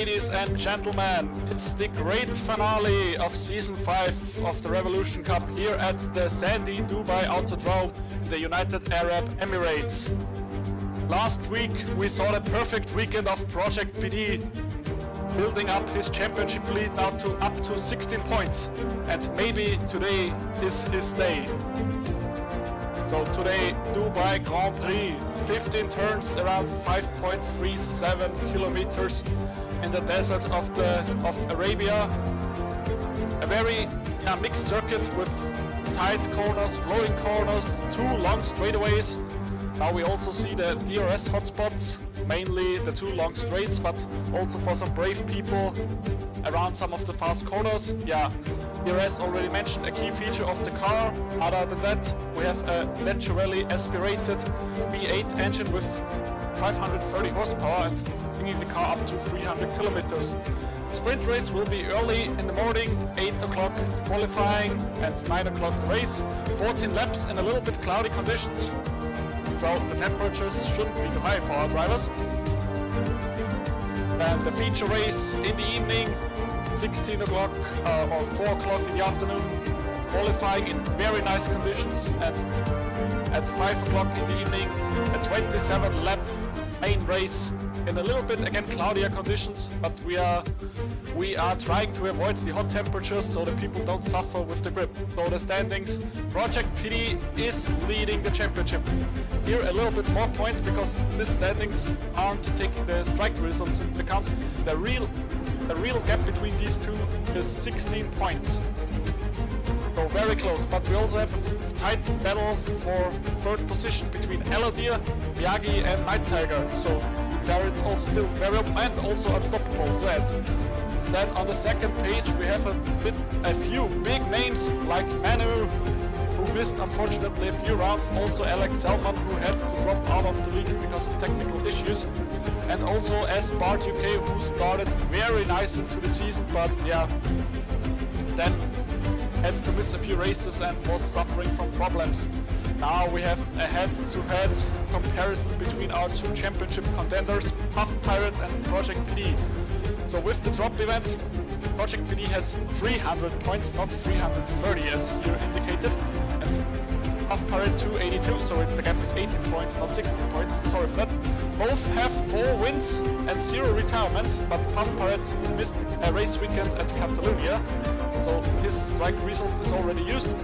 Ladies and gentlemen, it's the great finale of Season 5 of the Revolution Cup here at the sandy Dubai Autodrome in the United Arab Emirates. Last week we saw the perfect weekend of Project PD building up his championship lead now to up to 16 points, and maybe today is his day. So today, Dubai Grand Prix, 15 turns, around 5.37 kilometers in the desert of Arabia. A very mixed circuit with tight corners, flowing corners, 2 long straightaways. Now we also see the DRS hotspots, mainly the 2 long straights, but also for some brave people around some of the fast corners. Yeah, DRS already mentioned, a key feature of the car. Other than that, we have a naturally aspirated V8 engine with 530 horsepower and bringing the car up to 300 kilometers. Sprint race will be early in the morning, 8 o'clock qualifying and 9 o'clock the race. 14 laps in a little bit cloudy conditions, so the temperatures shouldn't be too high for our drivers. Then the feature race in the evening, 16 o'clock or 4 o'clock in the afternoon, qualifying in very nice conditions, and at 5 o'clock in the evening, a 27 lap main race in a little bit again cloudier conditions, but we are trying to avoid the hot temperatures so that people don't suffer with the grip. So the standings, Project PD is leading the championship. Here a little bit more points because these standings aren't taking the strike results into account. The real gap between these two is 16 points. So very close, but we also have a tight battle for third position between Eladir, Miyagi and Night Tiger. So there it's also still very open and also unstoppable to add. Then on the second page we have a few big names like Manu, who missed unfortunately a few rounds, also Alex Selman, who had to drop out of the league because of technical issues, and also S Bart UK, who started very nice into the season, but yeah, then had to miss a few races and was suffering from problems. Now we have a head-to-head comparison between our 2 championship contenders, Puff Pirate and Project PD. So with the drop event, Project PD has 300 points, not 330 as here indicated, and Puff Pirate 282, so the gap is 18 points, not 16 points, sorry for that. Both have 4 wins and 0 retirements, but Puff Pirate missed a race weekend at Catalonia, so his strike result is already used.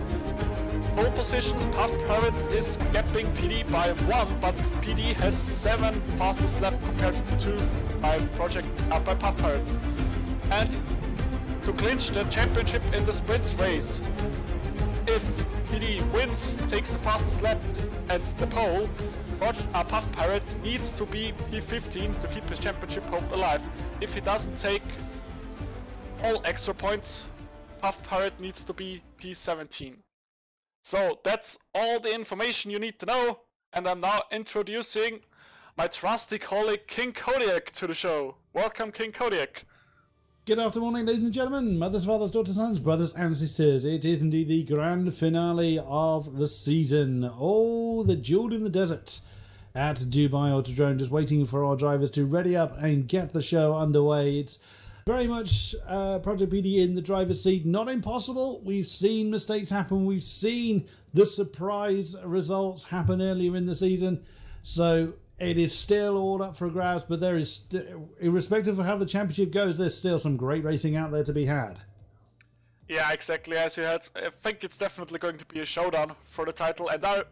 Pole positions, Puff Pirate is gapping PD by 1, but PD has 7 fastest lap compared to 2 by Puff Pirate. And to clinch the championship in the sprint race, if PD wins, takes the fastest lap at the pole, Puff Pirate needs to be P15 to keep his championship hope alive. If he doesn't take all extra points, Puff Pirate needs to be P17. So that's all the information you need to know, and I'm now introducing my trusty colleague King Kodiak to the show. Welcome, King Kodiak. Good afternoon, ladies and gentlemen, mothers, fathers, daughters, sons, brothers and sisters. It is indeed the grand finale of the season. Oh, the jewel in the desert. at Dubai Autodrome, just waiting for our drivers to ready up and get the show underway. It's very much Project PD in the driver's seat. Not impossible. We've seen mistakes happen. We've seen the surprise results happen earlier in the season. So it is still all up for grabs, but there is, irrespective of how the championship goes, there's still some great racing out there to be had. Yeah, exactly as you had. I think it's definitely going to be a showdown for the title, and I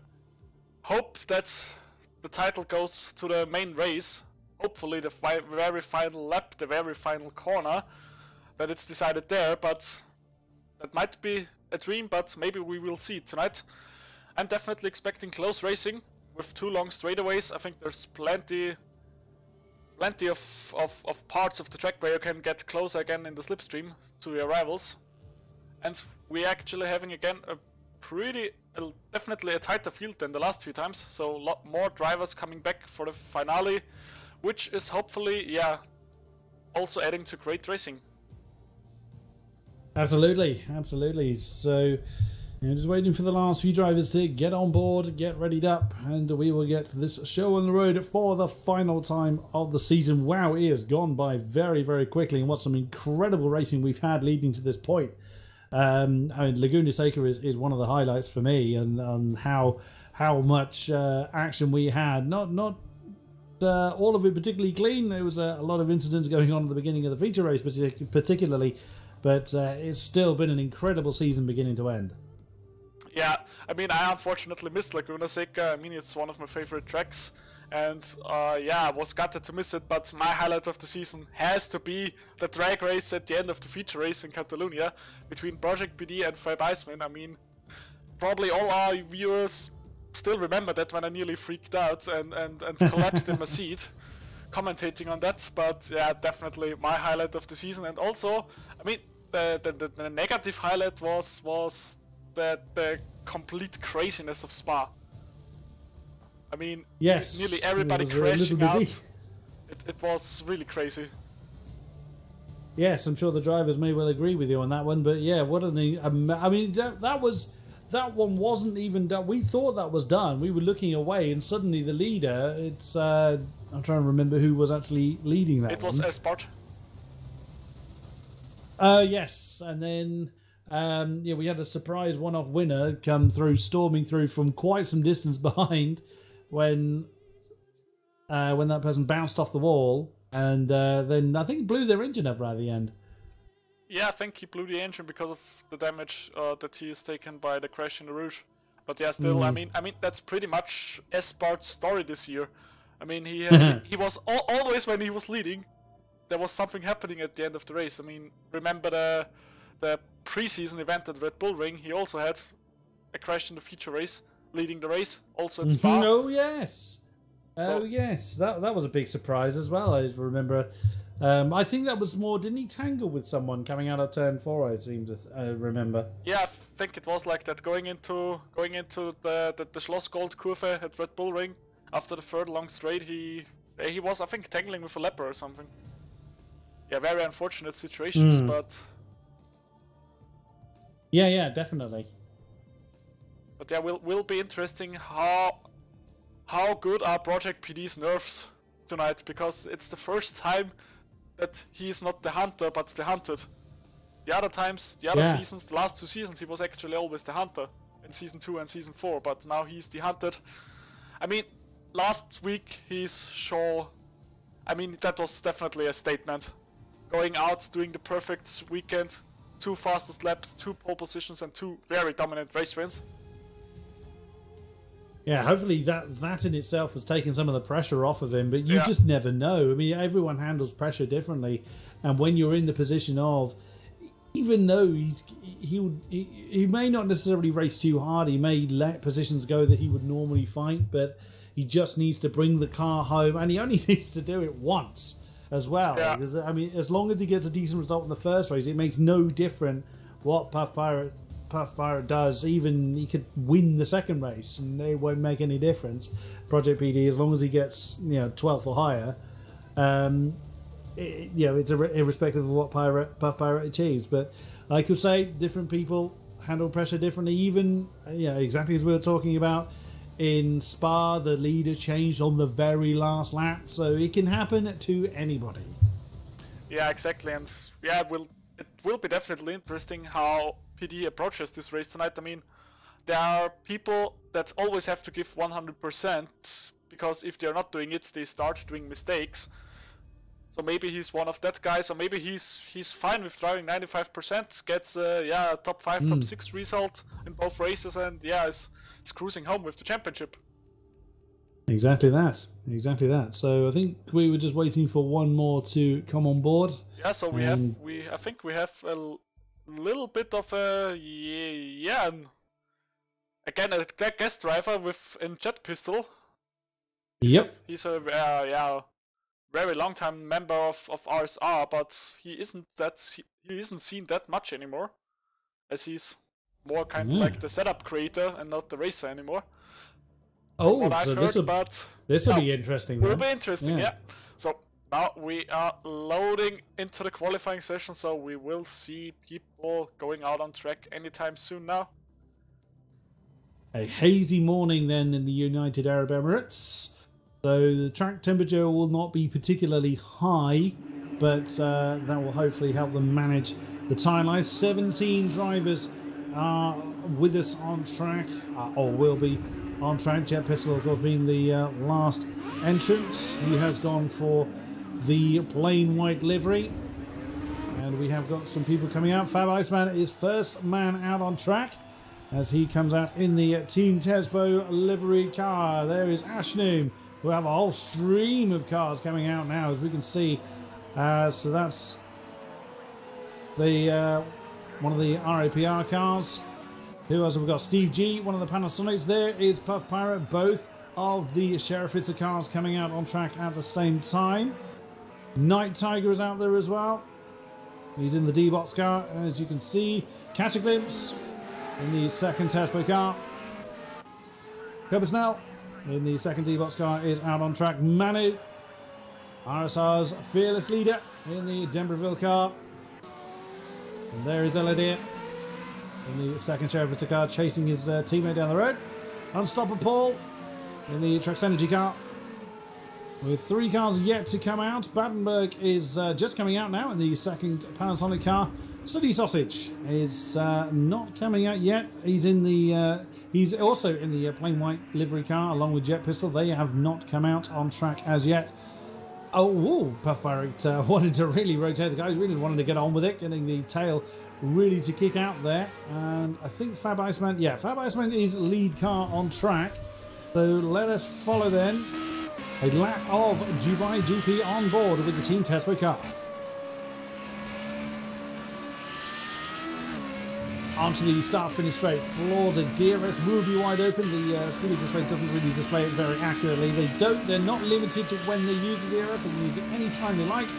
hope that the title goes to the main race. Hopefully the very final lap, the very final corner, that it's decided there, but that might be a dream, but maybe we will see it tonight. I'm definitely expecting close racing with 2 long straightaways. I think there's plenty of parts of the track where you can get closer again in the slipstream to your rivals. And we're actually having again a definitely a tighter field than the last few times, so a lot more drivers coming back for the finale, which is hopefully, yeah, also adding to great racing. Absolutely, absolutely. So, just waiting for the last few drivers to get on board, get readied up, and we will get this show on the road for the final time of the season. Wow, it has gone by very, very quickly, and what some incredible racing we've had leading to this point. I mean, Laguna Seca is one of the highlights for me, and how much action we had. Not all of it particularly clean. There was a lot of incidents going on at the beginning of the feature race, particularly, but it's still been an incredible season beginning to end. Yeah, I mean, I unfortunately missed Laguna Seca. I mean, it's one of my favorite tracks, and yeah, I was gutted to miss it, but my highlight of the season has to be the drag race at the end of the feature race in Catalonia between Project PD and Fab Iceman. I mean, probably all our viewers still remember that when I nearly freaked out and collapsed in my seat commentating on that, but yeah, definitely my highlight of the season. And also, I mean, the negative highlight was the complete craziness of Spa. I mean, yes, nearly everybody crashing out. It was really crazy. Yes, I'm sure the drivers may well agree with you on that one, but yeah, what an... I mean, that one wasn't even done. We thought that was done. We were looking away, and suddenly the leader, it's... I'm trying to remember who was actually leading that. It was Esport. Yes, and then... yeah, we had a surprise one-off winner come through, storming through from quite some distance behind when that person bounced off the wall, and then I think blew their engine up right at the end. Yeah, I think he blew the engine because of the damage that he is taken by the crash in the Rouge. But yeah, still, I mean that's pretty much Espart's story this year. I mean, he was always, when he was leading, there was something happening at the end of the race. I mean, remember the pre-season event at Red Bull Ring, he also had a crash in the feature race, leading the race, also at Spa. Oh yes, yes, that was a big surprise as well. I remember. I think that was more. Didn't he tangle with someone coming out of turn 4? I seem to remember. Yeah, I think it was like that. Going into the Schloss Gold Kurve at Red Bull Ring after the third long straight, he was, I think, tangling with a leper or something. Yeah, very unfortunate situations, but. Yeah, definitely. But yeah, will be interesting how good are Project PD's nerves tonight, because it's the first time that he's not the hunter but the hunted. The other times, the other seasons, the last 2 seasons, he was actually always the hunter in season 2 and season 4, but now he's the hunted. I mean, last week he's sure. I mean, that was definitely a statement. Going out, doing the perfect weekend. 2 fastest laps, 2 pole positions, and 2 very dominant race wins. Yeah, hopefully that in itself has taken some of the pressure off of him, but you just never know. I mean, everyone handles pressure differently, and when you're in the position of, even though he may not necessarily race too hard, he may let positions go that he would normally fight, but he just needs to bring the car home, and he only needs to do it once as well. Yeah. Because, I mean, as long as he gets a decent result in the first race, it makes no difference what Puff Pirate does. Even he could win the second race, and it won't make any difference. Project PD, as long as he gets 12th or higher, it's irrespective of what Puff Pirate achieves. But I could say different people handle pressure differently. Even exactly as we were talking about in Spa, the leader changed on the very last lap, so it can happen to anybody. Yeah, exactly, and yeah, it will be definitely interesting how PD approaches this race tonight. I mean, there are people that always have to give 100%, because if they're not doing it, they start doing mistakes. So maybe he's one of that guys, or maybe he's fine with driving 95%, gets a top 5, top 6 result in both races, and yeah, is cruising home with the championship. Exactly that. Exactly that. So I think we were just waiting for one more to come on board. Yeah, so I think we have a little bit of a again a guest driver in Jet Pistol. He's a very long time member of RSR, but he isn't seen that much anymore, as he's more kind of like the setup creator and not the racer anymore. From what I've heard, but this will be interesting. Will be interesting, yeah. So now we are loading into the qualifying session, so we will see people going out on track anytime soon now. A hazy morning then in the United Arab Emirates. So the track temperature will not be particularly high, but that will hopefully help them manage the tyre life. 17 drivers are with us on track, or will be on track. Jet Pistol, of course, being the last entrant. He has gone for the plain white livery. And we have got some people coming out. Fab Iceman is first man out on track as he comes out in the Team Tesbo livery car. There is Ashnoom. We have a whole stream of cars coming out now, as we can see. So that's the one of the RAPR cars. Who else have we got? Steve G, one of the Panasonics. There is Puff Pirate. Both of the Sheriff Fitter cars coming out on track at the same time. Night Tiger is out there as well. He's in the D-Box car, as you can see. Catch a glimpse in the second Tesbo car. Cooper Snell in the second D-Box car is out on track. Manu, RSR's fearless leader, in the Denverville car. And there is Eladir in the second Sheriff Fitter car, chasing his teammate down the road. Unstoppable Paul in the Trex Energy car. With 3 cars yet to come out. Battenberg is just coming out now in the second Panasonic car. Sooty Sausage is not coming out yet. He's in the he's also in the plain white livery car along with Jet Pistol. They have not come out on track as yet. Oh, whoa, Puff Pirate wanted to really rotate the guys, really wanted to get on with it, getting the tail really to kick out there. And I think Fab Iceman, yeah, Fab Iceman is lead car on track. So let us follow then a lap of Dubai GP on board with the Team Tesbo car. Onto the start-finish straight. Floors of DRS will be wide open. The speed display doesn't really display it very accurately. They're not limited to when they use the DRS. They can use it any time they like.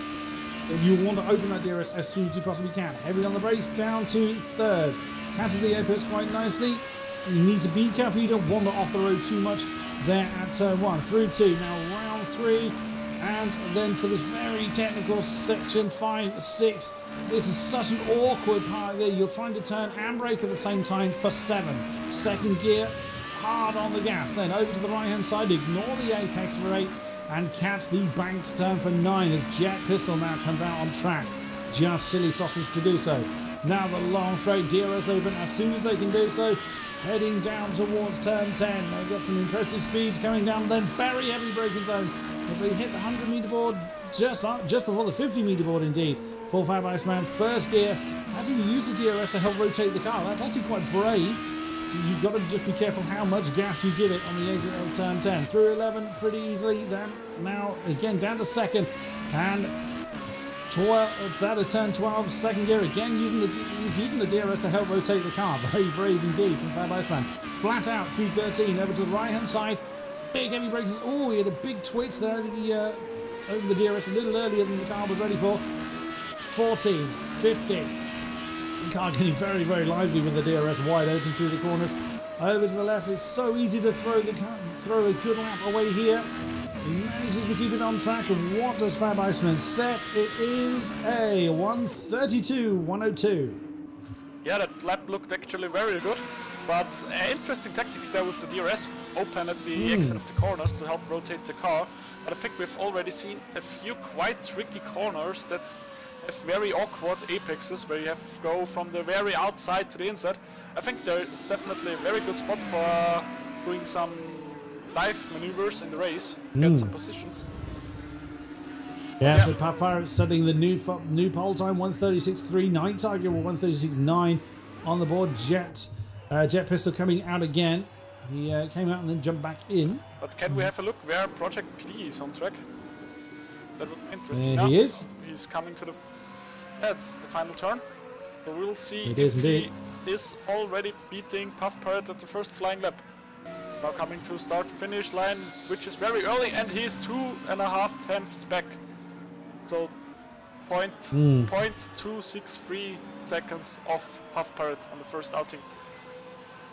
You want to open that DRS as soon as you possibly can. Heavy on the brakes, down to third. Catches the apex quite nicely. You need to be careful. You don't wander off the road too much there at turn 1. Through 2. Now round 3. And then for this very technical section 5, 6. This is such an awkward part there. You're trying to turn and brake at the same time for 7. Second gear, hard on the gas. Then over to the right-hand side, ignore the apex for 8 and catch the banked turn for 9 as Jet Pistol now comes out on track. Just silly sausage to do so. Now the long straight, DRS open as soon as they can do so. Heading down towards turn 10. They've got some impressive speeds coming down. Then very heavy braking zone as they hit the 100 meter board just before the 50 meter board indeed. For Fab Iceman, first gear, actually use the DRS to help rotate the car. That's actually quite brave. You've got to just be careful how much gas you give it on the exit of turn 10. Through 11 pretty easily. Then now again down to second. And 12, that is turn 12, second gear again, using the DRS to help rotate the car. Very brave indeed from Fab Iceman. Flat out through 13, over to the right hand side. Big heavy brakes. Oh, he had a big twitch there. I think he over the DRS a little earlier than the car was ready for. 14, 15. The car getting very, very lively with the DRS wide open through the corners. Over to the left, it's so easy to throw a good lap away here. He manages to keep it on track. And what does Fab Iceman set? It is a 132.102. Yeah, that lap looked actually very good. But interesting tactics there with the DRS open at the exit of the corners to help rotate the car. But I think we've already seen a few quite tricky corners that have very awkward apexes where you have to go from the very outside to the inside. I think there's definitely a very good spot for doing some dive maneuvers in the race, get some positions. Yeah, so Puff Pirate setting the new pole time, 1:36.3. Night Tiger with 1:36.9 on the board. Jet Pistol coming out again. He came out and then jumped back in. But can we have a look where Project PD is on track? That would be interesting. He is. He's coming to the... it's the final turn. So we'll see if he is already beating Puff Pirate at the first flying lap. He's now coming to start-finish line, which is very early, and he's 2.5 tenths back. So 0.263 seconds off Puff Pirate on the first outing.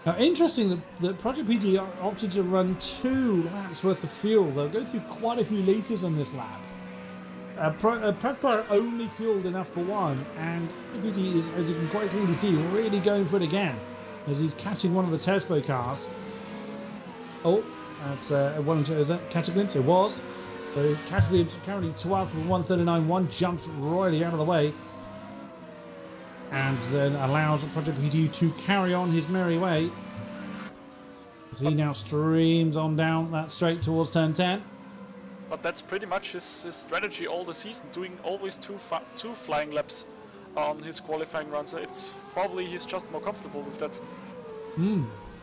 Now, interesting that Project PD opted to run 2 laps worth of fuel. They'll go through quite a few litres on this lap. Puff Pirate only fueled enough for 1, and PD is, as you can quite clearly see, really going for it again as he's catching one of the Tespo cars. Oh, that's is that catch a glimpse? It was. So catch a glimpse currently 12th with 1:39.1, jumps royally out of the way, and then allows Project PD to carry on his merry way. So he now streams on down that straight towards turn 10. But that's pretty much his strategy all the season, doing always two flying laps on his qualifying run. So it's probably he's just more comfortable with that.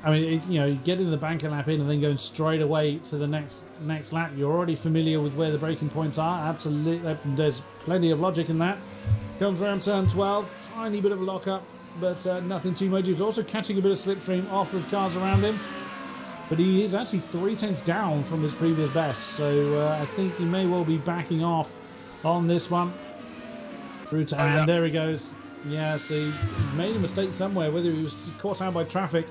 I mean, you getting the banker lap in and then going straight away to the next lap. You're already familiar with where the braking points are. Absolutely, there's plenty of logic in that. Comes around turn 12, tiny bit of a lock-up, but nothing too much. He's also catching a bit of slipstream off of cars around him. But he is actually 3 tenths down from his previous best, so I think he may well be backing off on this one. And there he goes. Yeah, so he made a mistake somewhere, whether he was caught out by traffic,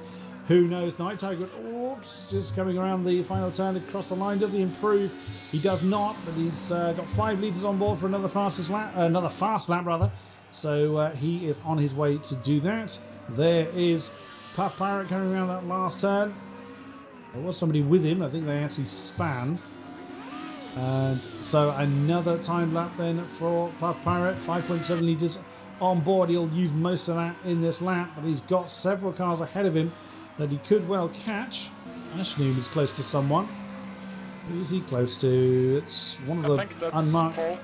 who knows. Night Tiger, oops, just coming around the final turn across the line. Does he improve? He does not, but he's got 5 litres on board for another fast lap rather. So he is on his way to do that. There is Puff Pirate coming around that last turn. There was somebody with him. I think they actually span. And so another time lap then for Puff Pirate. 5.7 litres on board. He'll use most of that in this lap, but he's got several cars ahead of him that he could well catch. Ashnoon is close to someone. Who is he close to? It's one of the unmarked. Paul.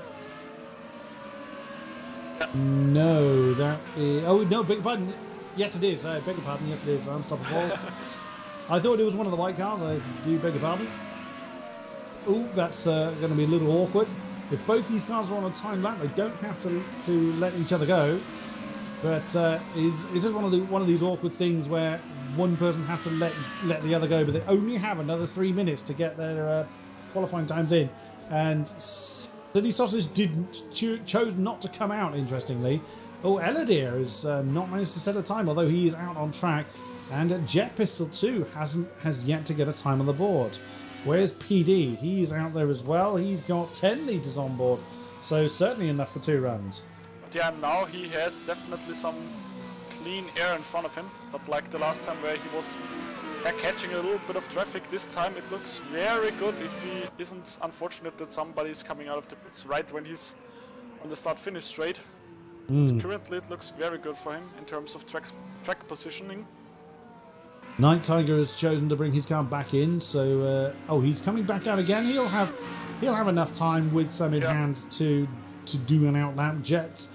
No, that is... Oh, no, beg your pardon. Yes, it is. I beg your pardon. Yes, it is. Unstoppable. I thought it was one of the white cars. I do beg your pardon. Oh, that's going to be a little awkward. If both these cars are on a time lap, they don't have to let each other go. But it's just one of these awkward things where one person has to let the other go, but they only have another 3 minutes to get their qualifying times in. And City Sausage chose not to come out, interestingly. Oh, Eladir has not managed to set a time, although he is out on track. And Jet Pistol too has yet to get a time on the board. Where's PD? He's out there as well. He's got 10 litres on board, so certainly enough for 2 runs. But yeah, now he has definitely some clean air in front of him. But like the last time where he was catching a little bit of traffic, this time it looks very good if he isn't unfortunate that somebody's coming out of the pits right when he's on the start-finish straight. Currently it looks very good for him in terms of track positioning. Night Tiger has chosen to bring his car back in, so oh, he's coming back out again. He'll have enough time with some in hand to do an out lap. Jet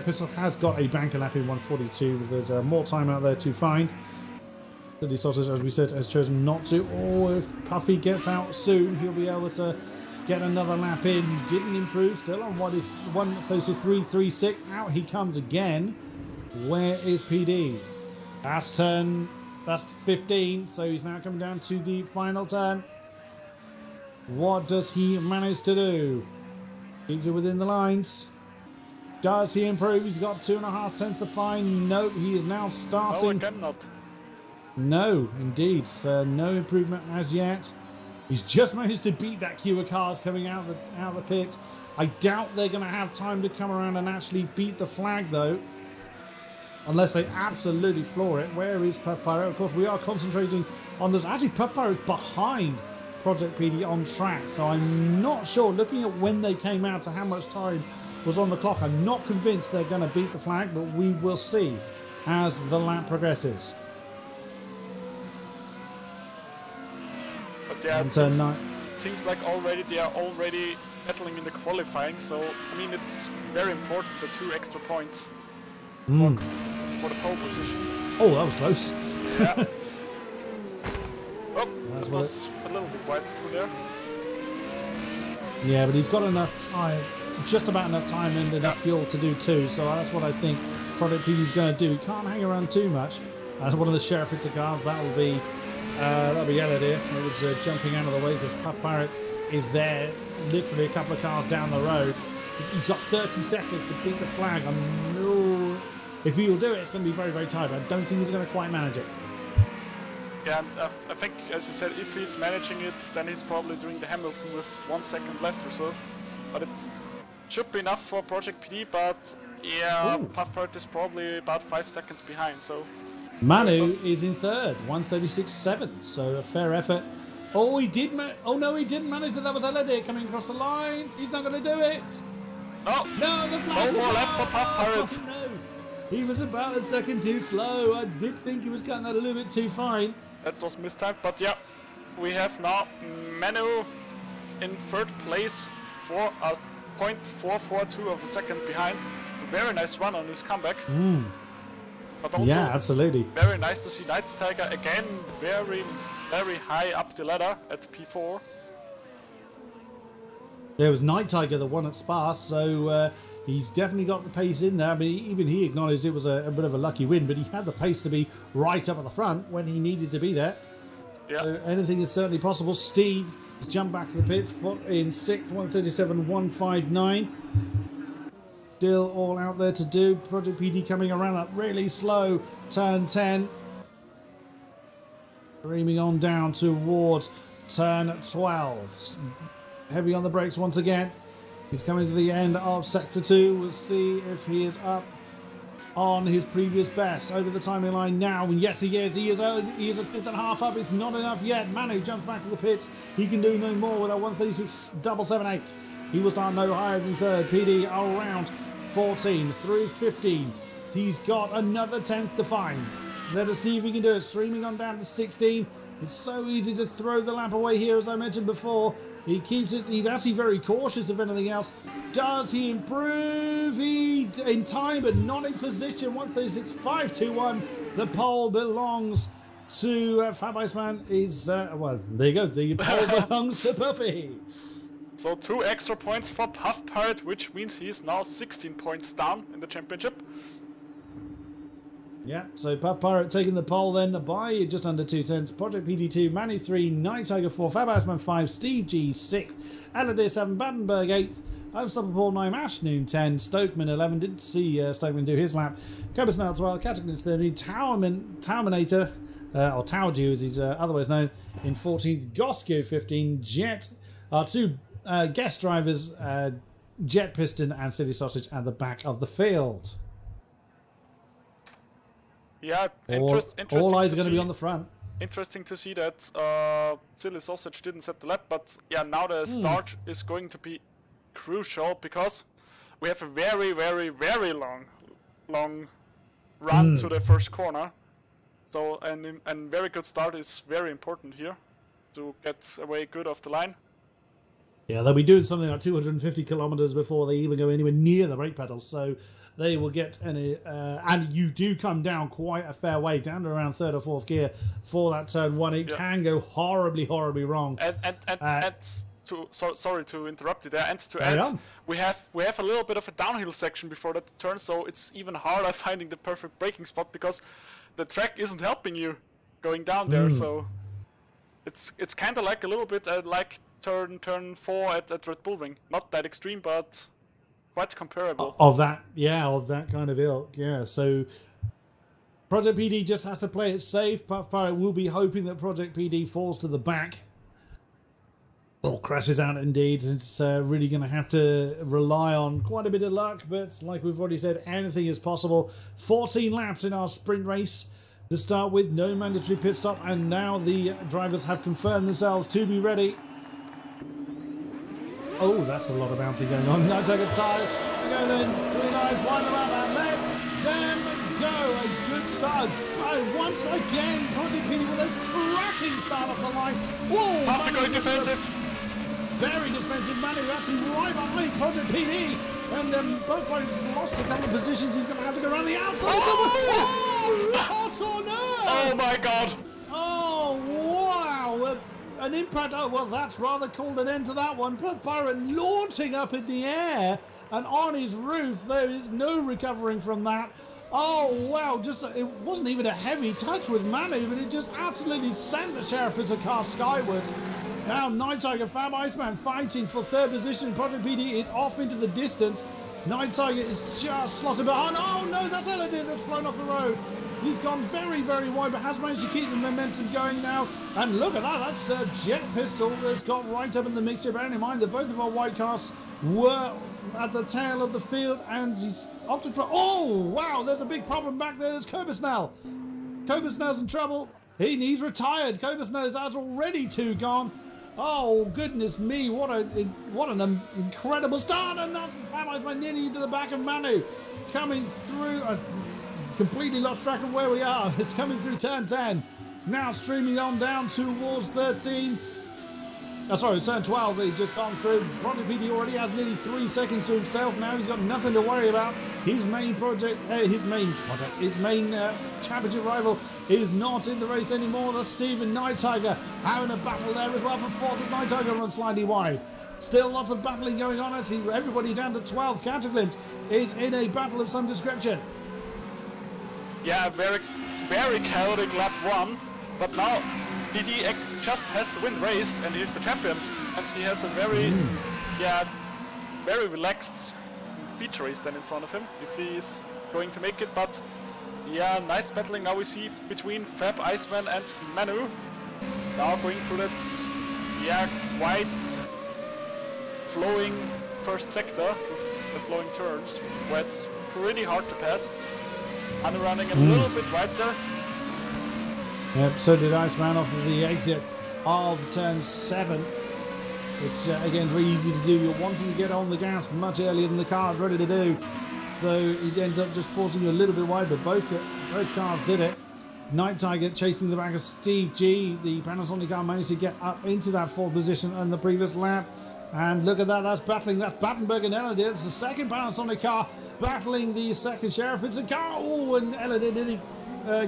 Pistol has got a banker lap in 1:42. There's more time out there to find. City Sausage, as we said, has chosen not to. Oh, if Puffy gets out soon, he'll be able to get another lap in. Didn't improve, still on 1:36.336. Out he comes again. Where is PD? Last turn. That's 15, so he's now coming down to the final turn. What does he manage to do? Keeps it within the lines. Does he improve? He's got 2.5 tenths to find. Nope, he is now starting. No, again not. No, indeed. So no improvement as yet. He's just managed to beat that queue of cars coming out of the pits. I doubt they're going to have time to come around and actually beat the flag, though. unless they absolutely floor it. Where is Puff Pirate? Of course, we are concentrating on this. Actually, Puff Pirate's behind Project PD on track, so I'm not sure. Looking at when they came out to how much time was on the clock, I'm not convinced they're going to beat the flag, but we will see as the lap progresses. But yeah, it seems like they are already battling in the qualifying, so I mean it's very important, the 2 extra points for the pole position. Oh, that was close. Yeah. Oh, that was a little bit wide through there. Yeah, but he's got enough time, just about enough time and enough fuel to do 2, so that's what I think Project PD's going to do. He can't hang around too much. As one of the Sheriff Hits cars, that'll be yellow there. It was jumping out of the way because Puff Pirate is there, literally a couple of cars down the road. He's got 30 seconds to beat the flag. If he'll do it, it's going to be very, very tight. I don't think he's going to quite manage it. Yeah, and I think, as you said, if he's managing it, then he's probably doing the Hamilton with 1 second left or so. But it should be enough for Project PD, but yeah, Puff Pirate is probably about 5 seconds behind, so... Manu is in third, 136.7, so a fair effort. Oh, he did oh no, he didn't manage it. That was Aladir coming across the line. He's not going to do it. No, the flag. No more lap for Puff Pirate. Oh, no. He was about a second too slow. I did think he was cutting that a little bit too fine. That was mistimed, but yeah, we have now Manu in third place for a 0.442 of a second behind. So very nice run on his comeback. But also yeah, absolutely. Very nice to see Night Tiger again, very, very high up the ladder at P4. There was Night Tiger that won at Spa, so he's definitely got the pace in there. I mean, even he acknowledged it was a bit of a lucky win, but he had the pace to be right up at the front when he needed to be there. Yeah. So anything is certainly possible. Steve has jumped back to the pits in 6th, 137.159. Still all out there to do. Project PD coming around that really slow turn 10. Streaming on down towards turn 12. Heavy on the brakes once again. He's coming to the end of sector 2. We'll see if he is up on his previous best. Over the timing line now. And yes, he is. He is a fifth and a half up. It's not enough yet. Manu jumps back to the pits. He can do no more with a 136.778. He will start no higher than third. PD around 14 through 15. He's got another 10th to find. Let us see if he can do it. Streaming on down to 16. It's so easy to throw the lap away here, as I mentioned before. He keeps it. He's actually very cautious of anything else. Does he improve? He in time, but not in position. 136.521. The pole belongs to Fab Iceman. Is well, there you go. The pole belongs to Puffy. So 2 extra points for Puff Pirate, which means he's now 16 points down in the championship. Yeah, so Puff Pirate taking the pole then by just under 2 tenths. Project PD 2, Manu 3, Night Tiger 4, Fab Iceman 5, Steve G 6, Aladir 7, Battenberg 8th, Unstoppable 9, Ashnoon 10, Stokeman 11, didn't see Stokeman do his lap, Cobus Now 12, Cataclysm 13, Towerminator, or Towerdew as he's otherwise known, in 14th, Gosco 15, Jet, our 2 guest drivers, Jet Piston and City Sausage at the back of the field. Yeah, interesting. All eyes are going to be on the front. Interesting to see that Silly Sausage didn't set the lap, but yeah, now the start is going to be crucial because we have a very, very, very long run to the first corner. So, and very good start is very important here to get away good off the line. Yeah, they'll be doing something like 250 kilometers before they even go anywhere near the brake pedal. So they will get any, and you do come down quite a fair way, down to around 3rd or 4th gear for that turn 1. It can go horribly, horribly wrong. Sorry to interrupt you there. And to add, we have a little bit of a downhill section before that turn, so it's even harder finding the perfect braking spot because the track isn't helping you going down there. So it's kind of like a little bit like turn 4 at Red Bull Ring. Not that extreme, but quite comparable. Of that kind of ilk, yeah. So Project PD just has to play it safe. Puff Pirate will be hoping that Project PD falls to the back. Oh, crashes out indeed. It's really going to have to rely on quite a bit of luck, but like we've already said, anything is possible. 14 laps in our sprint race to start with, no mandatory pit stop, and now the drivers have confirmed themselves to be ready. Oh, that's a lot of bouncing going on. Now take a tire. Go then. 3 lines, wind them up, and let them go. A good start. Once again, Project PD with a cracking start off the line. Whoa! After going defensive. Very defensive. Manu actually right behind Project PD. And both guys lost a couple of positions. He's going to have to go around the outside. Oh, what on earth? Oh my god. Oh, wow. An impact. Oh, well, that's rather called an end to that one. Byron launching up in the air and on his roof. There is no recovering from that. Oh, wow. It wasn't even a heavy touch with Manu, but it just absolutely sent the Sheriff as a car skywards. Now, Night Tiger, Fab Iceman fighting for third position. Project PD is off into the distance. Night Tiger is just slotted behind. Oh, no, that's Eladin that's flown off the road. He's gone very, very wide, but has managed to keep the momentum going now. And look at that, that's Jet Pistol that's got right up in the mixture. Bearing in mind that both of our white cars were at the tail of the field, and he's opted for... Oh, wow, there's a big problem back there. There's Kobusnell. Kobusnell's in trouble. He's retired. Kobusnell has already 2 gone. Oh, goodness me, what an incredible start. And that's Fab Iceman nearly into the back of Manu. Coming through... completely lost track of where we are. It's coming through turn 10. Now streaming on down towards 13. Sorry, turn 12. He's just gone through. Project PD already has nearly 3 seconds to himself now. He's got nothing to worry about. His main championship rival is not in the race anymore. That's Steven Night Tiger having a battle there as well for 4th. Night Tiger runs slightly wide. Still lots of battling going on. Actually, everybody down to 12th. Cataclysm is in a battle of some description. Yeah, very, very chaotic lap 1, but now PD just has to win race and he's the champion, and he has a very, very relaxed feature race then in front of him if he's going to make it. But yeah, nice battling now we see between Fab Iceman and Manu. Now going through that, quite flowing first sector with the flowing turns where it's pretty hard to pass. Running a little bit wide there. Yep, so did Iceman off of the exit of turn 7, which again is very easy to do. You're wanting to get on the gas much earlier than the car's ready to do, so he ends up just forcing you a little bit wide, but both cars did it. Night Tiger chasing the back of Steve G. The Panasonic car managed to get up into that 4th position on the previous lap, and look at that, that's battling. That's Battenberg and Eladin. It's the second Panasonic car battling the second Sheriff. It's a car. Oh, and Eladin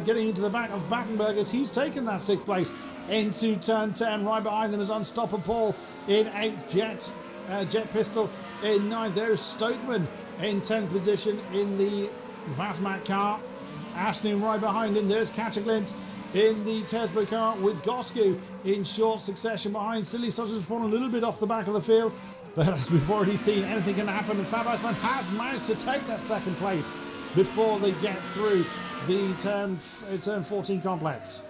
getting into the back of Battenberg as he's taken that 6th place into turn 10. Right behind them is Unstoppable Paul in 8th. Jet Pistol in 9th. There's Stokeman in 10th position in the Vazmat car. Ashton right behind him. There's Catchaglimpse in the Tesbo car with Gosku in short succession behind. Silly Sausage has fallen a little bit off the back of the field, but as we've already seen, anything can happen, and Fab Iceman has managed to take that 2nd place before they get through the turn 14 complex.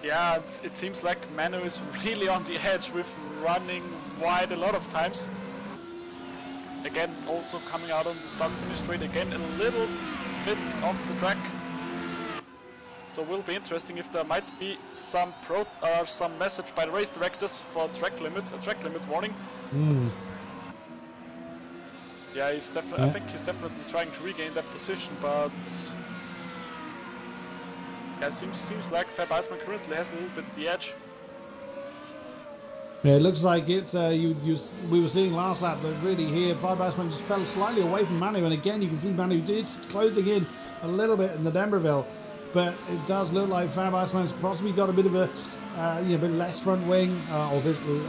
Yeah, it seems like Manu is really on the edge with running wide a lot of times. Again, also coming out on the start-finish straight again a little bit off the track. So it will be interesting if there might be some message by the race directors for a track limit warning. Yeah, I think he's definitely trying to regain that position, but yeah, it seems like Fab Iceman currently has a little bit the edge. Yeah, it looks like it's we were seeing last lap that really here Fab Iceman just fell slightly away from Manu, and again you can see Manu did closing in a little bit in the Denverville, but it does look like Fab Iceman's possibly got a bit of a bit less front wing or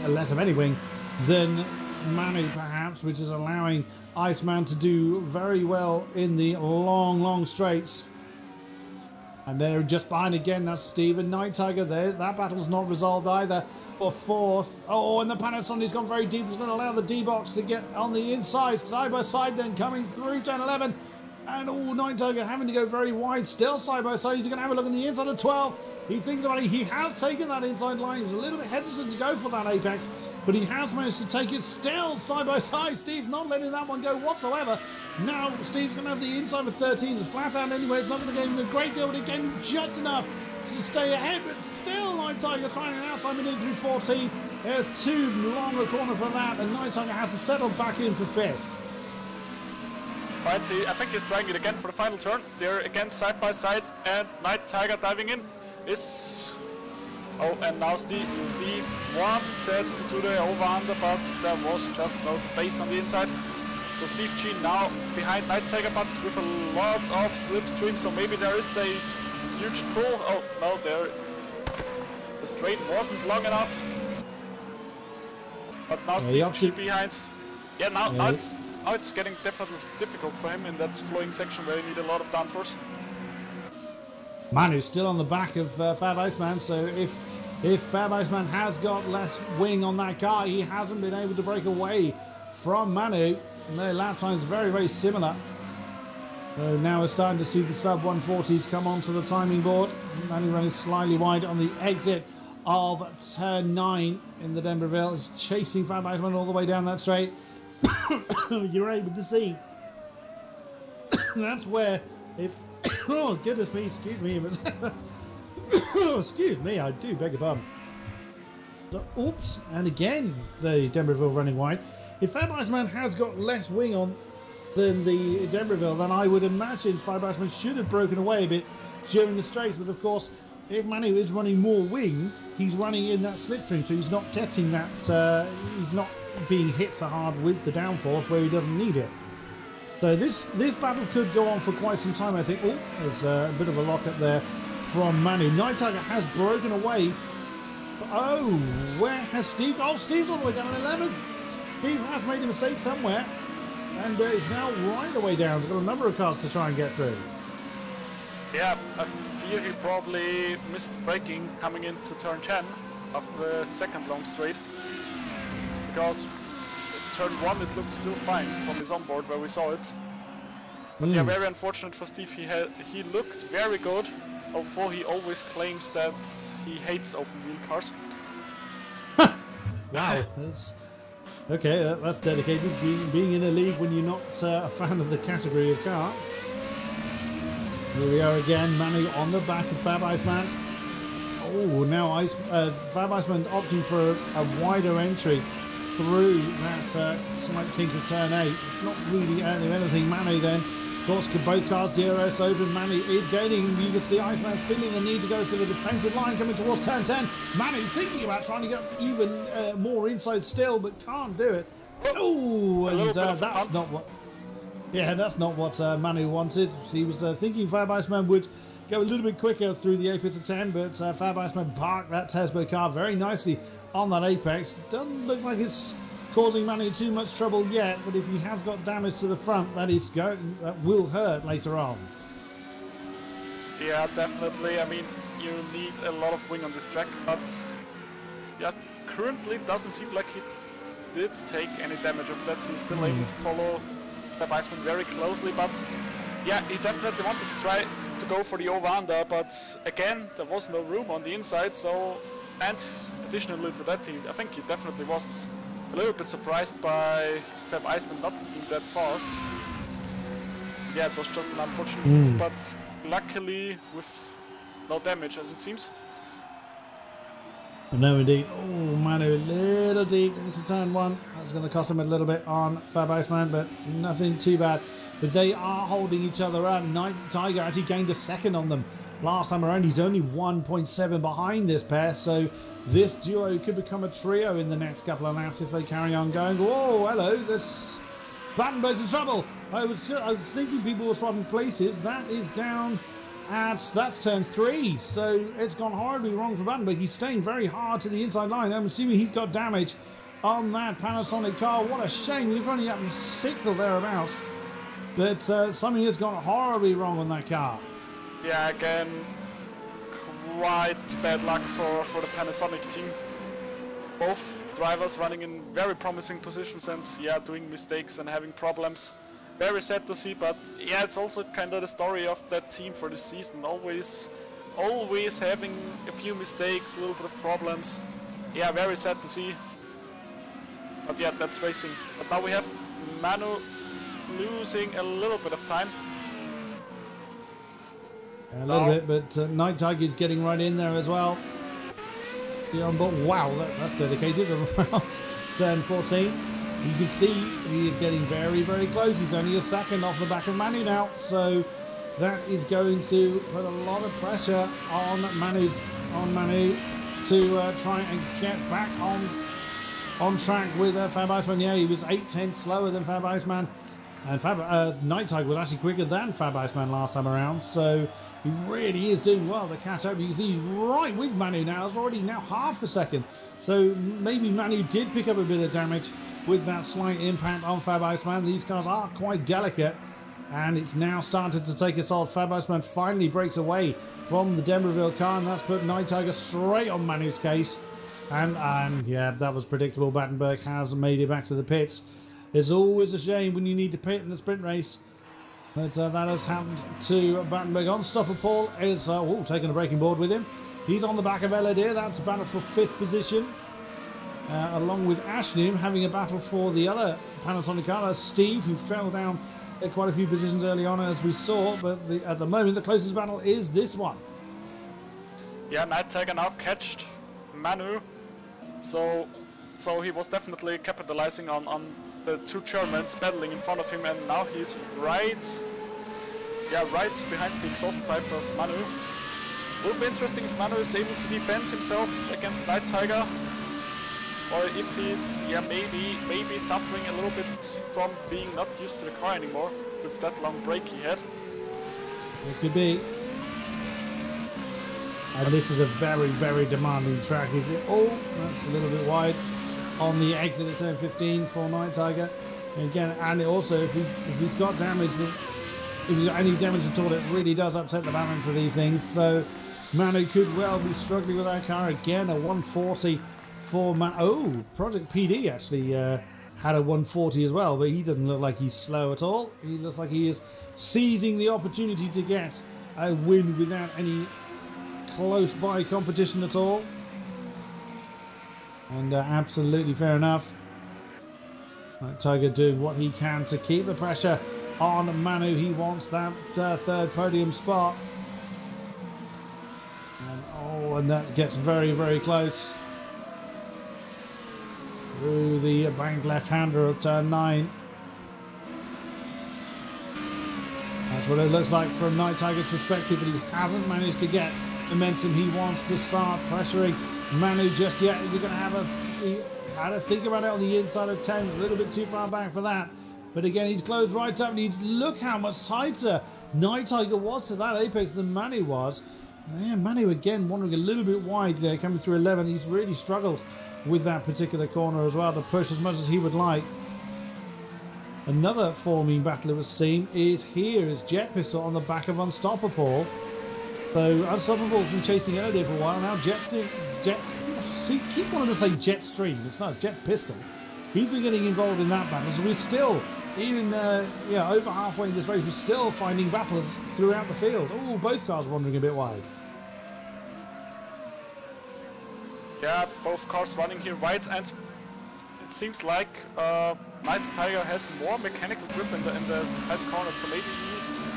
less of any wing than Manu perhaps, which is allowing Iceman to do very well in the long straights. And they're just behind again. That's Steven Night Tiger there. That battle's not resolved either. For 4th. Oh, and the Panasonic's gone very deep. It's going to allow the D-Box to get on the inside. Side by side then coming through turn 11. And Night Tiger having to go very wide. Still side by side. He's going to have a look on the inside of 12. He thinks about it. He has taken that inside line. He was a little bit hesitant to go for that apex, but he has managed to take it still side by side. Steve's not letting that one go whatsoever. Now Steve's going to have the inside of 13. It's flat out anyway. It's not going to get him a great deal, but it gave him just enough to stay ahead. But still, Night Tiger trying an outside maneuver through 14. There's too long a corner for that, and Night Tiger has to settle back in for 5th. Right, I think he's trying it again for the final turn. They're again side by side, and Night Tiger diving in is... Oh, and now Steve wanted to do the over-under, but there was just no space on the inside. So Steve G now behind Night Tiger, but with a lot of slipstream, so maybe there is a huge pull. Oh, no, the straight wasn't long enough. But now Steve G behind. Yeah, now it's getting definitely difficult for him in that flowing section where you need a lot of downforce. Manu's still on the back of Fab Iceman, so if Fab Iceman has got less wing on that car, he hasn't been able to break away from Manu. And their lap time's very, very similar. So now we're starting to see the sub-140s come onto the timing board. Manu running slightly wide on the exit of turn 9 in the Denverville. Is chasing Fab Iceman all the way down that straight. You're able to see. That's where if... Oh, goodness me, excuse me. Excuse me, I do beg your pardon. So, oops, and again, the Denverville running wide. If Fab Iceman has got less wing on than the Denverville, then I would imagine Fab Iceman should have broken away a bit during the straights. But of course, if Manu is running more wing, he's running in that slipstream, so he's not getting that, he's not being hit so hard with the downforce where he doesn't need it. So this battle could go on for quite some time, I think. Oh, there's a bit of a lock-up there from Manu. Night Tiger has broken away. Oh, where has Steve... Oh, Steve's all the way down at 11th. Steve has made a mistake somewhere and is now right the way down. He's got a number of cars to try and get through. Yeah, I fear he probably missed braking coming into turn 10 after the second long straight. Because turn 1 it looked still fine from his onboard where we saw it. But yeah, very unfortunate for Steve. He looked very good, although he always claims that he hates open wheel cars. Wow, that's okay. That's dedicated. Being in a league when you're not a fan of the category of car. Here we are again. Manu on the back of Fab Iceman. Oh, now Fab Iceman opting for a wider entry through that slight kink of turn 8. It's not really earning anything. Manu then, of course, both cars DRS open. Manu is gaining. You can see Iceman feeling the need to go for the defensive line coming towards turn 10. Manu thinking about trying to get even more inside still, but can't do it. Oh, and that's not what... Yeah, that's not what Manu wanted. He was thinking Fab Iceman would go a little bit quicker through the apex of 10, but Fab Iceman parked that Tesbo car very nicely on that apex. Doesn't look like it's causing Manu too much trouble yet, but if he has got damage to the front, that will hurt later on. Yeah, definitely. I mean, you need a lot of wing on this track, but yeah, currently it doesn't seem like he did take any damage of that. He's still able to follow Fab Iceman very closely, but yeah, he definitely wanted to try to go for the over-under, but again, there was no room on the inside, so, and additionally to that, I think he definitely was a little bit surprised by Fab Iceman not being that fast. Yeah, it was just an unfortunate move, but luckily with no damage, as it seems. No, indeed. Oh, Manu a little deep into turn 1. That's going to cost him a little bit on Fab Iceman, but nothing too bad. But they are holding each other up. Night Tiger actually gained a second on them last time around. He's only 1.7 behind this pair, so this duo could become a trio in the next couple of laps if they carry on going. Whoa, hello, this Battenberg's in trouble. I was thinking people were swapping places. That is down at, that's turn 3, so it's gone horribly wrong for Battenberg. He's staying very hard to the inside line. I'm assuming he's got damage on that Panasonic car. What a shame. He's running up in 6th or thereabouts. But something has gone horribly wrong on that car. Yeah, again, quite bad luck for the Panasonic team. Both drivers running in very promising positions and yeah, doing mistakes and having problems. Very sad to see, but yeah, it's also kind of the story of that team for the season. Always always having a few mistakes, a little bit of problems. Yeah, very sad to see. But yeah, that's racing. But now we have Manu losing a little bit of time. A little bit, but Night Tiger is getting right in there as well. Yeah, but wow, that's dedicated around turn 14. You can see he is getting very, very close. He's only a second off the back of Manu now, so that is going to put a lot of pressure on Manu to try and get back on track with Fab Iceman. Yeah, he was 8/10 slower than Fab Iceman, and Night Tiger was actually quicker than Fab Iceman last time around, so he really is doing well to catch up. You can see he's right with Manu now. It's already now half a second, so maybe Manu did pick up a bit of damage with that slight impact on Fab Iceman. These cars are quite delicate, and it's now started to take its toll. Fab Iceman finally breaks away from the Denverville car, and that's put Night Tiger straight on Manu's case. And yeah, that was predictable. Battenberg has made it back to the pits. It's always a shame when you need to pit in the sprint race, but that has happened to Battenberg. Unstoppable Paul is taking a braking board with him. He's on the back of Eladir. That's a battle for 5th position. Along with Ashnim having a battle for the other Panasonic car. That's Steve, who fell down quite a few positions early on, as we saw, but at the moment the closest battle is this one. Yeah, Night Tiger now catched Manu, so he was definitely capitalizing on the two Germans battling in front of him, and now he's right behind the exhaust pipe of Manu. Will be interesting if Manu is able to defend himself against Night Tiger, or if he's maybe suffering a little bit from being not used to the car anymore with that long break he had. It could be. And this is a very, very demanding track. That's a little bit wide on the exit of turn 15 for Night Tiger. And again, and also if he's got damage, if he's got any damage at all, it really does upset the balance of these things. So Manu could well be struggling with that car again. A 140 for Project PD actually had a 140 as well, but he doesn't look like he's slow at all. He looks like he is seizing the opportunity to get a win without any close by competition at all. And absolutely fair enough. Tiger doing what he can to keep the pressure on Manu. He wants that third podium spot. And that gets very, very close. Through the bank left-hander of turn 9. That's what it looks like from Night Tiger's perspective, but he hasn't managed to get momentum. He wants to start pressuring Manu just yet. Is he going to have he had to think about it on the inside of 10, a little bit too far back for that. But again, he's closed right up, and look how much tighter Night Tiger was to that apex than Manu was. Yeah, Manu again wandering a little bit wide there, coming through 11. He's really struggled with that particular corner as well to push as much as he would like. Another forming battle it was seen is here is Jet Pistol on the back of Unstoppable. So Unstoppable's been chasing Eladir for a while now. Keep wanting to say Jetstream. It's not, it's Jet Pistol. He's been getting involved in that battle. So we're still, even over halfway in this race, we're still finding battles throughout the field. Oh, both cars wandering a bit wide. Yeah, both cars running here wide, and it seems like Night Tiger has more mechanical grip in the tight corners, so maybe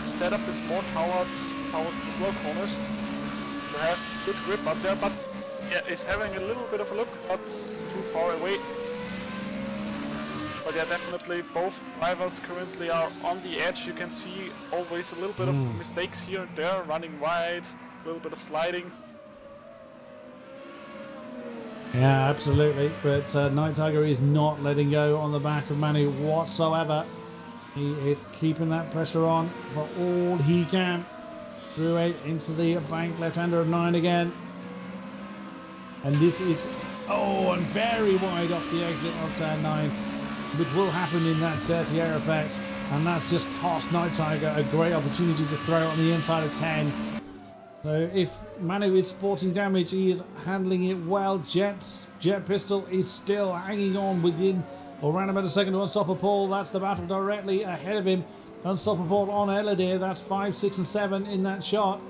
he set up is more towards the slow corners to have good grip out there, but yeah, he's having a little bit of a look, not too far away. But yeah, definitely both drivers currently are on the edge. You can see always a little bit of mistakes here and there, running wide, a little bit of sliding. Yeah, absolutely. But Night Tiger is not letting go on the back of Manu whatsoever. He is keeping that pressure on for all he can. Through 8 into the bank left-hander of 9 again. And this is, and very wide off the exit of turn 9, which will happen in that dirty air effect. And that's just cost Night Tiger a great opportunity to throw on the inside of 10. So if Manu is sporting damage, he is handling it well. Jet Pistol is still hanging on within or around about a second to Unstoppable Paul. That's the battle directly ahead of him. Unstoppable Paul on Eladir. That's 5, 6 and 7 in that shot.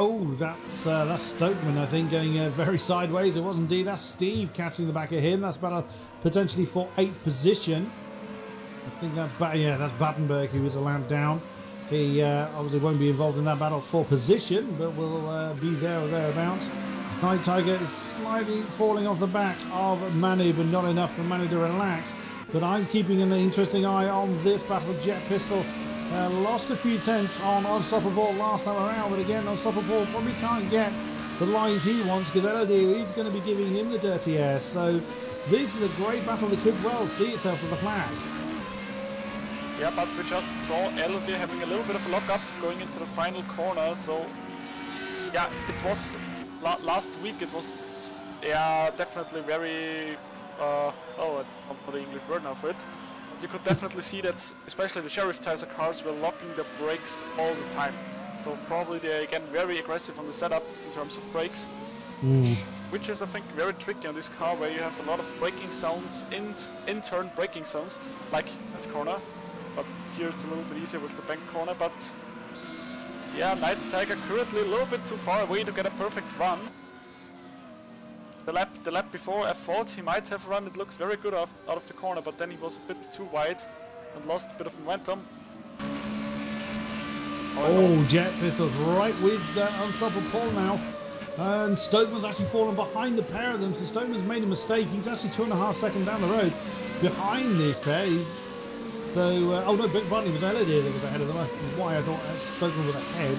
Oh, that's Stokeman, I think, going very sideways. It was indeed. That's Steve catching the back of him. That's battle potentially for 8th position. I think that's that's Battenberg who was a lap down. He obviously won't be involved in that battle for position, but will be there or thereabouts. Night Tiger is slightly falling off the back of Manu, but not enough for Manu to relax. But I'm keeping an interesting eye on this battle. Jet Pistol lost a few tenths on Unstoppable last time around, but again, Unstoppable probably can't get the lines he wants because Elodie is going to be giving him the dirty air. So this is a great battle that could well see itself with the flag. Yeah, but we just saw Elodie having a little bit of a lock-up going into the final corner, so yeah, it was last week, it was definitely very I don't know the English word now for it. But you could definitely see that especially the Sheriff Tizer cars were locking the brakes all the time. So probably they're again very aggressive on the setup in terms of brakes, which is I think very tricky on this car where you have a lot of braking zones, in-turn braking zones, like that corner. But here it's a little bit easier with the bank corner, but yeah, Night Tiger currently a little bit too far away to get a perfect run. The lap before, I thought he might have run, it looked very good out of the corner, but then he was a bit too wide and lost a bit of momentum. Oh, Jet Pistol's right with Unstoppable Paul now. And Stokeman's actually fallen behind the pair of them, so Stokeman's made a mistake. He's actually 2.5 seconds down the road behind this pair. So, oh no, Big Bunny was Elodie that was ahead of them. That's why I thought Stokeman was ahead.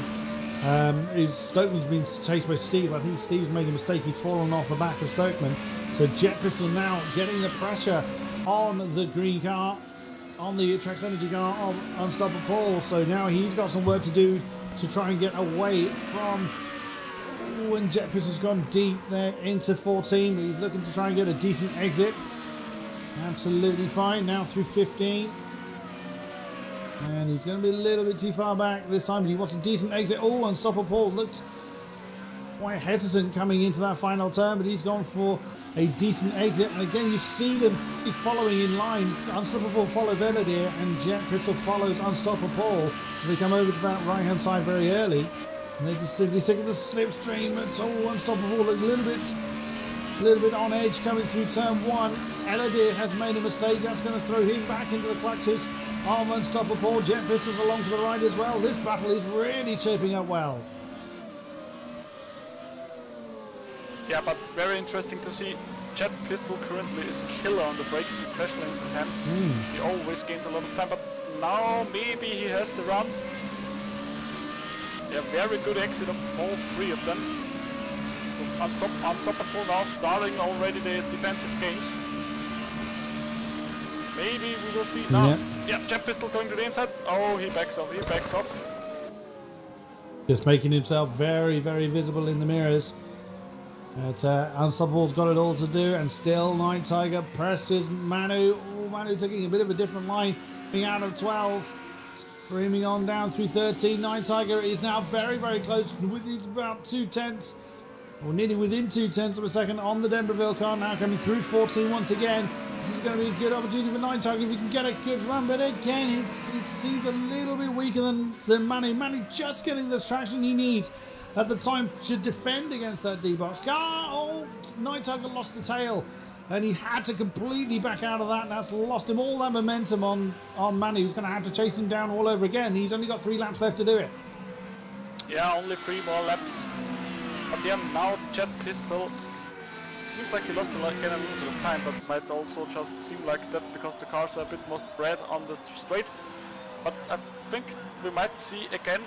Stokeman's been chased by Steve. I think Steve's made a mistake. He's fallen off the back of Stokeman. So Jet Pistol now getting the pressure on the green car, on the Trax Energy car of Unstoppable Paul. So now he's got some work to do to try and get away from when Jet Pistol's gone deep there into 14. He's looking to try and get a decent exit. Absolutely fine. Now through 15. And he's going to be a little bit too far back this time, but he wants a decent exit. Oh, Unstoppable Paul looked quite hesitant coming into that final turn, but he's gone for a decent exit. And again, you see them following in line. Unstoppable follows Elodie, and Jet Pistol follows Unstoppable Paul. They come over to that right-hand side very early, and they just simply stick at the slipstream. It's all Unstoppable looks a little bit on edge coming through turn 1. Elodie has made a mistake. That's going to throw him back into the clutches of Unstoppable. Jet Pistol's along to the right as well. This battle is really shaping up well. Yeah, but very interesting to see. Jet Pistol currently is killer on the brakes, especially into 10. He always gains a lot of time, but now maybe he has the run. Yeah, very good exit of all 3 of them. So Unstoppable now starting already the defensive games. Maybe we will see now. Yeah, Jet Pistol going to the inside. Oh, he backs off. Just making himself very, very visible in the mirrors. But Unstoppable's got it all to do, and still Night Tiger presses Manu. Oh, Manu taking a bit of a different line, being out of 12. Streaming on down through 13. Night Tiger is now very, very close. He's about 2 tenths, or nearly within 2 tenths of a second on the Denverville car. Now coming through 14 once again. This is going to be a good opportunity for Night Tiger if he can get a good run, but again, it seems a little bit weaker than Manu. Manu just getting the traction he needs at the time to defend against that D-box car. Oh, Night Tiger lost the tail, and he had to completely back out of that, and that's lost him all that momentum on Manu. He's going to have to chase him down all over again. He's only got 3 laps left to do it. Yeah, only 3 more laps. But yeah, now Jet Pistol seems like he lost again a little bit of time, but might also just seem like that because the cars are a bit more spread on the straight. But I think we might see again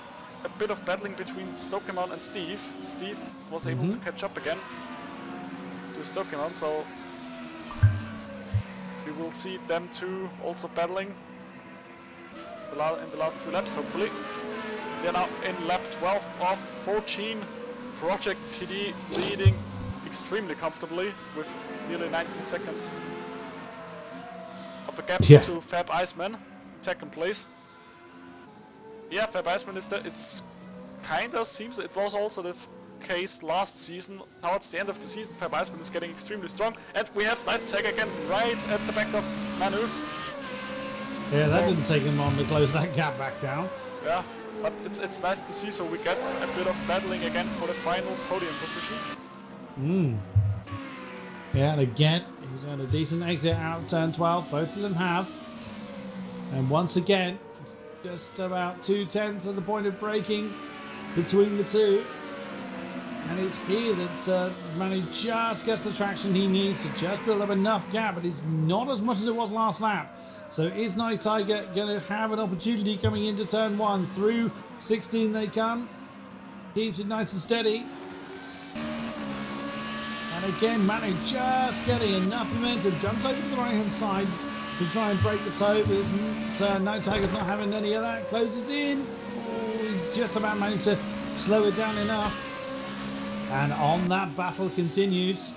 a bit of battling between Stokeman and Steve. Steve was able to catch up again to Stokeman, so we will see them two also battling in the last 2 laps, hopefully. They're now in lap 12 of 14. Project PD leading extremely comfortably with nearly 19 seconds of a gap to Fab Iceman, 2nd place. Yeah, Fab Iceman is there. It's kind of seems it was also the case last season. Towards the end of the season, Fab Iceman is getting extremely strong, and we have Night Tiger again right at the back of Manu. Yeah, so that didn't take him long to close that gap back down. Yeah, but it's nice to see. So we get a bit of battling again for the final podium position. Yeah, and again, he's had a decent exit out of turn 12. Both of them have. And once again, it's just about 2/10 of the point of braking between the two. And it's here that Manu just gets the traction he needs to just build up enough gap, but it's not as much as it was last lap. So is Night Tiger going to have an opportunity coming into turn 1? Through 16 they come. Keeps it nice and steady. And again, Manu just getting enough momentum. Jumps over to the right-hand side to try and break the toe. But Night Tiger's not having any of that. Closes in. Oh, he just about managed to slow it down enough. And on that battle continues.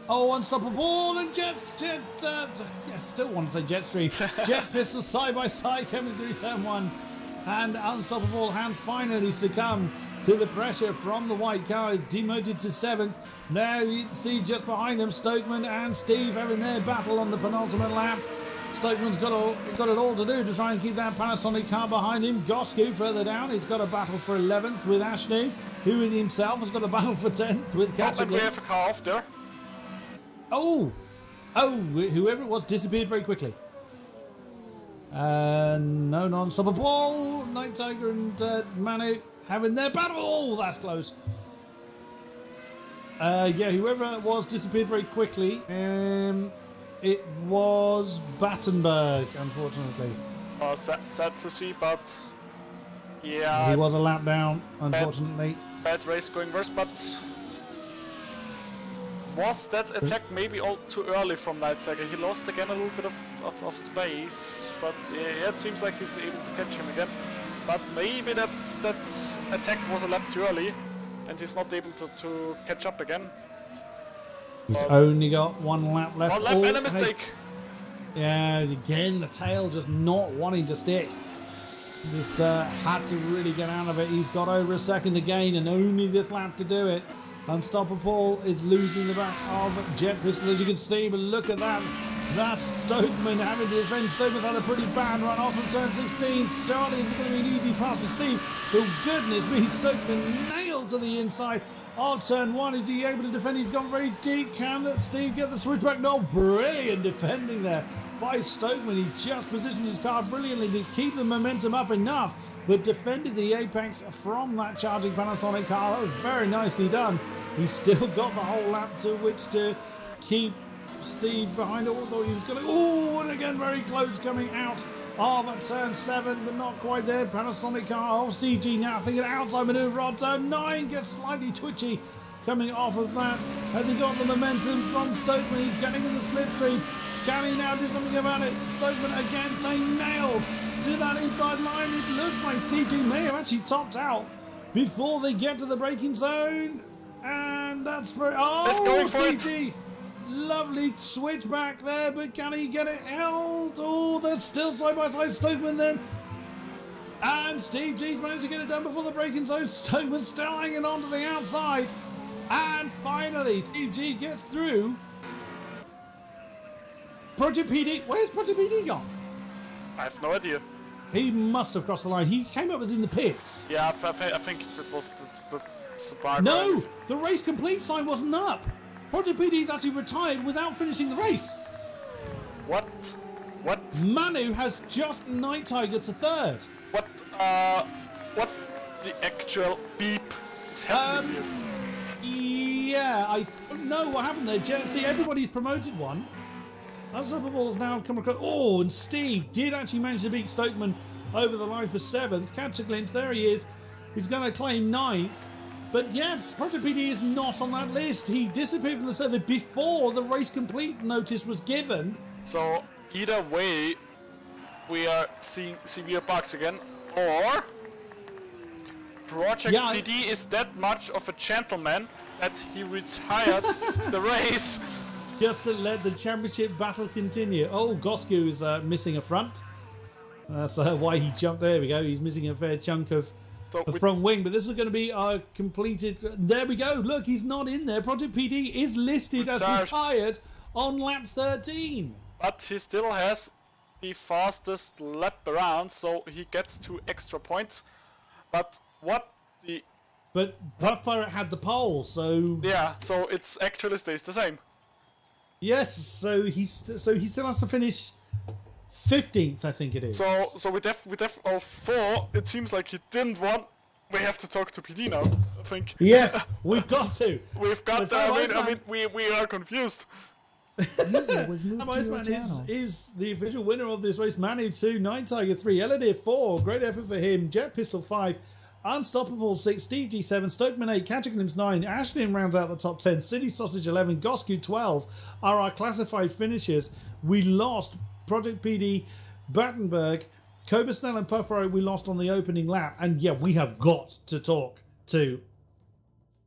Oh, Unstoppable and yeah, still want to say Jetstream. Jet Pistol side by side coming through turn 1. And Unstoppable can finally succumb to the pressure from the white car. Is demoted to 7th. Now you can see just behind them Stokeman and Steve having their battle on the penultimate lap. Stokeman's got it all to do to try and keep that Panasonic car behind him. Gosku further down, he's got a battle for 11th with Ashnu, who in himself has got a battle for 10th with Katsuki. But we have a car off there. Oh, whoever it was disappeared very quickly. No non-stoppable. Night Tiger and Manu having their battle. Oh, that's close. Yeah, whoever that was disappeared very quickly. It was Battenberg, unfortunately. Sad to see, but yeah. He was a lap down, unfortunately. Bad race going worse, but was that attack maybe all too early from Night Tiger? He lost again a little bit of space, but yeah, it seems like he's able to catch him again. But maybe that attack was a lap too early, and he's not able to catch up again. He's only got one lap left. One lap and a mistake. Yeah, again, the tail just not wanting to stick. Just had to really get out of it. He's got over a second to gain and only this lap to do it. Unstoppable is losing the back of Jet Pistol, as you can see, but look at that. That's Stokeman having to defend. Stokeman's had a pretty bad run off of turn 16. Charlie, it's going to be an easy pass for Steve. Oh, goodness me, Stokeman nailed to the inside. Oh, turn 1, is he able to defend? He's gone very deep. Can Steve get the switchback? No, brilliant defending there by Stokeman. He just positioned his car brilliantly to keep the momentum up enough, but defended the apex from that charging Panasonic car. That was very nicely done. He's still got the whole lap to which to keep Steve behind it. Although he was going to... Oh, and again, very close coming out of turn 7, but not quite there. Panasonic car of Steve G now thinking outside manoeuvre on turn 9, gets slightly twitchy coming off of that. Has he got the momentum from Stokeman? He's getting in the slipstream. Can he now do something about it? Stokeman again staying nailed to that inside line. It looks like Steve G may have actually topped out before they get to the braking zone. And that's for... Oh, it's going for Steve G. Lovely switch back there, but can he get it held? Oh, they're still side by side. Stokeman then. And Steve G's managed to get it done before the braking zone. Stokeman's still hanging on to the outside. And finally, Steve G gets through. Project PD. Where's Project PD gone? I have no idea. He must have crossed the line. He came up as in the pits. Yeah, I think that was the spark. No, the race complete sign wasn't up. Project PD's actually retired without finishing the race. What? Manu has just Night Tiger to 3rd. What the actual beep is happening here? Yeah, I don't know what happened there. See, everybody's promoted one. Unstoppable's now come across. Oh, and Steve did actually manage to beat Stokeman over the line for 7th. Catch a glimpse, there he is. He's going to claim 9th. But yeah, Project PD is not on that list. He disappeared from the server before the race complete notice was given. So either way, we are seeing severe bugs again, or Project PD is that much of a gentleman that he retired the race. Just to let the championship battle continue. Oh, Gosku's missing a front. That's why he jumped. There we go. He's missing a fair chunk of the front wing, but this is going to be completed. There we go. Look, he's not in there. Project PD is listed as retired on lap 13. But he still has the fastest lap around, so he gets 2 extra points. But what the... But Puff Pirate had the pole, so... Yeah, so it's actually stays the same. Yes, so he still has to finish 15th, I think it is. So with all 4, it seems like he didn't want... We have to talk to PD now, I think. Yes, we've got to. We've got to. I mean, we are confused. User was moved to your Man channel. is the official winner of this race. Manu 2, Night Tiger 3, Eladir 4. Great effort for him. Jet Pistol 5, Unstoppable 6, Steve G7, Stokeman 8, Cataclysms 9, Ashlyn rounds out the top 10, City Sausage 11, Gosku 12 are our classified finishers. We lost Project PD, Battenberg, Cobra Snell and Puffro we lost on the opening lap. And yeah, we have got to talk to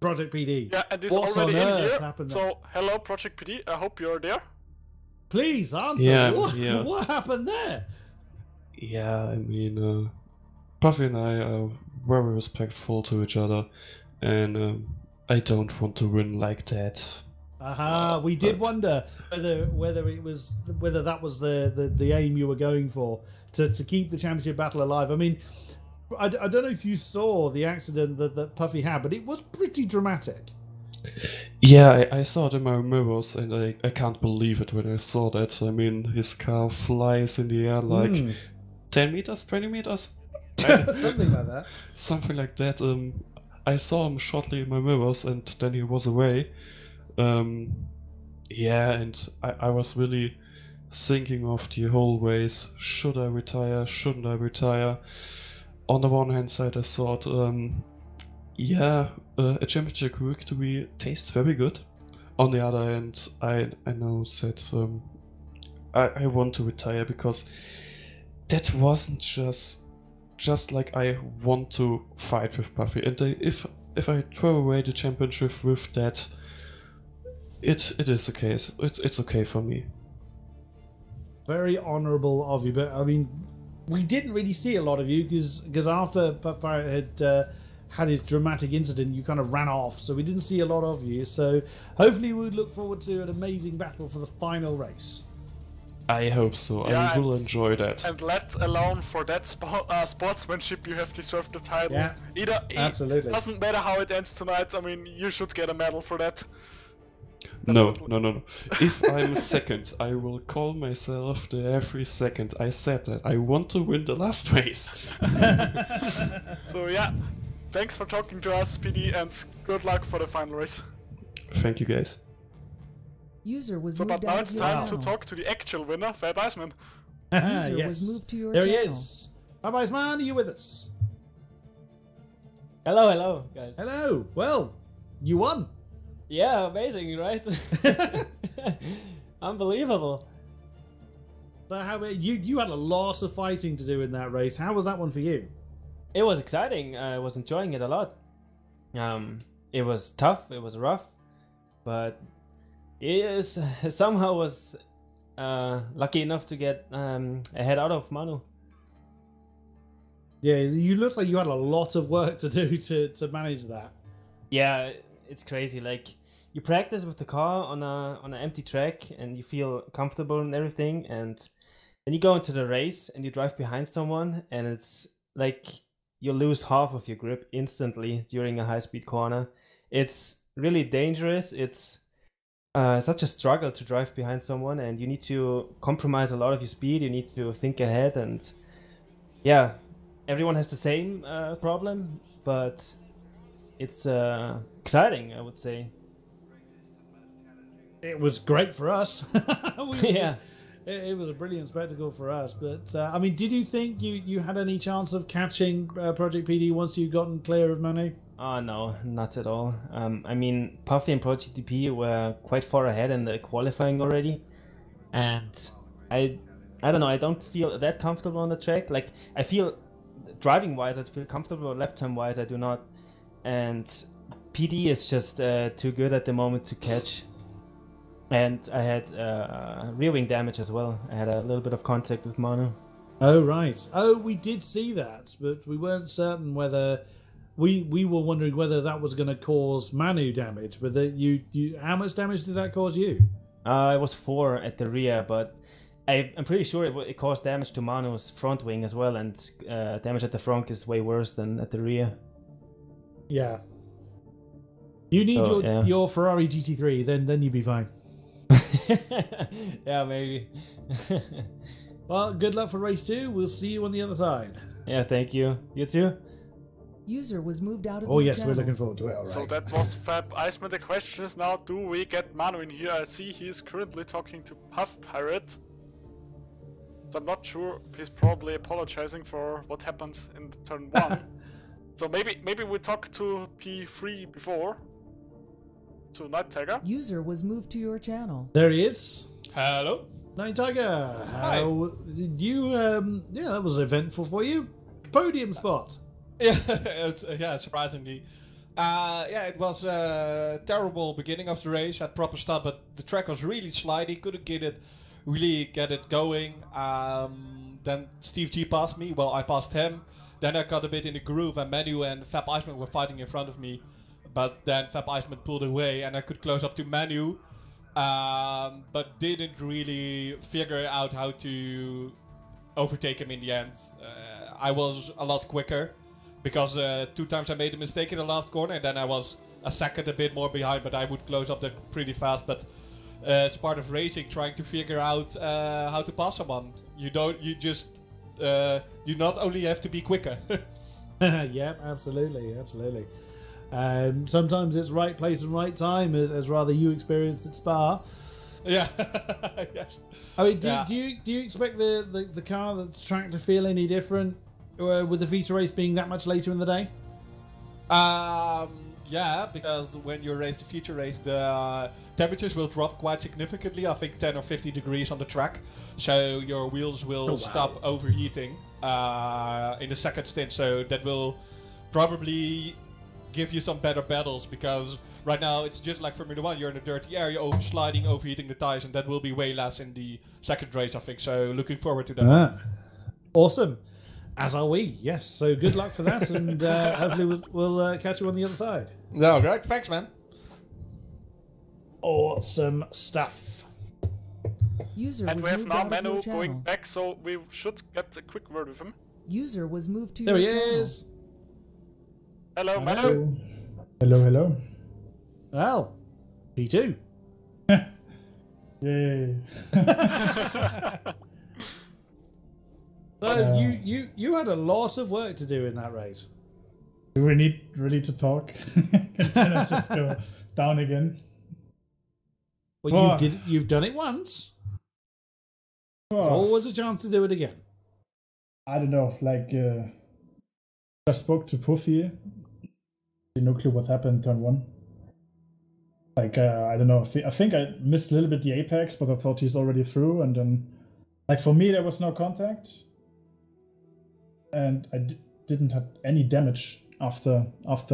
Project PD. Yeah, and this What already on in earth here. happened So, there? hello Project PD, I hope you're there. Please answer. Yeah, What happened there? Yeah, I mean, Puffy and I are very respectful to each other, and I don't want to win like that. Aha, we did wonder whether that was the aim you were going for, to keep the championship battle alive. I mean, I don't know if you saw the accident that Puffy had, but it was pretty dramatic. Yeah, I saw it in my mirrors, and I can't believe it when I saw that. I mean, his car flies in the air like 10 meters, 20 meters? Something like that. Something like that. I saw him shortly in my mirrors, and then he was away. Yeah, and I was really thinking of the whole race. Should I retire? Shouldn't I retire? On the one hand side, I thought, yeah, a championship victory tastes very good. On the other hand, I know that I want to retire, because that wasn't just like I want to fight with Puffy. And if I throw away the championship with that, it is the case. It's okay for me. Very honourable of you, but I mean, we didn't really see a lot of you because after Puff Pirate had his dramatic incident, you kind of ran off, so we didn't see a lot of you. So hopefully we look forward to an amazing battle for the final race. I hope so. Yeah, I will enjoy that. And let alone for that sportsmanship, you have deserved the title. Yeah, absolutely. It doesn't matter how it ends tonight. I mean, you should get a medal for that. No. If I'm second, I will call myself the every second. I said that. I want to win the last race. So yeah, thanks for talking to us, PD, and good luck for the final race. Thank you, guys. User was So, moved but now out it's of your time to channel. talk to the actual winner, Fat Iceman. User Yes. was moved to your There channel. he is. Bye-bye, man. Are you with us? Hello, guys. Hello. Well, you won. Yeah, amazing, right? Unbelievable. So how you had a lot of fighting to do in that race. How was that one for you? It was exciting. I was enjoying it a lot. It was tough. It was rough, but somehow was lucky enough to get ahead out of Manu. Yeah, you looked like you had a lot of work to do to manage that. Yeah, it's crazy. Like, you practice with the car on an empty track and you feel comfortable and everything, and then you go into the race and you drive behind someone and it's like you lose half of your grip instantly during a high-speed corner. It's really dangerous. It's such a struggle to drive behind someone, and you need to compromise a lot of your speed. You need to think ahead, and yeah, everyone has the same problem, but it's exciting, I would say. It was great for us. Yeah. It was a brilliant spectacle for us. But, I mean, did you think you had any chance of catching Project PD once you'd gotten clear of Manu? Oh, no, not at all. I mean, Puffy and Project DP were quite far ahead in the qualifying already. And I don't know, I don't feel that comfortable on the track. Like, I feel, driving-wise, I feel comfortable. Lap time-wise, I do not. And PD is just too good at the moment to catch. And I had rear wing damage as well. I had a little bit of contact with Manu. Oh, right. Oh, we did see that, but we weren't certain whether... We were wondering whether that was going to cause Manu damage, but how much damage did that cause you? It was 4 at the rear, but I'm pretty sure it caused damage to Manu's front wing as well, and damage at the front is way worse than at the rear. Yeah. You need So, your Ferrari GT3, then you'll be fine. Yeah, maybe. Well, good luck for race 2. We'll see you on the other side. Yeah, thank you. You too? User was moved out of Oh, your yes, channel. we're looking forward to it. All right. So that was Fab Iceman. The question is now, do we get Manu in here? I see he is currently talking to Puff Pirate. So I'm not sure. He's probably apologizing for what happened in turn 1. So maybe we talk to P3 before. To Night Tiger. User was moved to your channel. There he is. Hello. Night Tiger. How did you? Yeah, that was eventful for you. Podium spot. Yeah, surprisingly. Yeah, it was a terrible beginning of the race. Had proper start, but the track was really slidey. Couldn't get it going. Then Steve G passed me. Well, I passed him. Then I got a bit in the groove, and Manu and Fab Iceman were fighting in front of me. But then Fab Iceman pulled away, and I could close up to Manu. But didn't really figure out how to overtake him in the end. I was a lot quicker. Because 2 times I made a mistake in the last corner, and then I was a second a bit more behind, but I would close up there pretty fast. But it's part of racing, trying to figure out how to pass someone. You not only have to be quicker. Yeah, absolutely. Sometimes it's right place and right time, as rather you experienced at Spa. Yeah. Yes. I mean, do you expect the car, the track to feel any different with the Vita race being that much later in the day? Yeah, because when you race the future race, the temperatures will drop quite significantly. I think 10 or 15 degrees on the track. So your wheels will stop overheating in the second stint. So that will probably give you some better battles, because right now it's just like Formula 1. You're in a dirty area, sliding, overheating the tires, and that will be way less in the second race, I think. So looking forward to that. Awesome. As are we, yes. So good luck for that, and hopefully we'll catch you on the other side. No, great. Thanks, man. Awesome stuff. User And was we have moved now out of your Manu channel. going back, so we should get a quick word with him. User was moved to There your he channel. is. Hello, Manu. Hello. Well, P2. Yay. So you had a lot of work to do in that race. Do we need really to talk? Can I just go down again? Well, you've done it once. There's always a chance to do it again. I don't know, like, I spoke to Puffy. No clue what happened turn 1. Like, I don't know, I think I missed a little bit the apex, but I thought he's already through, and then, like, for me there was no contact. And I didn't have any damage after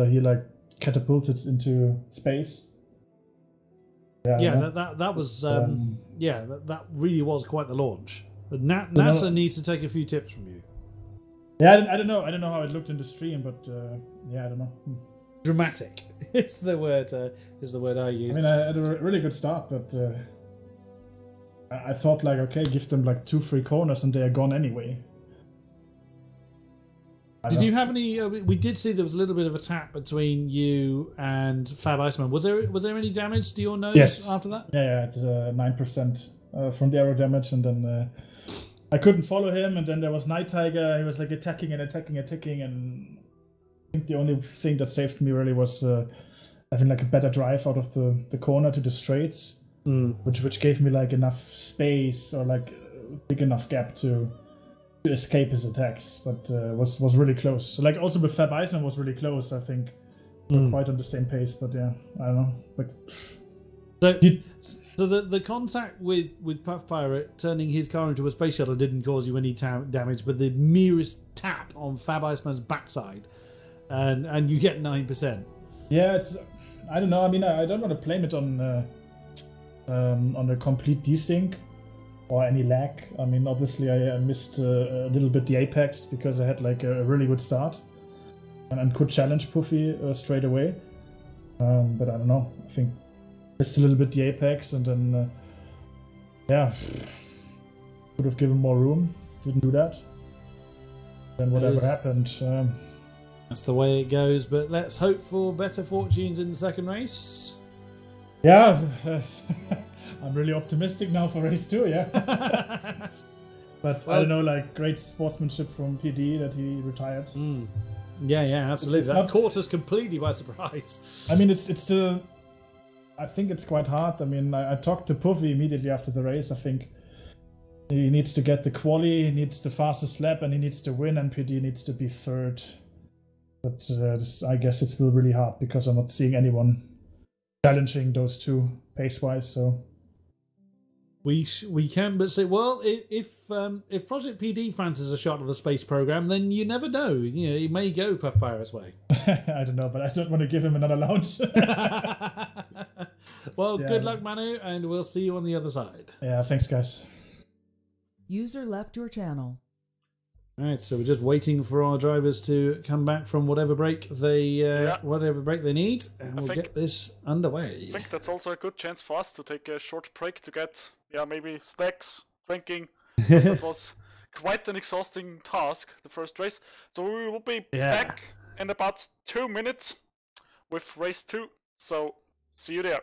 he, like, catapulted into space. Yeah, that was that really was quite the launch. But NASA needs to take a few tips from you. Yeah, I don't know how it looked in the stream, but yeah, I don't know. Dramatic is the word I use. I mean, I had a really good start, but I thought, like, okay, give them like 2-3 corners and they are gone anyway. Did you have any? We did see there was a little bit of a tap between you and Fab Iceman. Was there any damage to your nose after that? Yeah, at 9% from the aero damage, and then I couldn't follow him. And then there was Night Tiger. He was like attacking, and I think the only thing that saved me really was having like a better drive out of the corner to the straights, which gave me like enough space, or like a big enough gap to escape his attacks, but was really close. So, like, also with Fab Iceman was really close. I think we're quite on the same pace, but yeah, I don't know. Like, so the contact with Puff Pirate turning his car into a space shuttle didn't cause you any damage, but the merest tap on Fab Iceman's backside, and you get 9%. Yeah, I don't know. I mean, I don't want to blame it on a complete desync or any lag. I mean, obviously I missed a little bit the apex because I had like a really good start and could challenge Puffy straight away. But I don't know. I think missed a little bit the apex, and then yeah, Could have given more room. Didn't do that. Then whatever happened. That's the way it goes, but let's hope for better fortunes in the second race. Yeah, I'm really optimistic now for race 2, yeah. But I don't know, like, great sportsmanship from PD that he retired. Yeah, absolutely. That caught us completely by surprise. I mean, it's still... I think it's quite hard. I mean, I talked to Puffy immediately after the race. I think he needs to get the quali, he needs the fastest lap, and he needs to win, and PD needs to be third. But I guess it's still really hard because I'm not seeing anyone challenging those two pace-wise. So we can but say, well, if Project PD fancies a shot at the space program, then you never know. You know, he may go Puff Pirate's way. I don't know, but I don't want to give him another launch. Well, good luck, Manu, and we'll see you on the other side. Yeah, thanks, guys. User left your channel. All right, so we're just waiting for our drivers to come back from whatever break they need, and we'll get this underway. I think that's also a good chance for us to take a short break to get, maybe snacks, drinking. That was quite an exhausting task, the first race. So we will be back in about 2 minutes with race 2. So see you there.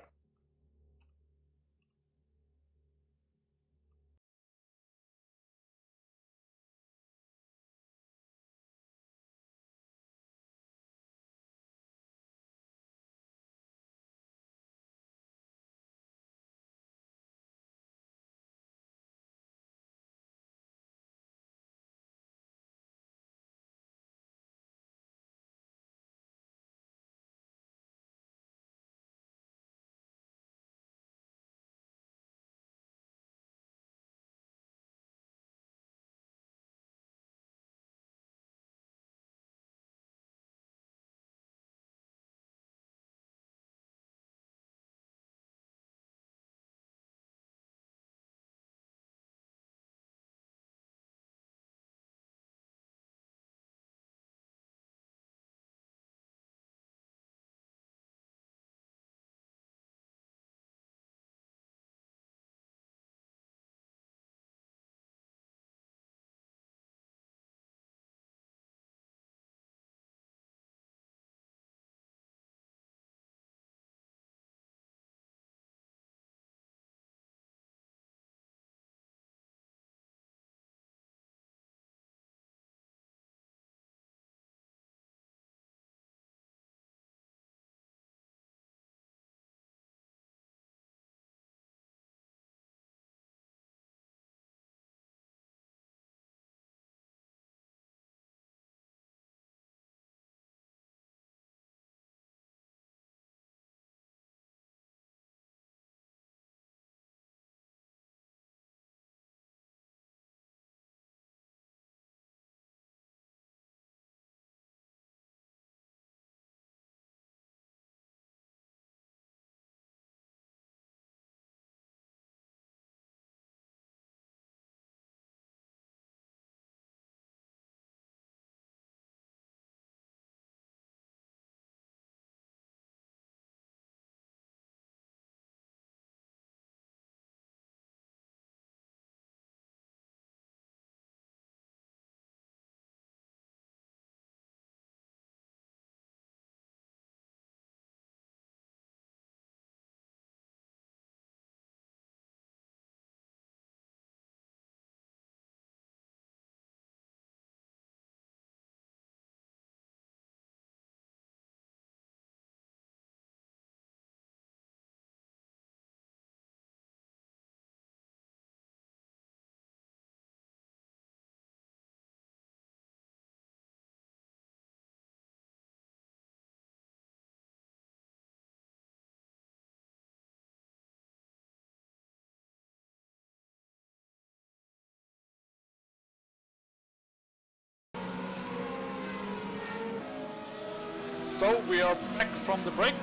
So we are back from the break.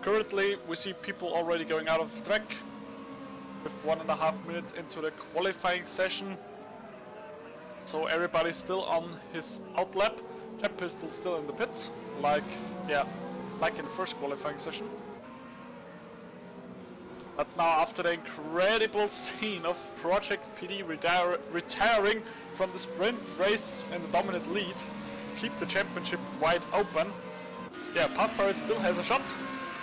Currently we see people already going out of the track with 1.5 minutes into the qualifying session. So everybody's still on his out lap. Jep Pistol still in the pits, like in the first qualifying session. But now, after the incredible scene of Project PD retiring from the sprint race in the dominant lead, keep the championship wide open, yeah, Puff Pirate still has a shot.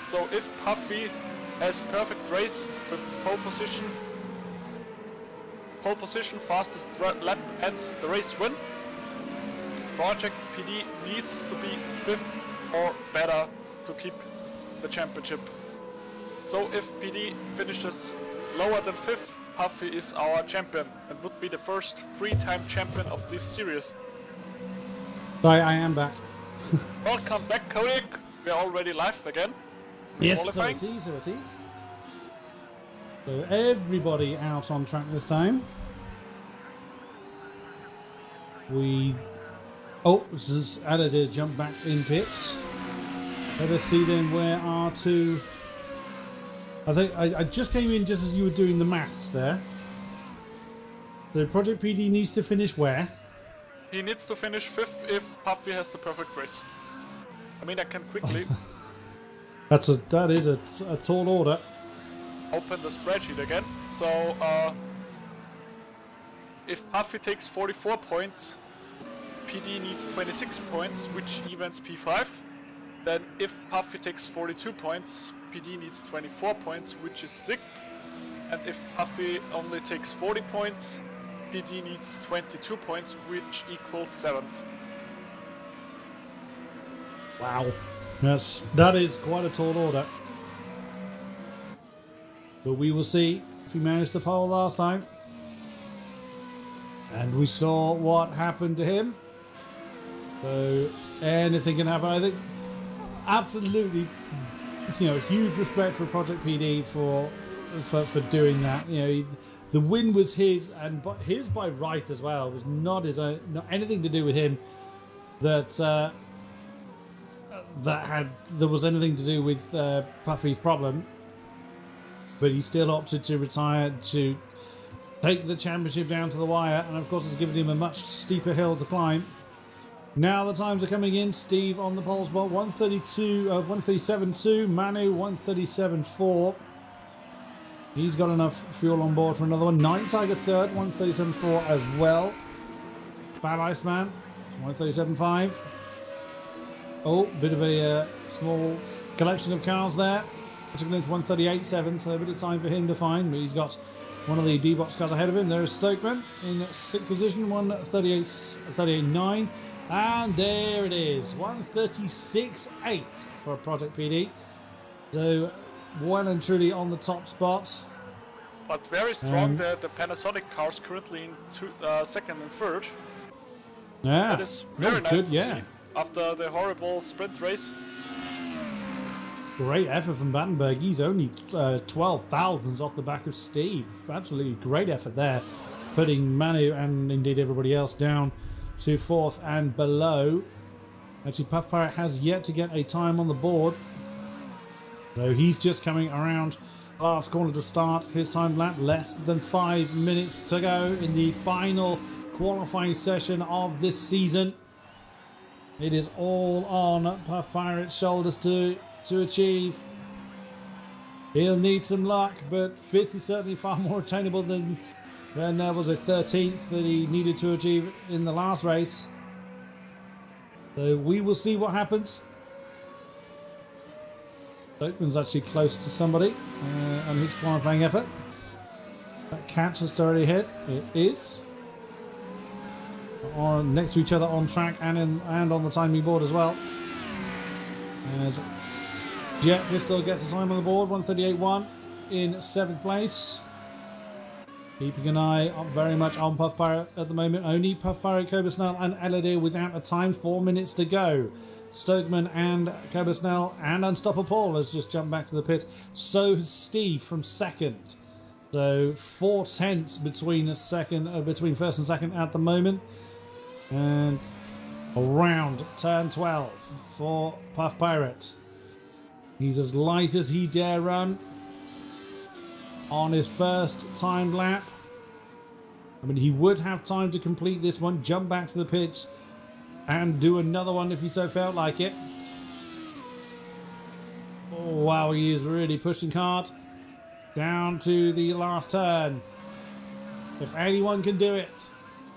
So if Puffy has perfect race with pole position, fastest lap and the race win, Project PD needs to be 5th or better to keep the championship. So if PD finishes lower than 5th, Puffy is our champion and would be the first 3-time champion of this series. Sorry, I am back. Welcome back, Kodik. We're already live again. Yes, Qualifying. so it is. So everybody out on track this time. This is Aladir jump back in pits. Let us see then where our two... I think I just came in just as you were doing the maths there. So Project PD needs to finish where? He needs to finish 5th if Puffy has the perfect race. I mean, I can quickly That is a tall order. open the spreadsheet again. So if Puffy takes 44 points, PD needs 26 points, which evens P5. Then if Puffy takes 42 points, PD needs 24 points, which is 6th. And if Puffy only takes 40 points, PD needs 22 points, which equals 7th. Wow. That is quite a tall order. But we will see if he managed the pole last time. And we saw what happened to him. So anything can happen. I think absolutely, huge respect for Project PD for doing that. The win was his, and his by right as well. It was not his own, not anything to do with him. There was anything to do with Puffy's problem. But he still opted to retire to take the championship down to the wire, and of course it's given him a much steeper hill to climb. Now the times are coming in. Steve on the pole spot, 137.2, Manu 137.4. He's got enough fuel on board for another one. Night Tiger third, 137.4 as well. Bad Iceman, 137.5. Oh, bit of a small collection of cars there. It's 138.7, so a bit of time for him to find, but he's got one of the D-Box cars ahead of him. There's Stokeman in 6th position, 138.9. And there it is, 136.8 for Project PD. So, well and truly on the top spot. But very strong, the Panasonic cars currently in 2nd and 3rd. Yeah, that is very nice good, to see after the horrible sprint race. Great effort from Battenberg. He's only 12 thousandths off the back of Steve. Absolutely great effort there, putting Manu and indeed everybody else down to 4th and below. Actually, Puff Pirate has yet to get a time on the board, so he's just coming around last corner to start his time lap. Less than 5 minutes to go in the final qualifying session of this season. It is all on Puff Pirate's shoulders to achieve. He'll need some luck, but 5th is certainly far more attainable than there was a 13th that he needed to achieve in the last race. So we will see what happens. Oakman's actually close to somebody on his qualifying effort. That catch has already hit. It is on next to each other on track and on the timing board as well. As Jet Bristol gets a time on the board, 138.1 in 7th place. Keeping an eye very much on Puff Pirate at the moment. Only Puff Pirate, Cobra Snell and Eladir without a time. 4 minutes to go. Stokeman and Cobra Snell and Unstoppable Paul has just jumped back to the pit. So has Steve from 2nd. So 4 tenths between between 1st and 2nd at the moment. And around turn 12 for Puff Pirate. He's as light as he dare run on his first timed lap. I mean, he would have time to complete this one, jump back to the pits, and do another one if he so felt like it. Oh, wow, he is really pushing hard. Down to the last turn. If anyone can do it,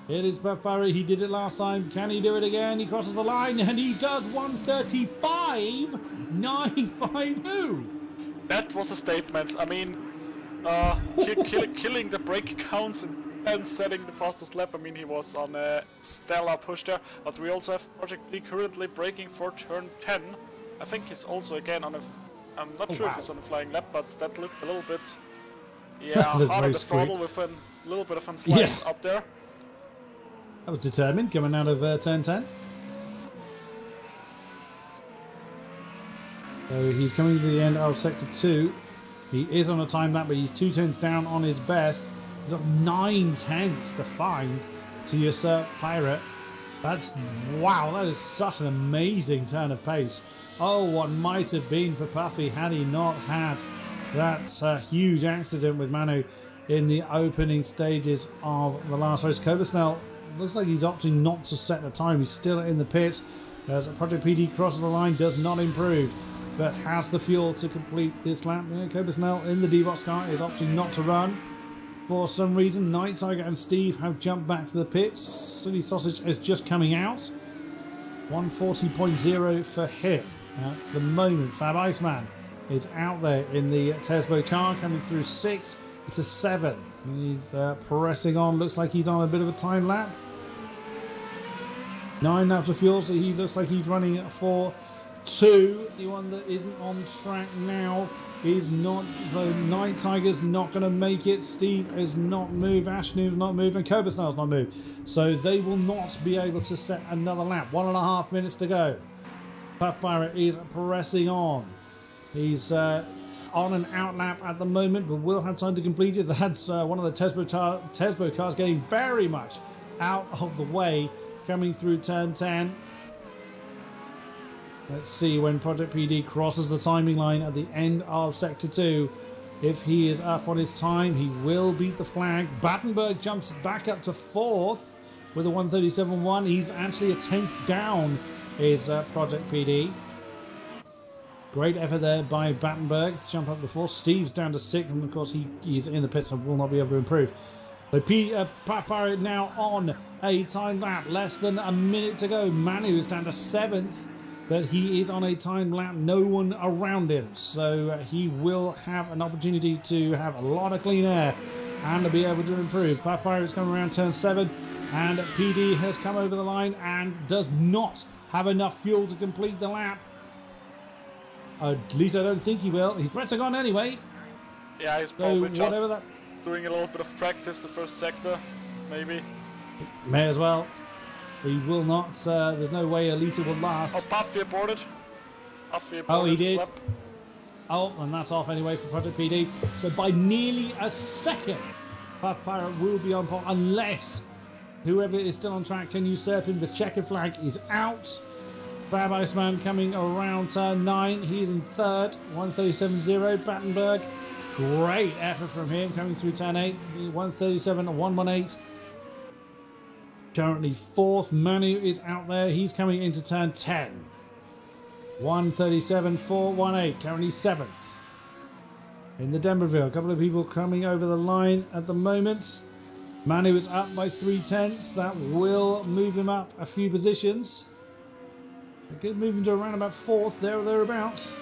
it is Buff Barry. He did it last time. Can he do it again? He crosses the line and he does 1:35.952. That was a statement. I mean, killing the brake counts and then setting the fastest lap. I mean, he was on a stellar push there. But we also have Project B currently braking for turn 10. I think he's also again on a... I'm not sure if he's on a flying lap, but that looked a little bit... Yeah, hard on the throttle with a little bit of a slide up there. That was determined, coming out of turn 10. So he's coming to the end of sector 2. He is on a time lap, but he's 2 tenths down on his best. He's got 9 tenths to find to usurp Pirate. That's... wow, that is such an amazing turn of pace. Oh, what might have been for Puffy had he not had that huge accident with Manu in the opening stages of the last race. Cobusnell looks like he's opting not to set the time. He's still in the pit as Project PD crosses the line, does not improve, but has the fuel to complete this lap. Cobusnell in the D-Box car is opting not to run. For some reason, Night Tiger and Steve have jumped back to the pits. Silly Sausage is just coming out. 140.0 for him. At the moment, Fab Iceman is out there in the Tesbo car, coming through 6 to 7. He's pressing on. Looks like he's on a bit of a time lap. 9 laps of fuel, so he looks like he's running for 2. The one that isn't on track now is not. So Night Tiger's not going to make it. Steve has not moved. Ashnoon's not moved, and Cobusnell's not moved. So they will not be able to set another lap. 1.5 minutes to go. Puff Pirate is pressing on. He's on an out lap at the moment, but will have time to complete it. That's one of the Tesbo cars getting very much out of the way, coming through turn 10. Let's see when Project PD crosses the timing line at the end of Sector 2. If he is up on his time, he will beat the flag. Battenberg jumps back up to 4th with a 1:37.1. He's actually a 10th down, is Project PD. Great effort there by Battenberg. Jump up to 4th. Steve's down to 6th, and of course he's in the pits and will not be able to improve. So Puff Pirate now on a time lap. Less than a minute to go. Manu is down to 7th. But he is on a time lap, no one around him, so he will have an opportunity to have a lot of clean air and to be able to improve. Puff Pirate's coming around turn 7, and PD has come over the line and does not have enough fuel to complete the lap. At least I don't think he will. He's pressing on anyway. Yeah, he's probably just doing a little bit of practice, the first sector, maybe. May as well. He will not. There's no way Alita will last. Oh, Puffy aborted. Oh, he did. Oh, and that's off anyway for Project PD. So by nearly a second, Puff Pirate will be on pole unless whoever is still on track can usurp him. The checkered flag is out. Bab Iceman coming around turn 9. He's in 3rd. 1:37.0. Battenberg. Great effort from him coming through turn 8. 1:37.118. Currently 4th. Manu is out there. He's coming into turn 10. 1:37.418. Currently 7th. In the Denverville. A couple of people coming over the line at the moment. Manu is up by 3/10. That will move him up a few positions. Good, moving to around about 4th, there or thereabouts.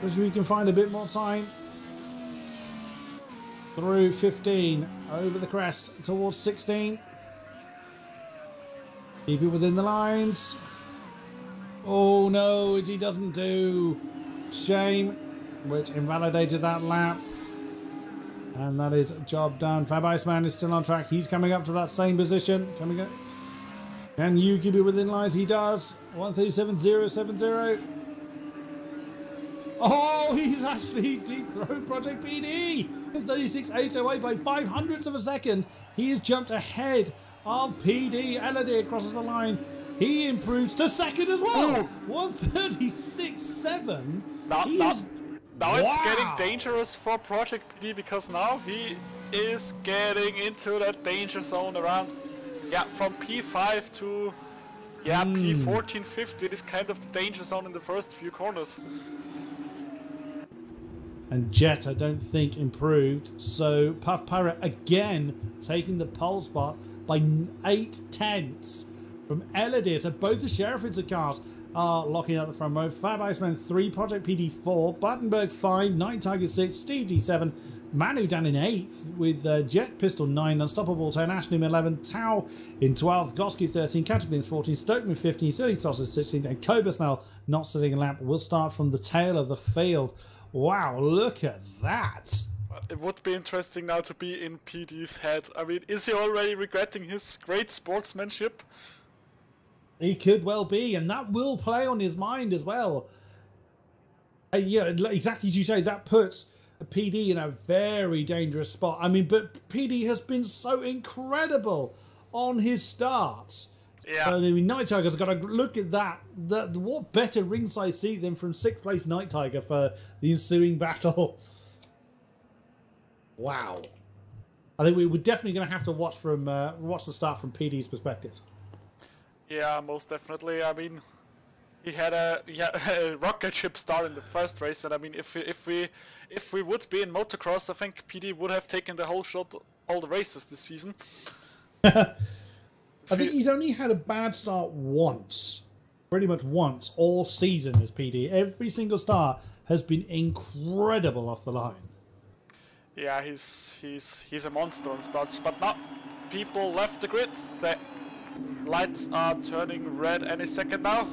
As we can find a bit more time. Through 15. Over the crest towards 16. Keep it within the lines. Oh no, which he doesn't do. Shame, which invalidated that lap. And that is job done. Fab Iceman is still on track. He's coming up to that same position. Coming up. Can you keep it within lines? He does. 1:37.070. Oh, he's actually dethroned Project PD in 36.808 by 0.05 of a second. He has jumped ahead of PD. Eladir crosses the line. He improves to 2nd as well. 1:36.7. Now it's getting dangerous for Project PD because now he is getting into that danger zone around, from P5 to P14.50. It is kind of the danger zone in the first few corners. And Jet, I don't think, improved. So Puff Pirate again taking the pole spot by 8/10 from Eladir. So both the Sheriff's cars are locking up the front row. Fab Iceman 3, Project PD 4, Buttonberg 5, Night Tiger 6, Steve D7, Manu down in 8th with Jet Pistol 9, Unstoppable 10, Ashlim 11, Tau in 12th, Gosky 13, Cataclysm 14, Stokeman 15, Silly Sausage 16, and Cobra Snell not sitting a lap. Will start from the tail of the field. Wow, look at that. It would be interesting now to be in PD's head. I mean, is he already regretting his great sportsmanship? He could well be, and that will play on his mind as well. Yeah, exactly as you say, that puts a PD in a very dangerous spot. I mean, but PD has been so incredible on his starts. Yeah. So, I mean, Night Tiger's got to look at that. What better ringside seat than from 6th place Night Tiger for the ensuing battle? Wow. I think we're definitely going to have to watch the start from PD's perspective. Yeah, most definitely. I mean, he had a rocket ship start in the first race, and I mean, if we would be in motocross, I think PD would have taken the whole shot all the races this season. I think he's only had a bad start once, pretty much once all season as PD. Every single start has been incredible off the line. Yeah, he's a monster on starts, but now people left the grid. The lights are turning red any second now.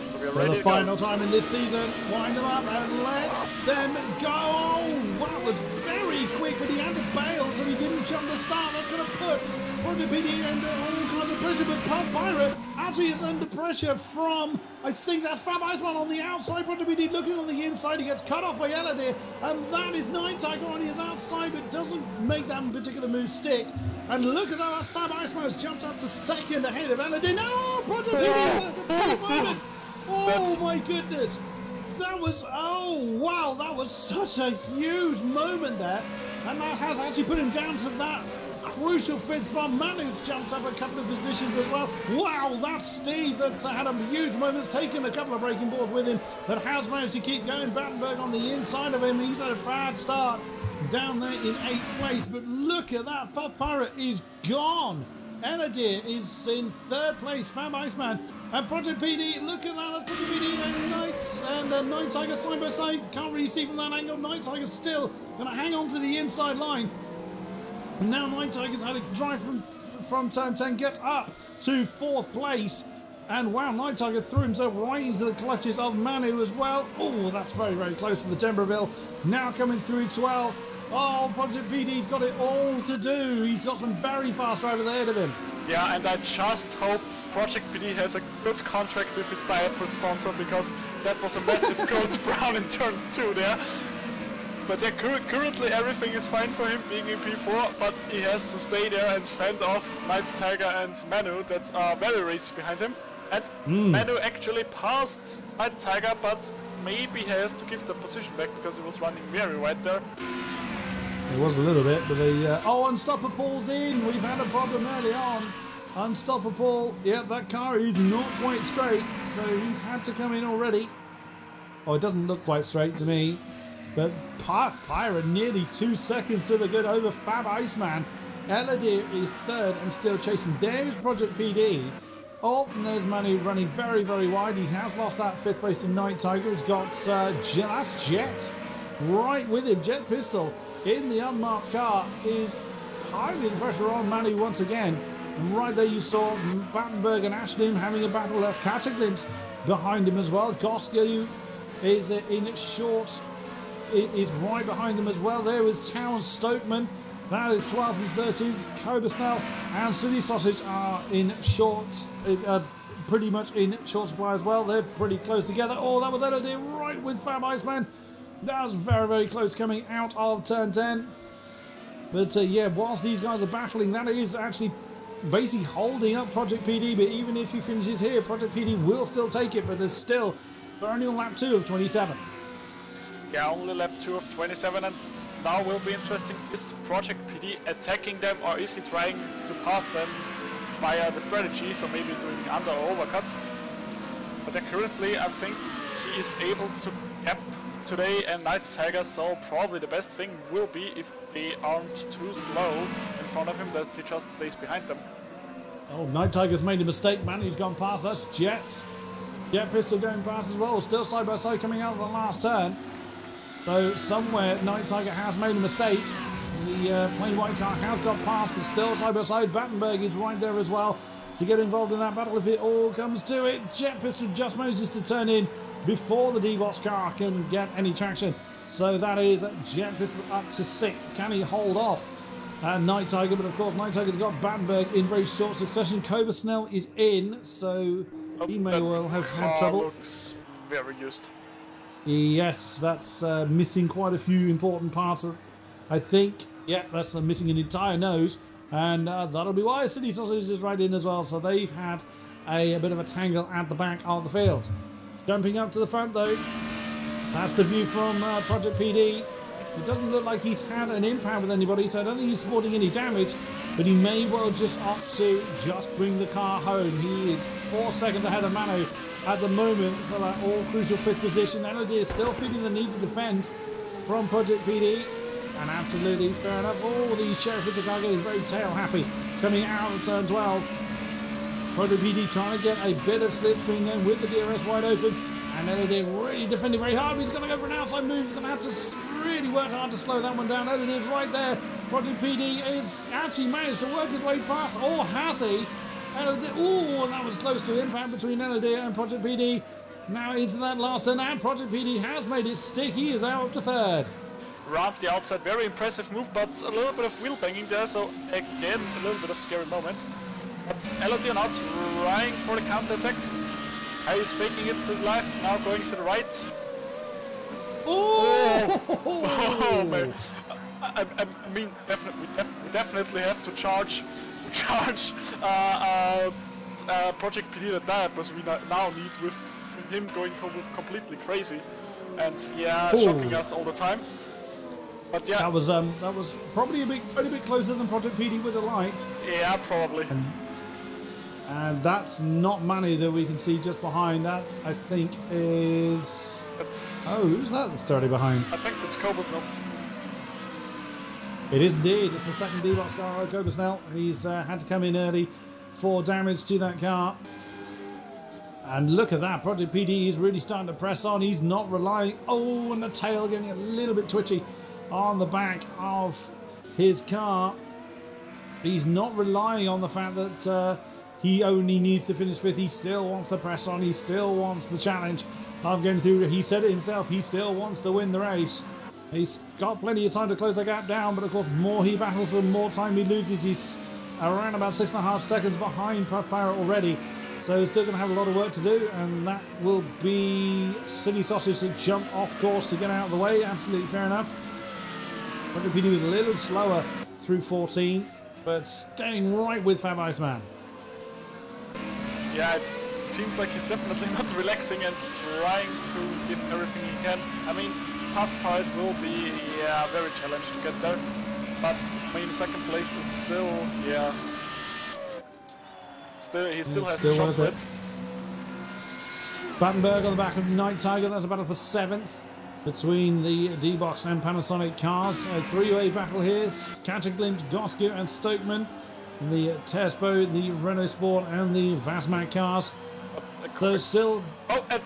So we're ready For the to go. final time in this season, wind them up and let them go. Oh, that was very quick, but he had to bail, so he didn't jump the start. That's going to put Project PD under all kinds of pressure, but Puff Pirate actually is under pressure from, I think that's Fab Iceman on the outside. Project PD looking on the inside. He gets cut off by Eladir, and that is Night Tiger on his outside, but doesn't make that particular move stick. And look at that, Fab Iceman has jumped up to second ahead of Eladir. No, Project PD, the big moment. Oh my goodness. That was, oh wow, that was such a huge moment there. And that has actually put him down to that crucial 5th spot. Manu's jumped up a couple of positions as well. Wow, that's Steve that's had a huge moment. Has taken a couple of breaking balls with him, but has managed to keep going. Battenberg on the inside of him. He's had a bad start down there in 8th place. But look at that. Puff Pirate is gone. Eladir is in 3rd place. Fab Iceman. And Project PD, look at that, that's Project PD and Night Tiger side by side. Can't really see from that angle. Night Tiger's still going to hang on to the inside line. And now Night Tiger's had a drive from turn 10, gets up to 4th place. And wow, Night Tiger threw himself right into the clutches of Manu as well. Oh, that's very, very close for the Timberville. Now coming through 12. Oh, Project PD's got it all to do. He's got some very fast drivers ahead of him. Yeah, and I just hope Project PD has a good contract with his diaper sponsor, because that was a massive cold brown in turn 2 there. But yeah, currently everything is fine for him being in P4, but he has to stay there and fend off Night Tiger and Manu that are very racing behind him. And Manu actually passed Night Tiger, but maybe he has to give the position back because he was running very wide there. It was a little bit, but oh, Unstoppable's in. We've had a problem early on. Unstoppable, yeah, that car is not quite straight, so he's had to come in already. Oh, it doesn't look quite straight to me. But Pirate nearly 2 seconds to the good over Fab Iceman. Eladir is 3rd and still chasing. There's Project PD. Oh, and there's Manu running very, very wide. He has lost that 5th place to Night Tiger. He's got that's Jet right with him. Jet Pistol in the unmarked car is piling the pressure on Manu once again. And right there you saw Battenberg and Ashlim having a battle. That's Cataclysm behind him as well. Gosky is in short. It is right behind them as well. There is Town Stokeman. That is 12 and 13. Cobra Snell and City Sausage are in short, pretty much in short supply as well. They're pretty close together. Oh, that was Eladir right with Fab Iceman. That was very, very close coming out of turn 10. But yeah, whilst these guys are battling, that is actually basically holding up Project PD. But even if he finishes here, Project PD will still take it. But there's still, they're only on lap 2 of 27. Yeah, only lap 2 of 27, and now will be interesting. Is Project PD attacking them, or is he trying to pass them via the strategy, so maybe doing under or overcut? But currently I think he is able to gap today and Night Tiger, so probably the best thing will be if they aren't too slow in front of him, that he just stays behind them. Oh, Night Tiger's made a mistake, man. He's gone past us. Jet Pistol going past as well. Still side by side coming out of the last turn. So somewhere Night Tiger has made a mistake. The plain white car has got past, but still side by side. Battenberg is right there as well to get involved in that battle if it all comes to it. Jet Pistol just manages to turn in before the D-Box car can get any traction. So that is Jet Pistol up to 6th. Can he hold off Night Tiger? But of course Night Tiger's got Battenberg in very short succession. Cobra Snell is in, so he may well have had trouble. Looks very used. Yes, that's missing quite a few important parts, I think. Yeah, that's missing an entire nose. And that'll be why City Sausage is right in as well. So they've had a bit of a tangle at the back of the field. Jumping up to the front though. That's the view from Project PD. It doesn't look like he's had an impact with anybody, so I don't think he's sporting any damage. But he may well just opt to just bring the car home. He is 4 seconds ahead of Mano at the moment for that all-crucial 5th position. LOD is still feeling the need to defend from Project PD. And absolutely fair enough. All these Sheriff car getting very tail happy coming out of turn 12. Project PD trying to get a bit of slipstream then with the DRS wide open. And LOD really defending very hard. He's going to go for an outside move. He's going to have to really work hard to slow that one down. LOD is right there. Project PD is actually managed to work his way past. Or has he? LOD, oh, and that was close to impact between LOD and Project PD. Now into that last turn. And Project PD has made it stick. He is out to 3rd. Around the outside, very impressive move, but a little bit of wheel banging there, so again, a little bit of scary moment. But LOD now trying for the counter-attack. He's faking it to the left, now going to the right. Oh, oh man. I mean, we definitely have to charge Project PD the diapers we now need with him going completely crazy. And yeah, shocking us all the time. But yeah, that was probably a bit closer than Project PD with the light. Yeah, probably. And that's not Manny that we can see just behind. That I think is. Oh, who's that that's directly behind? I think that's Cobus now. It is indeed. It's the second D-Box car, Cobus now. He's had to come in early for damage to that car. And look at that. Project PD is really starting to press on. He's not relying. Oh, and the tail getting a little bit twitchy on the back of his car. He's not relying on the fact that he only needs to finish 5th. He still wants to press on. He still wants the challenge of going through. He said it himself. He still wants to win the race. He's got plenty of time to close the gap down, but of course, more he battles, the more time he loses. He's around about 6.5 seconds behind Puff Pirate already. So he's still going to have a lot of work to do, and that will be City Sausage to jump off course to get out of the way. Absolutely fair enough. Project PD was a little slower through 14, but staying right with Fab Iceman. Yeah, it seems like he's definitely not relaxing and trying to give everything he can. I mean, Puff Pirate will be very challenged to get there, but I mean, 2nd place is still he still has the shot for it. Battenberg on the back of Night Tiger. That's a battle for 7th between the D-Box and Panasonic cars. A 3-way battle here. Cataclysm, Gosku and Stokeman. The Tespo, the Renault Sport and the Vasmac cars. So still... Oh, and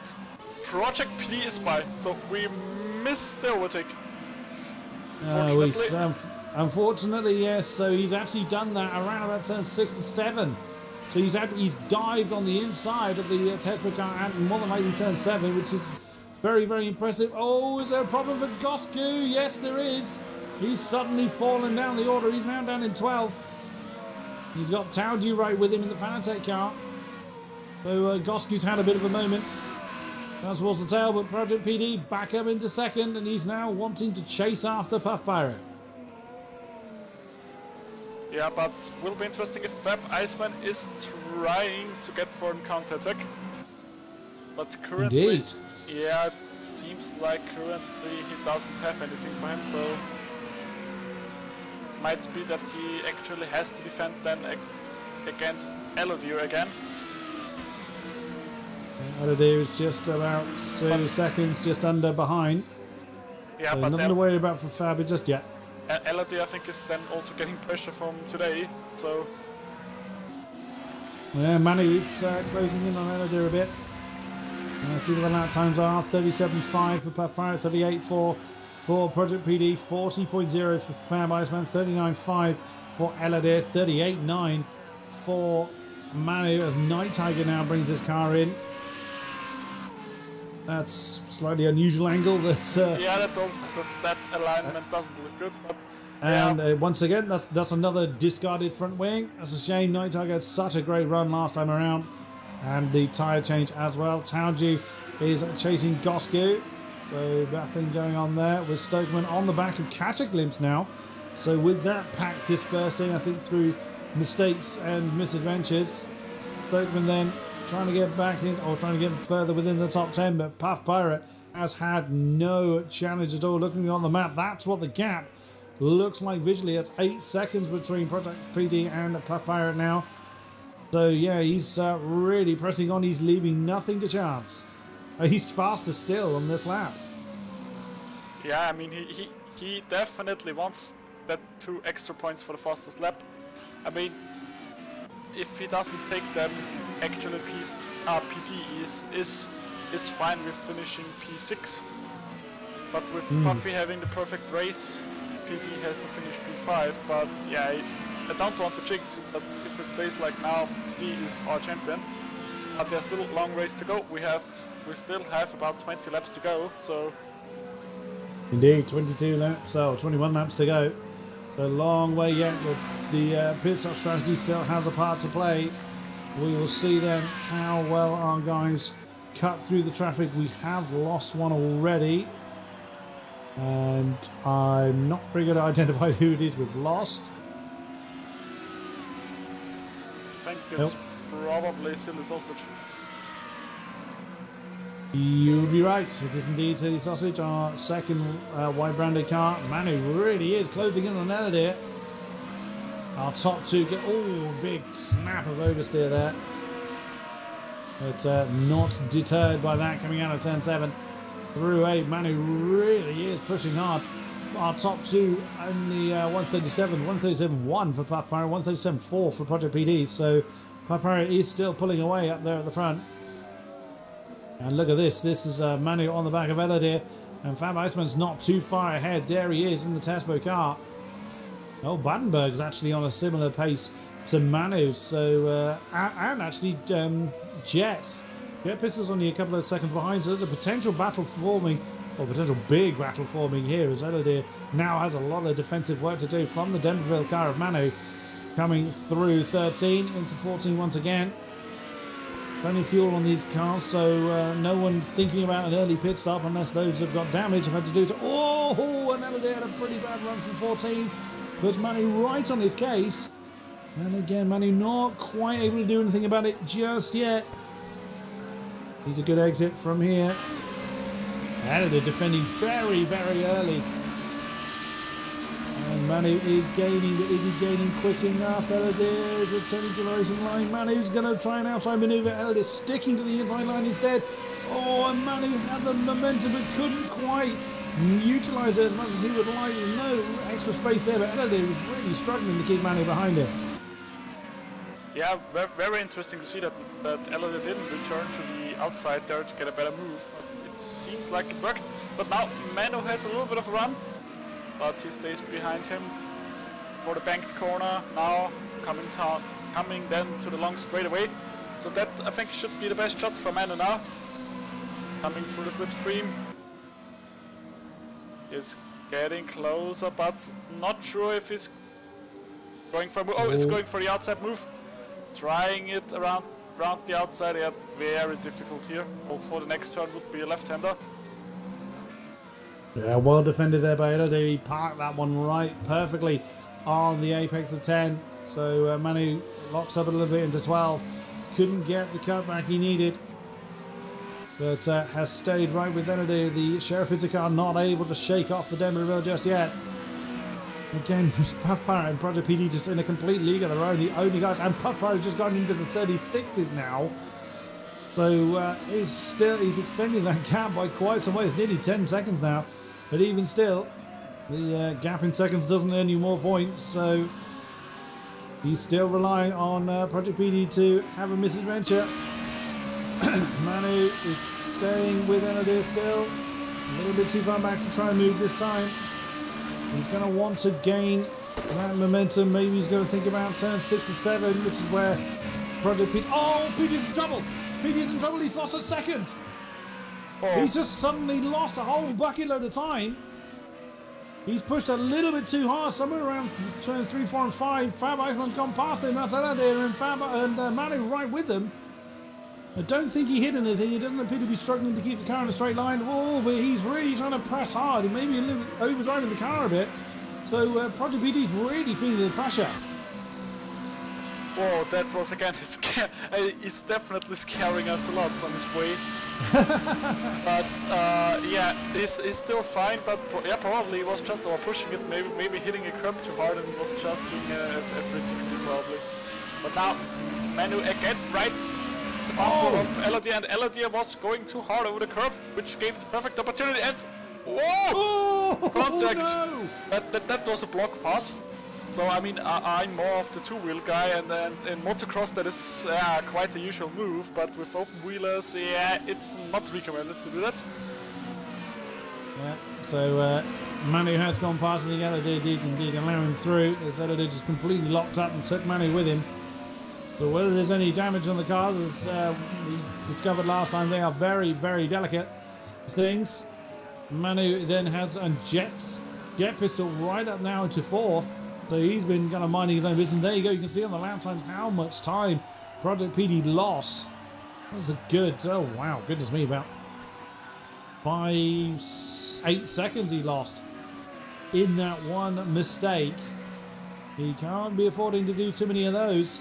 Project PD is by, so we missed the overtake. Unfortunately. Unfortunately, yes. So he's actually done that around about turn 6 to 7. So he's dived on the inside of the Tespo car and more than likely turn 7, which is very, very impressive. Oh, is there a problem for Gosku? Yes, there is. He's suddenly fallen down the order. He's now down in 12th. He's got Taudu right with him in the Fanatec car. So Gosku's had a bit of a moment. That's towards the tail, but Project PD back up into 2nd, and he's now wanting to chase after Puff Pirate. Yeah, but will be interesting if Fab Iceman is trying to get for a counter-attack. But currently, Indeed. Yeah, it seems like currently he doesn't have anything for him, so might be that he actually has to defend then against Elodir again. Elodir is just about 2 seconds just under behind. Yeah, So but nothing to worry about for Fabi just yet. Elodie, I think, is then also getting pressure from today. So Yeah, Manu is closing in on Elodie a bit. See what the lap times are. 37.5 for Puff Pirate, 38.4 for Project PD, 40.0 for Fab Iceman, 39.5 for Elodie, 38.9 for Manu as Night Tiger now brings his car in. That's slightly unusual angle. yeah, that alignment doesn't look good. But and once again, that's another discarded front wing. That's a shame. Night Tiger had such a great run last time around, and the tyre change as well. Taoji is chasing Gosku, so that thing going on there with Stokeman on the back of Cataclysm now. So with that pack dispersing, I think through mistakes and misadventures, Stokeman then trying to get back in, or trying to get further within the top 10, but Puff Pirate has had no challenge at all. Looking on the map, that's what the gap looks like visually. It's 8 seconds between Project PD and Puff Pirate now. So yeah, he's really pressing on. He's leaving nothing to chance. He's faster still on this lap. Yeah, I mean, he definitely wants that 2 extra points for the fastest lap. I mean, if he doesn't take them, actually PD is fine with finishing P6. But with Puffy having the perfect race, PD has to finish P5. But yeah, I don't want to jinx it, but if it stays like now, PD is our champion. But there's still a long race to go. We still have about 20 laps to go, so... Indeed, 22 laps, or 21 laps to go. So long way yet. The pit stop strategy still has a part to play. We will see then how well our guys cut through the traffic. We have lost one already, and I'm not very good at identifying who it is we've lost. I think it's probably Silly Sausage. You'll be right. It is indeed Silly Sausage, our second white branded car. Manu really is closing in on Elodie. Our top 2 get big snap of oversteer there. But not deterred by that coming out of turn 7 through 8. Manu really is pushing hard. Our top 2 only 137.1 for Puff Pirate, 137.4 for Project PD. So Puff Pirate is still pulling away up there at the front. And look at this. This is Manu on the back of Elodie. And Fab Iceman's not too far ahead. There he is in the Tesbo car. Oh, Battenberg's actually on a similar pace to Manu. So, and actually Jet. Jet Pistol's only a couple of seconds behind. So there's a potential battle forming, or potential big battle forming here, as Elodie now has a lot of defensive work to do from the Denverville car of Manu. Coming through 13 into 14 once again. Plenty of fuel on these cars, so no one thinking about an early pit stop unless those have got damage have had to do so. Oh, and Elodie had a pretty bad run from 14. Puts Manu right on his case. And again, Manu not quite able to do anything about it just yet. He's a good exit from here. Elodie defending very, very early. And Manu is gaining, but is he gaining quick enough? Elodie is returning to the racing line. Manu's going to try an outside manoeuvre. Elodie sticking to the inside line instead. Oh, and Manu had the momentum but couldn't quite utilise it as much as he would like. There's no extra space there, but Elodie was really struggling to keep Manu behind him. Yeah, very interesting to see that Elodie didn't return to the outside there to get a better move, but it seems like it worked. But now Manu has a little bit of a run, but he stays behind him for the banked corner. Now coming then to the long straightaway. So that, I think, should be the best shot for Manu now. Coming through the slipstream. Is getting closer, but not sure if he's going for a move. Oh, it's going for the outside move. Trying it around the outside. Yeah, very difficult here. Oh, for the next turn would be a left-hander. Yeah, well defended there by Elodie. He parked that one right perfectly on the apex of 10. So Manu locks up a little bit into 12. Couldn't get the cutback he needed, but has stayed right with Elodie. The Sheriff Itacar not able to shake off the Denverville just yet. Again, Puff Pirate and Project PD just in a complete league of their own. The only guys, and Puff Pirate just gone into the 36s now. So he's extending that gap by quite some way. It's nearly 10 seconds now. But even still, the gap in seconds doesn't earn you more points, so he's still relying on Project PD to have a misadventure. Manu is staying with Anadir still. A little bit too far back to try and move this time. He's going to want to gain that momentum. Maybe he's going to think about turn 6 to 7, which is where Project PD... Oh, PD's in trouble! PD's in trouble, he's lost a second! Oh. He's just suddenly lost a whole bucket load of time. He's pushed a little bit too hard, somewhere around turns 3, 4 and 5. Fab Iceman's gone past him, that's Anadir, and Manu right with them. I don't think he hit anything. He doesn't appear to be struggling to keep the car in a straight line. Oh, but he's really trying to press hard and maybe a little bit overdriving the car a bit. So Project PD's really feeling the pressure. Whoa, that was again he's definitely scaring us a lot on his way. But yeah, he's still fine. But yeah, probably he was just over pushing it. Maybe hitting a curb too hard and was just doing a 360 probably. But now Manu again right. The bumper of Eladir, and Eladir was going too hard over the curb, which gave the perfect opportunity, and contact! No. That was a block pass. So I mean, I'm more of the two-wheel guy, and in motocross that is quite the usual move, but with open wheelers, yeah, it's not recommended to do that. Yeah, so Manu has gone past the Eladir did indeed allow him through, as Eladir just completely locked up and took Manu with him. So whether there's any damage on the cars, as we discovered last time, they are very, very delicate things. Manu then has a Jet Pistol right up now into 4th. So he's been kind of minding his own business. There you go, you can see on the lap times how much time Project PD lost. That was a good, oh wow, goodness me, about 8 seconds he lost in that one mistake. He can't be affording to do too many of those.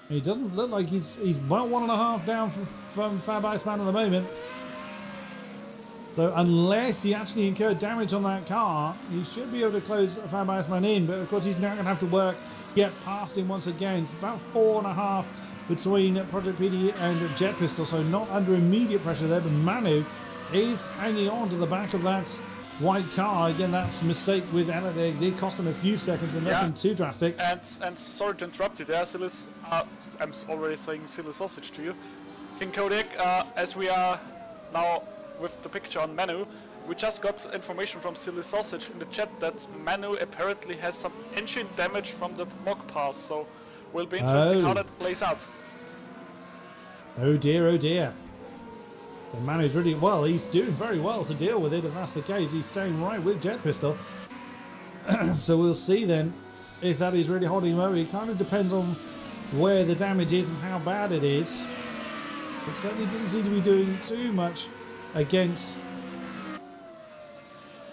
He doesn't look like he's well 1.5 down from Fab Iceman at the moment. So unless he actually incurred damage on that car, he should be able to close Fab Iceman in. But of course he's now going to have to work, get past him once again. It's about 4.5 between Project PD and Jet Pistol, so not under immediate pressure there. But Manu is hanging on to the back of that white car. Again, that mistake with Anadir did cost him a few seconds, but nothing too drastic. And sorry to interrupt you there, Silas. I'm already saying silly sausage to you. King Kodak, as we are now with the picture on Manu, we just got information from Silly Sausage in the chat that Manu apparently has some engine damage from that mock pass, so will be interesting how that plays out. Oh dear, oh dear. And Manu's really well, he's doing very well to deal with it if that's the case. He's staying right with Jet Pistol. So we'll see then if that is really holding him over. It kind of depends on where the damage is and how bad it is. It certainly doesn't seem to be doing too much against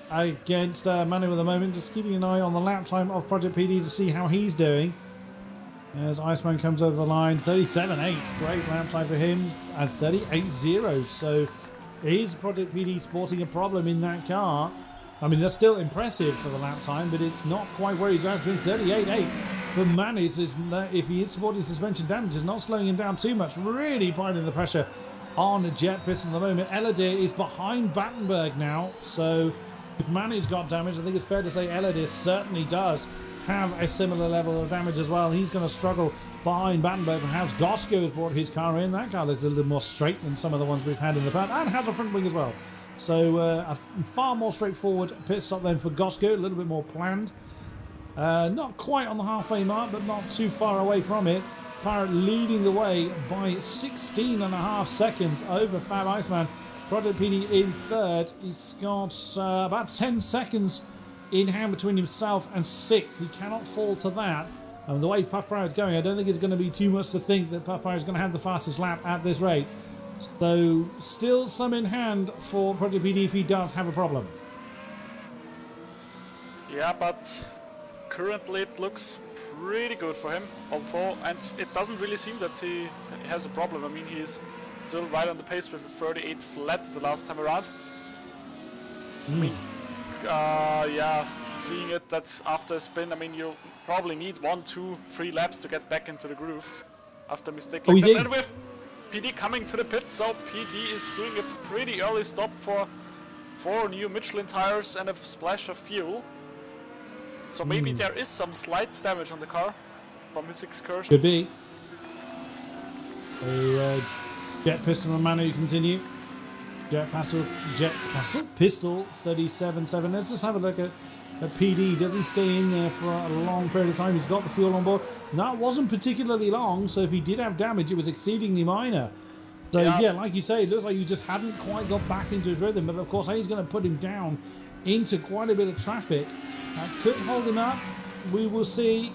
Manu at the moment. Just keeping an eye on the lap time of Project PD to see how he's doing. As Iceman comes over the line, 37.8, great lap time for him, and 38.0. So is Project PD sporting a problem in that car? I mean, that's still impressive for the lap time, but it's not quite where he's been. 38.8 for Manu. If he is supporting suspension damage, it's not slowing him down too much. Really piling the pressure on the Jet Pistol at the moment. Eladir is behind Battenberg now, so if Manu's got damage, I think it's fair to say Eladir certainly does have a similar level of damage as well. He's going to struggle behind Battenberg. Perhaps Gosko has brought his car in. That car looks a little more straight than some of the ones we've had in the past, and has a front wing as well. So a far more straightforward pit stop then for Gosko, a little bit more planned. Not quite on the halfway mark, but not too far away from it. Parrot leading the way by 16.5 seconds over Fab Iceman. Project PD in 3rd. He's got about 10 seconds in hand between himself and 6th. He cannot fall to that. And the way Puff Parrot's going, I don't think it's going to be too much to think that Puff Parrot's going to have the fastest lap at this rate. So still some in hand for Project PD if he does have a problem. Yeah, but currently it looks pretty good for him, although, and it doesn't really seem that he has a problem. I mean, he's still right on the pace with a 38 flat the last time around. I mean, yeah, seeing it that after a spin, I mean, you probably need 1, 2, 3 laps to get back into the groove after a mistake like that. And with PD coming to the pit, so PD is doing a pretty early stop for 4 new Michelin tires and a splash of fuel. So maybe there is some slight damage on the car from his excursion. Could be. The Jet Pistol and Manu continue. Jet Pistol 37.7. Let's just have a look at PD. Does he stay in there for a long period of time? He's got the fuel on board. That wasn't particularly long, so if he did have damage, it was exceedingly minor. So yeah, like you say, it looks like he just hadn't quite got back into his rhythm. But of course, he's going to put him down into quite a bit of traffic. That could hold him up. We will see.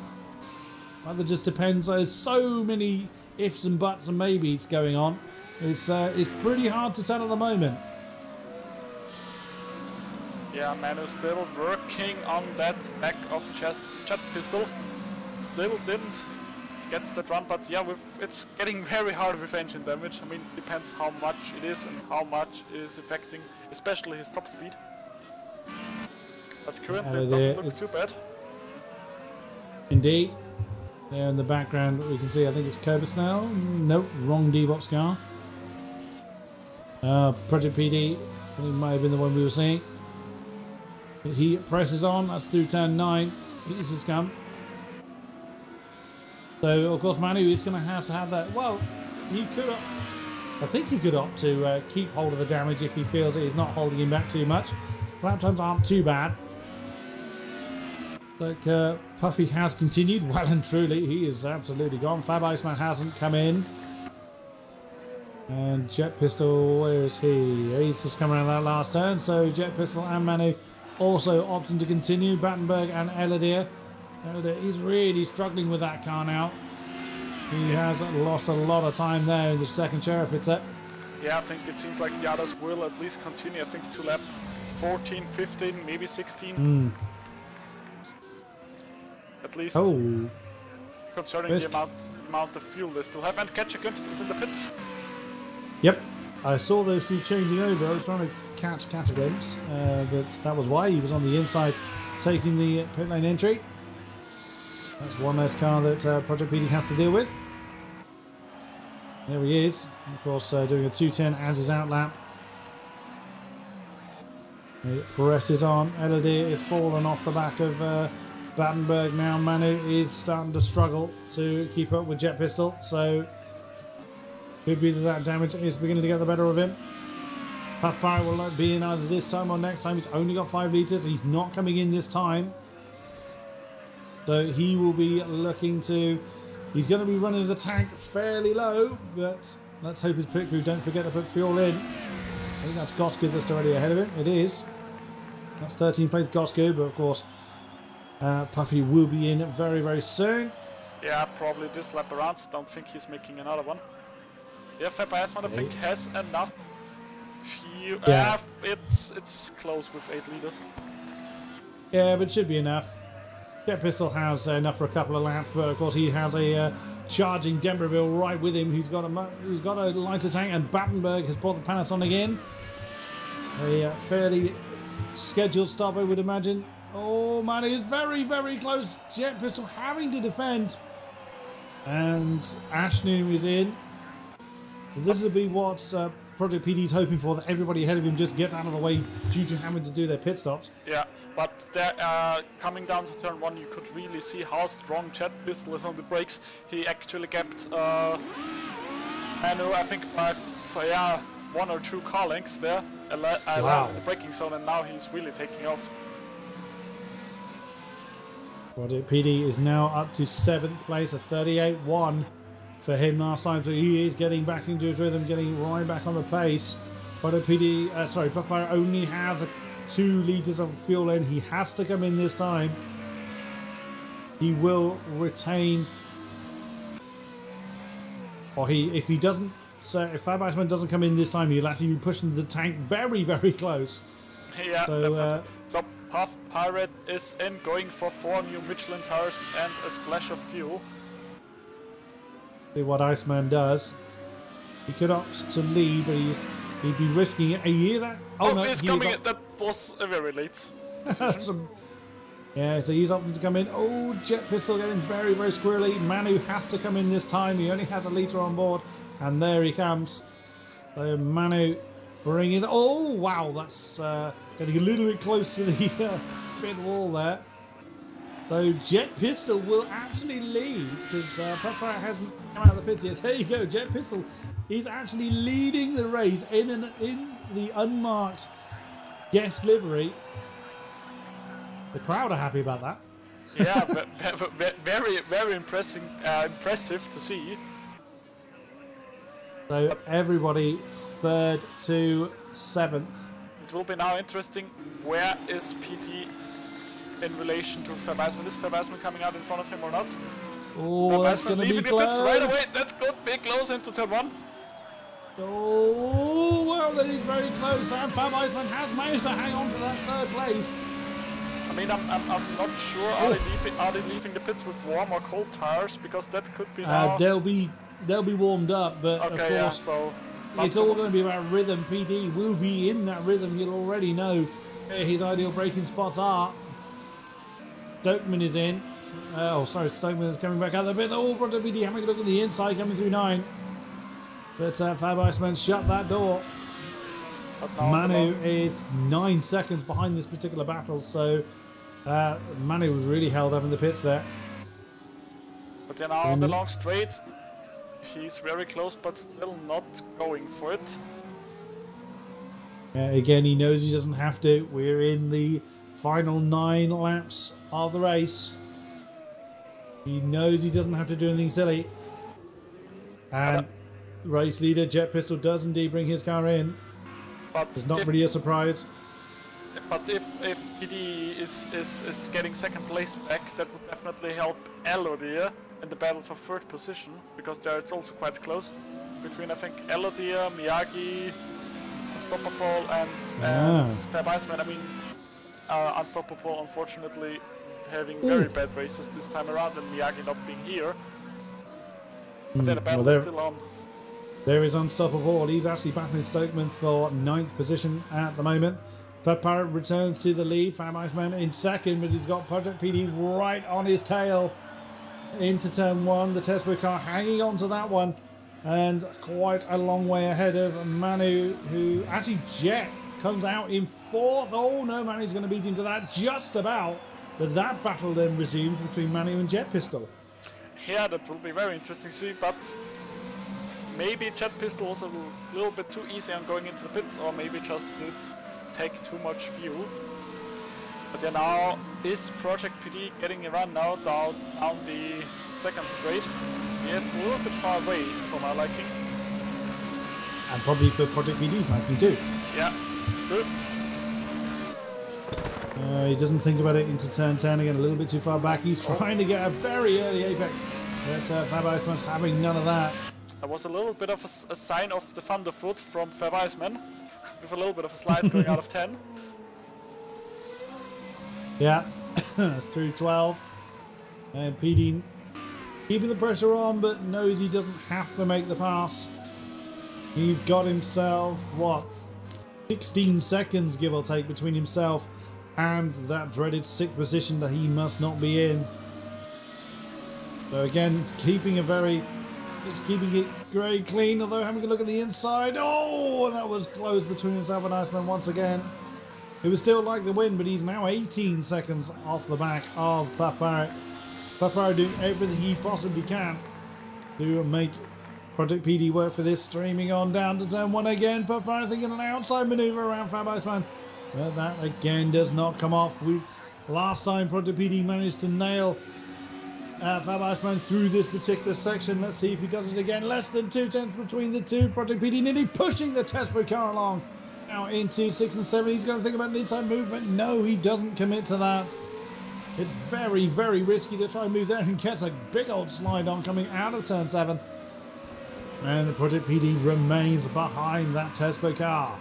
Well, it just depends. There's so many ifs and buts and maybes going on. It's pretty hard to tell at the moment. Yeah, Manu still working on that back of Jet Pistol. Still didn't get that run, but yeah, it's getting very hard with engine damage. I mean, depends how much it is and how much is affecting, especially his top speed. But currently it doesn't look too bad. Indeed. There in the background we can see, I think it's Kerbisnell. Nope, wrong D-Box car. Project PD, I think it might have been the one we were seeing. He presses on, that's through turn 9. He's his come. So, of course, Manu is going to have that. Well, he could. I think he could opt to keep hold of the damage if he feels that he's not holding him back too much. Lap times aren't too bad. Like Puffy has continued well and truly. He is absolutely gone. Fab Iceman hasn't come in. And Jet Pistol, where is he? He's just come around that last turn. So Jet Pistol and Manu also opting to continue. Battenberg and Eladier. He's really struggling with that car now. He has lost a lot of time there in the second sheriff it's up. Yeah, I think it seems like the others will at least continue. I think to lap 14, 15, maybe 16. At least. Oh. Concerning the amount of fuel they still have. And Catch a Glimpse is in the pits. Yep. I saw those two changing over. I was trying to catch a glimpse, but that was why he was on the inside taking the pit lane entry. That's one less car that Project PD has to deal with. There he is. Of course, doing a 210 as his outlap. He presses on. Elodie is fallen off the back of Battenberg now. Manu is starting to struggle to keep up with Jet Pistol, so could be that damage is beginning to get the better of him. Puff Pirate will be in either this time or next time. He's only got 5 litres. He's not coming in this time. So he will be looking to... He's going to be running the tank fairly low, but let's hope his pit crew don't forget to put fuel in. I think that's Gosgood that's already ahead of him. It is. That's 13 plates Gosgood, but of course Puffy will be in very, very soon. Yeah, probably this lap around. Don't think he's making another one. Yeah, Fab Iceman I think has enough fuel. Yeah. It's close with 8 litres. Yeah, but it should be enough. Jet Pistol has enough for a couple of laps, but of course he has a charging Dembreville right with him who's got a lighter tank, and Battenberg has brought the Panasonic in. A fairly scheduled stop, I would imagine. Oh man, he's very, very close. Jet Pistol having to defend. And Ashnoom is in. This will be what Project PD's hoping for, that everybody ahead of him just gets out of the way due to having to do their pit stops. Yeah, but coming down to turn 1, you could really see how strong Jet Pistol is on the brakes. He actually kept Manu, I think, by 1 or 2 car lengths there, wow. the braking zone, and now he's really taking off. Project PD is now up to 7th place, a 38.1 for him last time, so he is getting back into his rhythm, getting right back on the pace. Project PD, Buckfire only has 2 litres of fuel in. He has to come in this time. He will retain, or if he doesn't, so if Fab Iceman doesn't come in this time, he'll actually be pushing the tank very, very close. Yeah, so, definitely. So Puff Pirate is in, going for 4 new Michelin tires and a splash of fuel. See what Iceman does. He could opt to lead, but he'd be risking it. He is at... Oh, no, he's coming in. That was a very late decision. Yeah, so he's opting to come in. Oh, Jet Pistol getting very, very squirrely. Manu has to come in this time. He only has a litre on board. And there he comes. So Manu Bring it. Oh, wow. That's getting a little bit close to the pit wall there. So Jet Pistol will actually lead because Puffer hasn't come out of the pits yet. There you go. Jet Pistol is actually leading the race in the unmarked guest livery. The crowd are happy about that. Yeah, very impressive to see. So everybody 3rd to 7th. It will be now interesting. Where is PT in relation to Verbaisman? Is Verbaisman coming out in front of him or not? Oh, that's going to be leaving the close. pits right away. That could be close into turn 1. Oh, well, that is very close. And Verbaisman has managed to hang on to that 3rd place. I mean, I'm not sure. Are they leaving the pits with warm or cold tires? Because that could be now. They'll be warmed up, but okay, of course, yeah, so it's all going to be about rhythm. PD will be in that rhythm. You'll already know where his ideal braking spots are. Stokeman is in. Stokeman is coming back out of the pits. Oh, Brother PD having a look at the inside, coming through 9. But Verbaisman shut that door. Manu is 9 seconds behind this particular battle, so Manu was really held up in the pits there. But then now on the long straight, he's very close, but still not going for it. Again, he knows he doesn't have to. We're in the final 9 laps of the race. He knows he doesn't have to do anything silly. And race leader Jet Pistol does indeed bring his car in. But it's not really a surprise. But if PD is getting 2nd place back, that would definitely help Elodie in the battle for 3rd position, because there it's also quite close between, I think, Elodie, Miyagi, Unstoppable, and Verbaisman. I mean, Unstoppable unfortunately having very bad races this time around, and Miyagi not being here. But then the battle is still on. There is Unstoppable. He's actually battling Stokeman for 9th position at the moment. Pep Parrot returns to the lead. Verbaisman in 2nd, but he's got Project PD right on his tail into turn 1. The Tesla car hanging on to that one, and quite a long way ahead of Manu, who actually Jet comes out in 4th. Oh no, Manu's going to beat him to that just about. But that battle then resumes between Manu and Jet Pistol. Yeah, that will be very interesting to see, but maybe Jet Pistol was a little bit too easy on going into the pits, or maybe just did take too much fuel. But yeah, now is Project PD getting a run now down the 2nd straight. Yes, a little bit far away for my liking. And probably for Project PD's liking too. Yeah, good. He doesn't think about it into turn 10 again, a little bit too far back. He's trying to get a very early apex, but Verbaisman's having none of that. There was a little bit of a sign of the Thunderfoot from Verbaisman, with a little bit of a slide going out of 10. Yeah, through 12. And PD keeping the pressure on, but knows he doesn't have to make the pass. He's got himself, 16 seconds, give or take, between himself and that dreaded 6th position that he must not be in. So again, keeping it very clean, although having a look at the inside. Oh, and that was close between himself and Iceman once again. It was still like the win, but he's now 18 seconds off the back of Puff Barrett. Puff Barrett doing everything he possibly can to make Project PD work for this. Streaming on down to turn 1 again. Puff Barrett thinking an outside maneuver around Fab Iceman. But that again does not come off. Last time Project PD managed to nail Fab Iceman through this particular section. Let's see if he does it again. Less than 2 tenths between the two. Project PD nearly pushing the Tesla car along. Now into 6 and 7. He's going to think about an inside movement. No, he doesn't commit to that. It's very, very risky to try and move there, and gets a big old slide on coming out of turn 7. And the Project PD remains behind that Tesla car.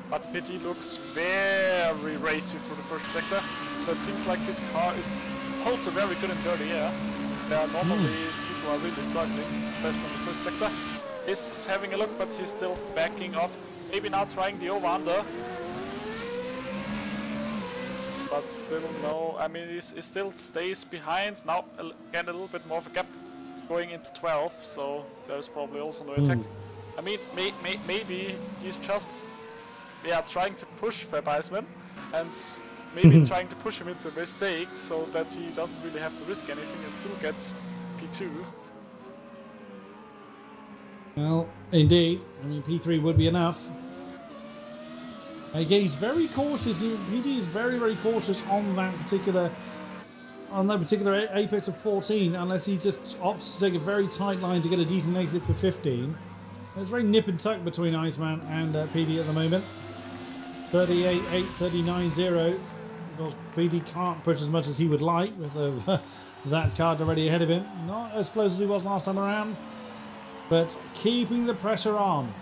But PD looks very racy for the first sector, so it seems like his car is also very good in dirty air. There normally people are really struggling, especially in the first sector. He's having a look, but he's still backing off. Maybe now trying the over-under. But still no, I mean he still stays behind. Now again a little bit more of a gap going into 12, so there's probably also no attack. I mean maybe he's just yeah, trying to push Fab Iceman and maybe trying to push him into a mistake so that he doesn't really have to risk anything and still gets P2. Well, indeed. I mean, P3 would be enough. Again, he's very cautious. PD is very, very cautious on that particular apex of 14, unless he just opts to take a very tight line to get a decent exit for 15. It's very nip and tuck between Iceman and PD at the moment. 38-8, 39-0. Of course, PD can't push as much as he would like with that card already ahead of him. Not as close as he was last time around, but keeping the pressure on.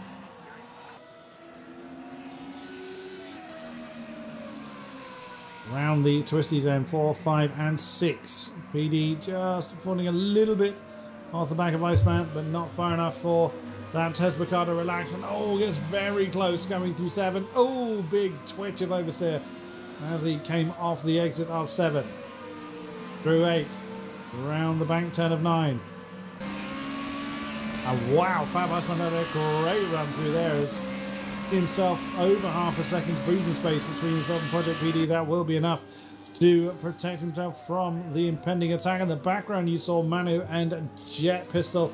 Around the twisties end, 4, 5 and 6. PD just falling a little bit off the back of Iceman, but not far enough for that Tesla to relax. And oh, gets very close coming through 7. Oh, big twitch of oversteer as he came off the exit of 7. Through 8. Around the bank turn of 9. And wow, Fab Iceman had a great run through there as himself over half a second's breathing space between himself and Project PD. That will be enough to protect himself from the impending attack. In the background, you saw Manu and Jet Pistol.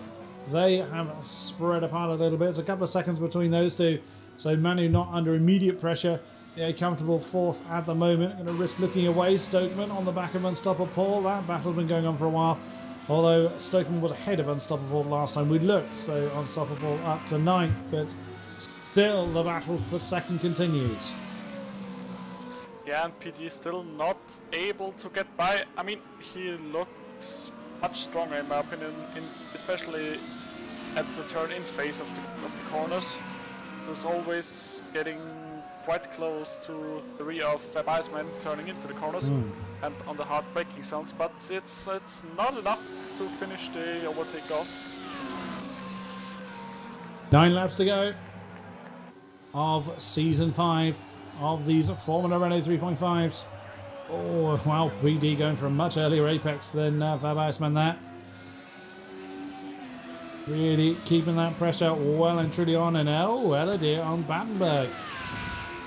They have spread apart a little bit. It's a couple of seconds between those two. So Manu not under immediate pressure. A comfortable 4th at the moment. Going to risk looking away. Stokeman on the back of Unstoppable Paul. That battle's been going on for a while. Although Stokeman was ahead of Unstoppable last time we looked. So Unstoppable up to 9th. But still, the battle for 2nd continues. Yeah, and PD is still not able to get by. I mean, he looks much stronger in my opinion, especially at the turn-in phase of the corners. So it's always getting quite close to the rear of Fab Iceman turning into the corners and on the hard braking zones, but it's not enough to finish the overtake off. 9 laps to go of Season 5 of these Formula Renault 3.5s. Oh, wow, PD going for a much earlier apex than Fab Iceman there. Really keeping that pressure well and truly on, and Elodie on Battenberg.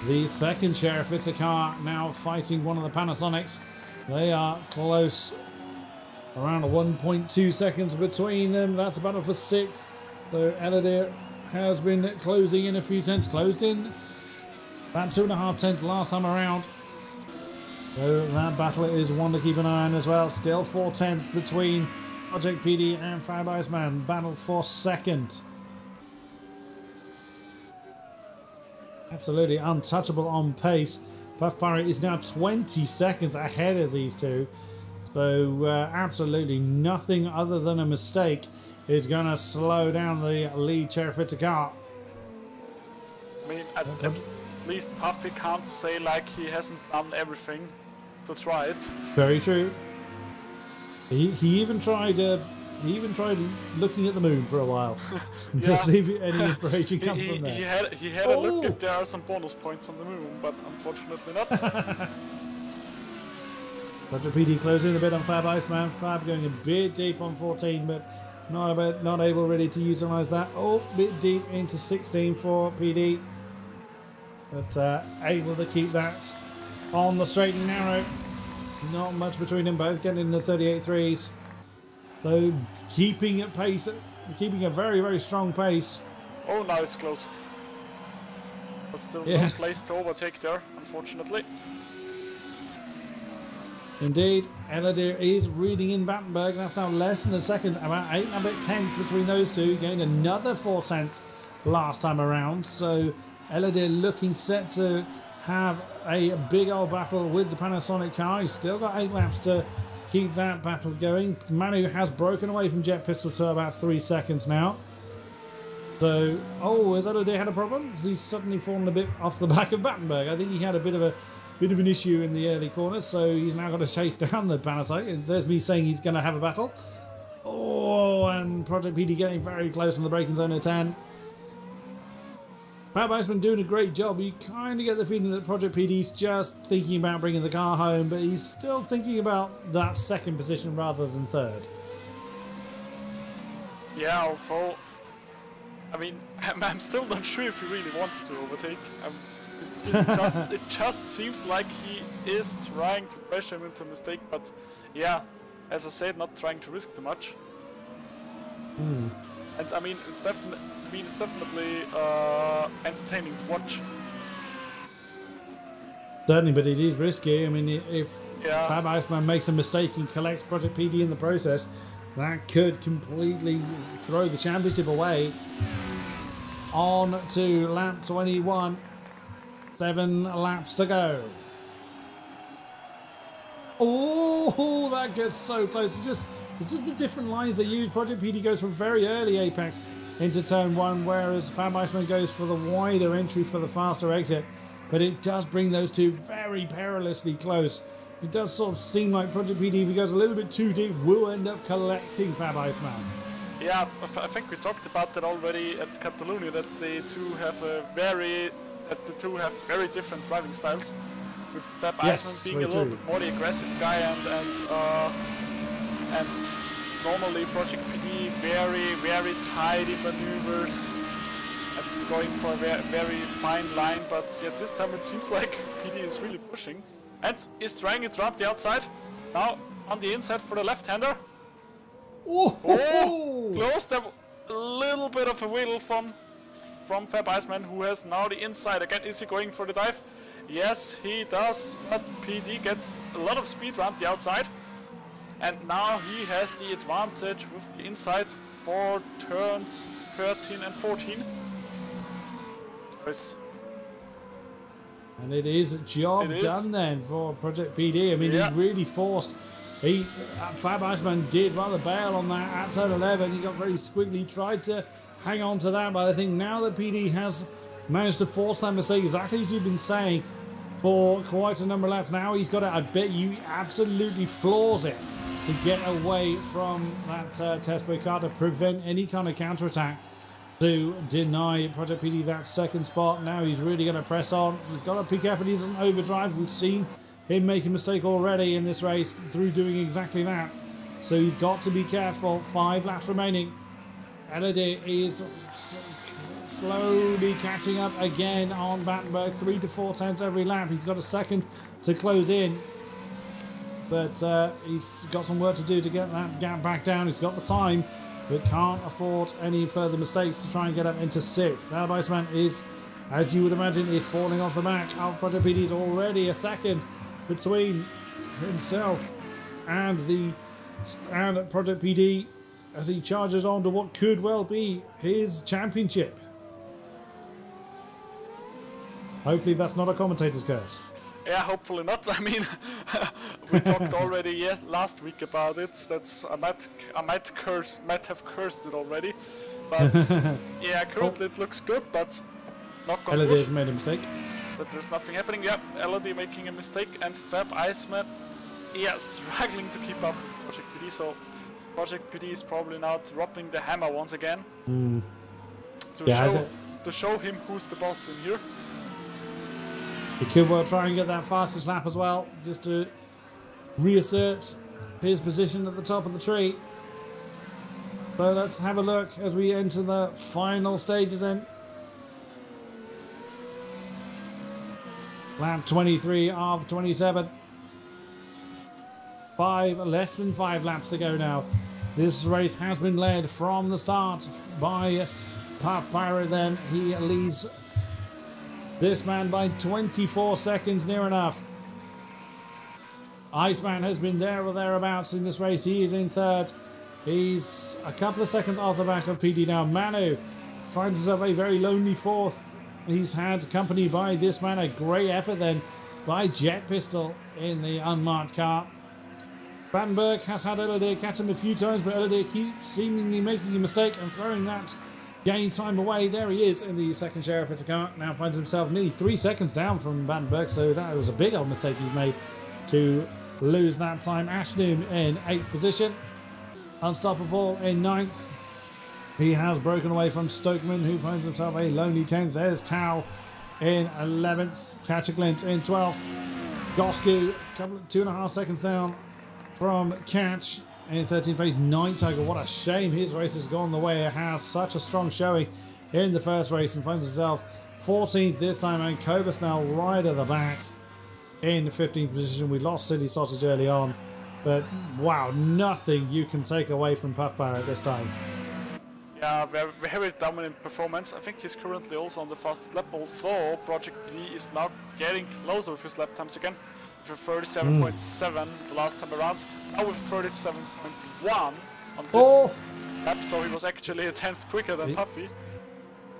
The 2nd Sheriff, it's a car now fighting one of the Panasonics. They are close, around 1.2 seconds between them. That's a battle for 6th. So Elodie has been closing in a few tenths, closed in about 2.5 tenths last time around. So that battle is one to keep an eye on as well. Still 4 tenths between Project PD and Fab Iceman. Battle for 2nd. Absolutely untouchable on pace. Puff Pirate is now 20 seconds ahead of these two. So absolutely nothing other than a mistake is going to slow down the lead Cherifita car. I mean, at least Puffy can't say like he hasn't done everything to try it. Very true. He even tried looking at the moon for a while to see if any inspiration comes from there. He had a look if there are some bonus points on the moon, but unfortunately not. Project PD closing a bit on Fab Iceman. Fab going a bit deep on 14, but not able really to utilise that. Oh, bit deep into 16 for PD, but able to keep that on the straight and narrow. Not much between them both, getting in the 38.3s. So keeping at pace, keeping a very, very strong pace. Oh, now it's close. But still no place to overtake there, unfortunately. Indeed, Elodie is reading in Battenberg. That's now less than a second, about 8 and a bit tenths between those two. Gained another 4 tenths last time around. So Elodie looking set to have a big old battle with the Panasonic car. He's still got 8 laps to keep that battle going. Manu has broken away from Jet Pistol to about 3 seconds now. So, has Elodie had a problem? He's suddenly fallen a bit off the back of Battenberg. I think he had a bit of an issue in the early corners, so he's now got to chase down the Panasonic. There's me saying he's going to have a battle. Oh, and Project PD getting very close in the braking zone at 10. Fab Iceman doing a great job. You kind of get the feeling that Project PD's just thinking about bringing the car home, but he's still thinking about that 2nd position rather than 3rd. Yeah, although, I mean, I'm still not sure if he really wants to overtake. It just seems like he is trying to pressure him into a mistake, but yeah, as I said, not trying to risk too much. And I mean, it's definitely entertaining to watch. Certainly, but it is risky. I mean, if Fab Iceman makes a mistake and collects Project PD in the process, that could completely throw the championship away. On to lap 21. 7 laps to go. Oh, that gets so close. It's just the different lines they use. Project PD goes from very early apex into turn 1, whereas Fab Iceman goes for the wider entry for the faster exit. But it does bring those two very perilously close. It does sort of seem like Project PD, if he goes a little bit too deep, will end up collecting Fab Iceman. Yeah, I think we talked about that already at Catalonia, that the two have very different driving styles. With Fab Iceman being a little bit more the aggressive guy, and normally Project PD very tidy maneuvers and going for a very fine line. But yeah, this time it seems like PD is really pushing and is trying it around the outside. Now on the inside for the left-hander. Oh, close. There a little bit of a wiggle from Fab Iceman, who has now the inside again. Is he going for the dive? Yes, he does, but PD gets a lot of speed around the outside. And now he has the advantage with the inside for turns 13 and 14. And it is a job done then for Project PD. I mean, he really forced. Fab Iceman did rather bail on that at turn 11. He got very squiggly, tried to hang on to that, but I think now that PD has managed to force that mistake, exactly as you've been saying, for quite a number of laps now, he's got it. I bet you absolutely floors it to get away from that Tespo car to prevent any kind of counterattack to deny Project PD that second spot. Now he's really going to press on. He's got to be careful he doesn't overdrive. We've seen him make a mistake already in this race through doing exactly that. So he's got to be careful. 5 laps remaining. Elodie is slowly catching up again on Battenberg. 3 to 4 tenths every lap. He's got a second to close in. But he's got some work to do to get that gap back down. He's got the time, but can't afford any further mistakes to try and get up into 6th. Fab Iceman is, as you would imagine, is falling off the back. Project PD is already a second between himself and Project PD as he charges on to what could well be his championship. Hopefully that's not a commentator's curse. Yeah, hopefully not. I mean, we talked already last week about it. I might have cursed it already, but yeah, currently it looks good. But not gonna Elodie has made a mistake. That there's nothing happening. Yep, Elodie making a mistake, and Fab Iceman, struggling to keep up with Project PD. So Project PD is probably now dropping the hammer once again to show him who's the boss in here. He could well try and get that fastest lap as well, just to reassert his position at the top of the tree. So let's have a look as we enter the final stages then. Lap 23 of 27. Less than 5 laps to go now. This race has been led from the start by Puff Pirate then. He leads this man by 24 seconds, near enough. Iceman has been there or thereabouts in this race. He is in 3rd. He's a couple of seconds off the back of PD now. Manu finds himself a very lonely 4th. He's had company by this man. A great effort then by Jet Pistol in the unmarked car. Battenberg has had Elodie catch him a few times, but Elodie keeps seemingly making a mistake and throwing that gain time away. There he is in the second sheriff. It's a car. Now finds himself nearly 3 seconds down from Battenberg, so that was a big old mistake he's made to lose that time. Ashnoom in 8th position. Unstoppable in 9th. He has broken away from Stokeman, who finds himself a lonely 10th. There's Tau in 11th. Catch a glimpse in 12th. Gosku, 2.5 seconds down from Catch in 13th place. Night Tiger, what a shame his race has gone the way it has. Such a strong showing in the first race and finds himself 14th this time, and Cobus now right at the back in 15th position. We lost City Sausage early on, but wow, nothing you can take away from Puff Pirate this time. Yeah, very, very dominant performance. I think he's currently also on the fastest lap, although Project B is now getting closer with his lap times again. With a 37.7 the last time around, now with 37.1 on this lap, so he was actually a 10th quicker than Puffy.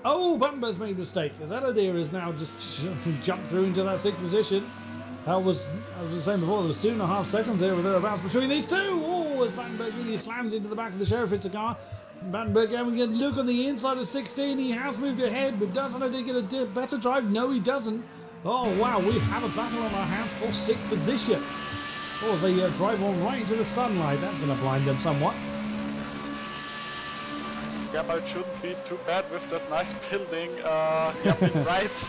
Oh, Battenberg's made a mistake, as Eladir has now just jumped through into that 6th position. That was, as I was saying before, there was 2.5 seconds there or thereabouts between these two. Oh, as Battenberg really slams into the back of the Sheriff Itza car. Battenberg having a look on the inside of 16. He has moved ahead, but doesn't he get a better drive? No, he doesn't. Oh, wow, we have a battle on our hands for 6th position. Oh, as they drive on right into the sunlight. That's going to blind them somewhat. Yeah, but it shouldn't be too bad with that nice building being right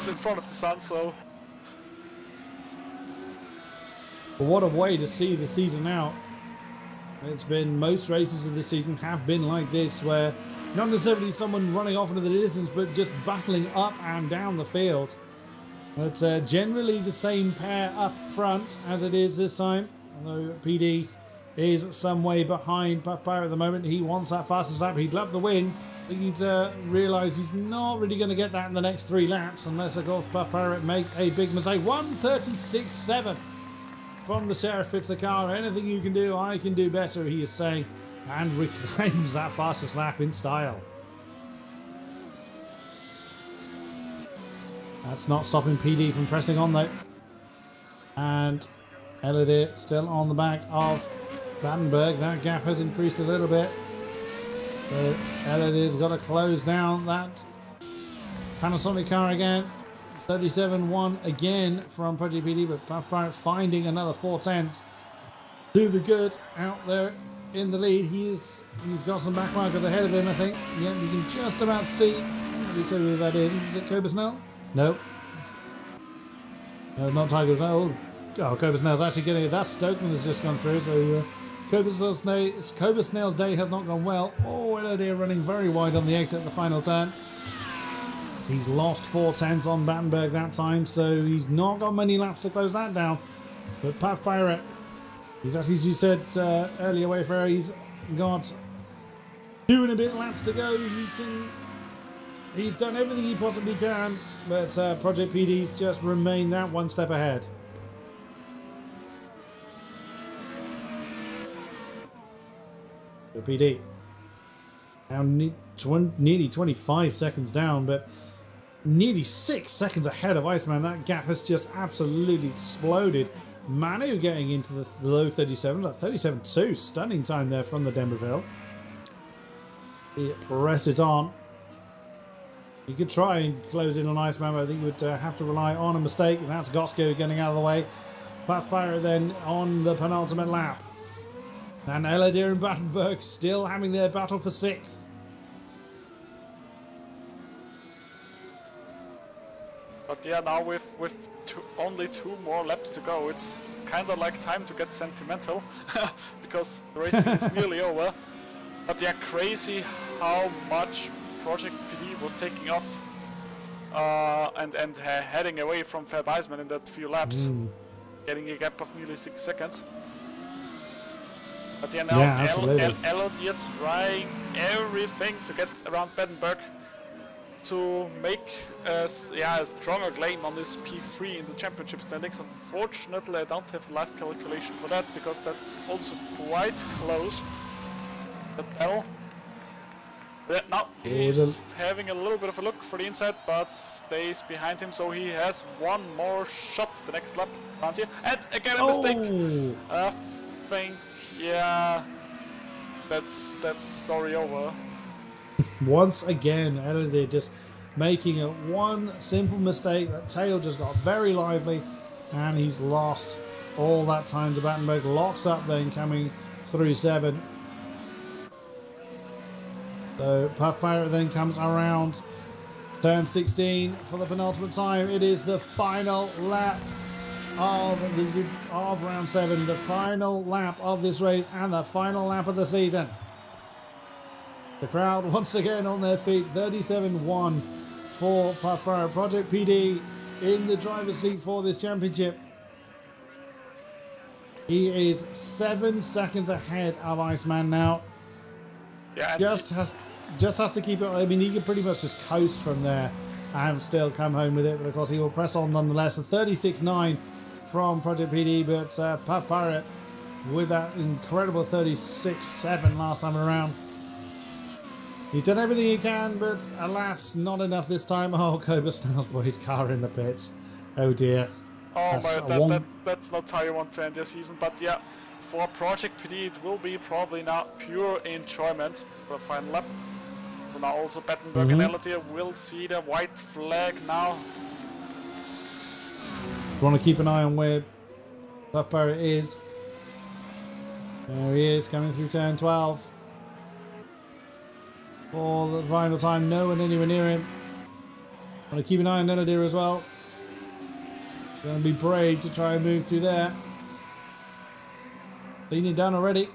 in front of the sun, so... What a way to see the season out. It's been, most races of this season have been like this, where not necessarily someone running off into the distance, but just battling up and down the field. But generally the same pair up front as it is this time, although PD is some way behind Puff Pirate at the moment. He wants that fastest lap. He'd love the win, but he's realised he's not really going to get that in the next 3 laps, unless, of course, Puff Pirate makes a big mistake. 1:36.7 from the Sheriff Itza car. Anything you can do, I can do better, he is saying, and reclaims that fastest lap in style. That's not stopping PD from pressing on, though. And Eladir still on the back of Battenberg. That gap has increased a little bit. So Eladir's got to close down that Panasonic car again. 37.1 again from Project PD, but Puff Pirate finding another 4/10 to the good out there in the lead. He's got some back markers ahead of him, I think. Yeah, you can just about see. Let me tell you who that is. Is it Cobus Snell? No. No, not Tiger Snell. Oh, Cobus Snell's actually getting it. That Stokeman has just gone through, so Cobus Snell's day has not gone well. Oh, Eladir running very wide on the exit at the final turn. He's lost 4/10 on Battenberg that time, so he's not got many laps to close that down. But Puff Pirate, he's actually, as you said earlier, Wayfarer, he's got 2 and a bit laps to go. He's done everything he possibly can, but Project PD's just remained that 1 step ahead. The PD now nearly 25 seconds down, but nearly 6 seconds ahead of Iceman. That gap has just absolutely exploded. Manu getting into the low 37s, like 37.2. Stunning time there from the Denverville. He presses on. You could try and close in on Iceman, but I think you would have to rely on a mistake. And that's Gosko getting out of the way. Puff Pirate then on the penultimate lap. And Eladir and Battenberg still having their battle for 6th. But yeah, now with only 2 more laps to go, it's kind of like time to get sentimental, because the racing is nearly over. But yeah, crazy how much Project PD was taking off and heading away from Fab Iceman in that few laps, getting a gap of nearly 6 seconds. But yeah, now Eladir trying everything to get around Battenberg to make a stronger claim on this P3 in the championship standings. Unfortunately, I don't have a live calculation for that, because that's also quite close. That battle. Yeah, now he's having a little bit of a look for the inside, but stays behind him, so he has 1 more shot the next lap around here. And again a mistake. I think, yeah, that's story over. Once again, Eladir just making a 1 simple mistake. That tail just got very lively, and he's lost all that time to Battenberg. Locks up then coming through 7. So Puff Pirate then comes around turn 16 for the penultimate time. It is the final lap of round 7, the final lap of this race, and the final lap of the season. The crowd once again on their feet. 37.1 for Project PD in the driver's seat for this championship. He is 7 seconds ahead of Iceman now. Yeah, Just has to keep it. I mean, he can pretty much just coast from there and still come home with it. But of course, he will press on nonetheless. A 36.9 from Project PD, but Puff Pirate with that incredible 36.7 last time around. He's done everything he can, but alas, not enough this time. Oh, Cobra Snell's brought his car in the pits. Oh dear. Oh my, that's not how you want to end your season. But yeah, for Project PD, it will be probably now pure enjoyment for the final lap. So now also Battenberg and Elodie will see the white flag now. You want to keep an eye on where Puff Pirate is. There he is, coming through turn 12. For the final time, no one anywhere near him. Want to keep an eye on Elodie as well. Going to be brave to try and move through there. Leaning down already.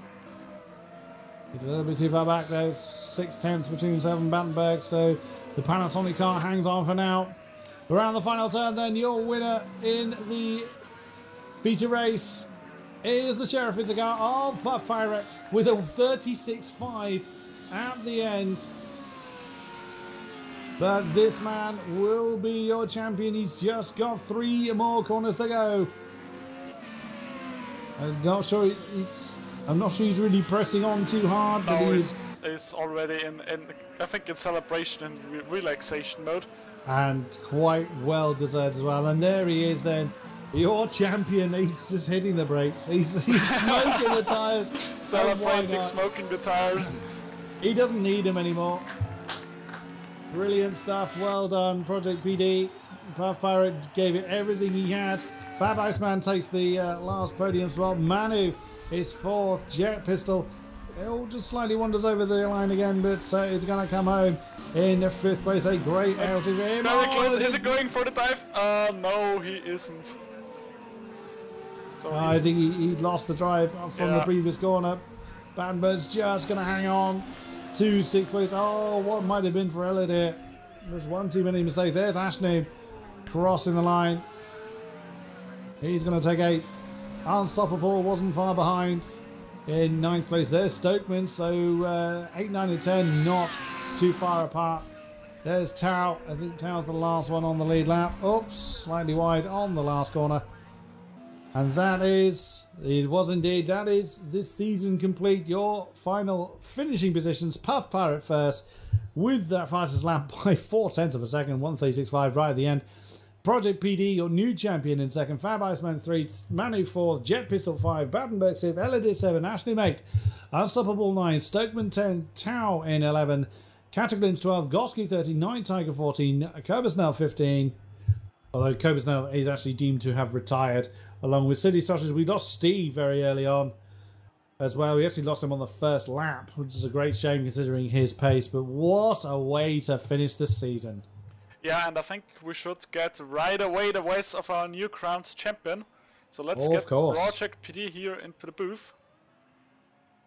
He's a little bit too far back there. 6/10 between himself and Battenberg, so the Panasonic car hangs on for now. Around the final turn then, your winner in the feature race is the Sheriff in the car of Puff Pirate with a 36.5 at the end. But this man will be your champion. He's just got 3 more corners to go. I'm not sure he's really pressing on too hard. But no, he's already in I think in celebration and relaxation mode. And quite well deserved as well. And there he is then. Your champion. He's just hitting the brakes. He's smoking the tyres. Celebrating, smoking the tyres. He doesn't need them anymore. Brilliant stuff. Well done, Project PD. Puff Pirate gave it everything he had. Fab Iceman takes the last podium spot. Manu is 4th. Jet Pistol just slightly wanders over the line again, but it's going to come home in 5th place. A great outing for him. Very close. Is he going for the dive? No, he isn't. So I think he lost the drive from the previous corner. Battenberg's just going to hang on to 6th place. Oh, what might have been for Elodie. There's one too many mistakes. There's Ashnu crossing the line. He's going to take 8th. Unstoppable wasn't far behind. In 9th place, there's Stokeman. So 8, 9, and 10 not too far apart. There's Tao. I think Tao's the last one on the lead lap. Oops, slightly wide on the last corner. And that is, it was indeed, that is this season complete. Your final finishing positions, Puff Pirate first with that fastest lap by 0.4 of a second, 1:36.5 right at the end. Project PD, your new champion in 2nd, Fab Iceman 3, Manu 4th, Jet Pistol 5, Battenberg 6th, Elodie 7, Ashnu 8, Unstoppable 9, Stokeman 10, Tao in 11, Cataclysm 12, Gosky 13, 9 Tiger 14, Cobra Snell 15, although Cobra Snell is actually deemed to have retired. Along with City Sausage, we lost Steve very early on as well. We actually lost him on the first lap, which is a great shame considering his pace. But what a way to finish the season. Yeah, and I think we should get right away the voice of our new crowned champion. So let's get Project PD here into the booth.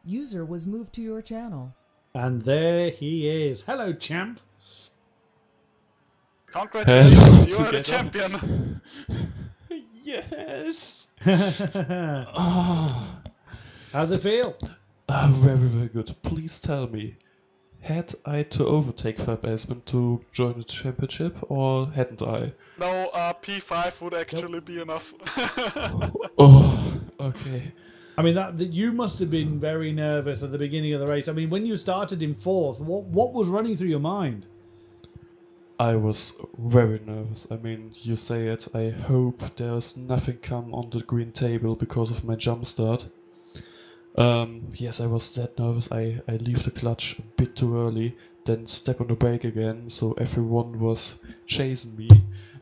User was moved to your channel. And there he is. Hello, champ. Congratulations, you are the champion. Yes! How's it feel? Very, very good. Please tell me, had I to overtake Fab Iceman to join the championship, or hadn't I? No, P5 would actually be enough. Oh, okay. I mean, that you must have been very nervous at the beginning of the race. I mean, when you started in 4th, what was running through your mind? I was very nervous. I mean, you say it, I hope there's nothing come on the green table because of my jump start. Yes, I was that nervous. I leave the clutch a bit too early, then step on the brake again, so everyone was chasing me,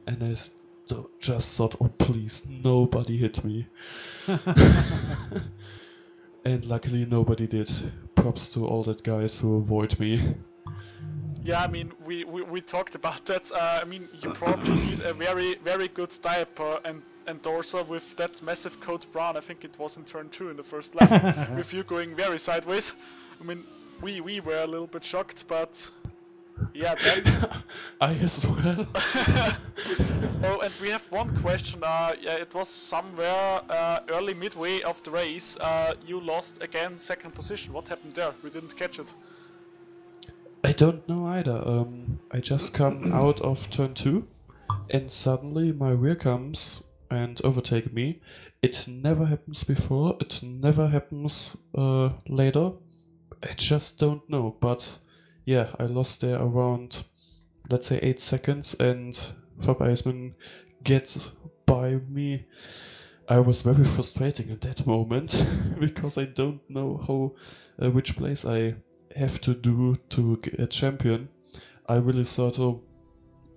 and I just thought, oh please, nobody hit me. And luckily nobody did. Props to all that guys who avoid me. Yeah, I mean, we talked about that. I mean, you probably need a very, very good diaper and endorser with that massive coat brown. I think it was in turn 2 in the first lap, with you going very sideways. I mean, we were a little bit shocked, but yeah, then I as well. Oh, and we have one question. Yeah, it was somewhere early midway of the race. You lost again second position. What happened there? We didn't catch it. I don't know either. I just come out of turn 2 and suddenly my rear comes and overtake me. It never happens before, it never happens later. I just don't know, but yeah, I lost there around, let's say, 8 seconds, and Fabian gets by me. I was very frustrating at that moment because I don't know how which place I have to do to get champion. I really thought, oh,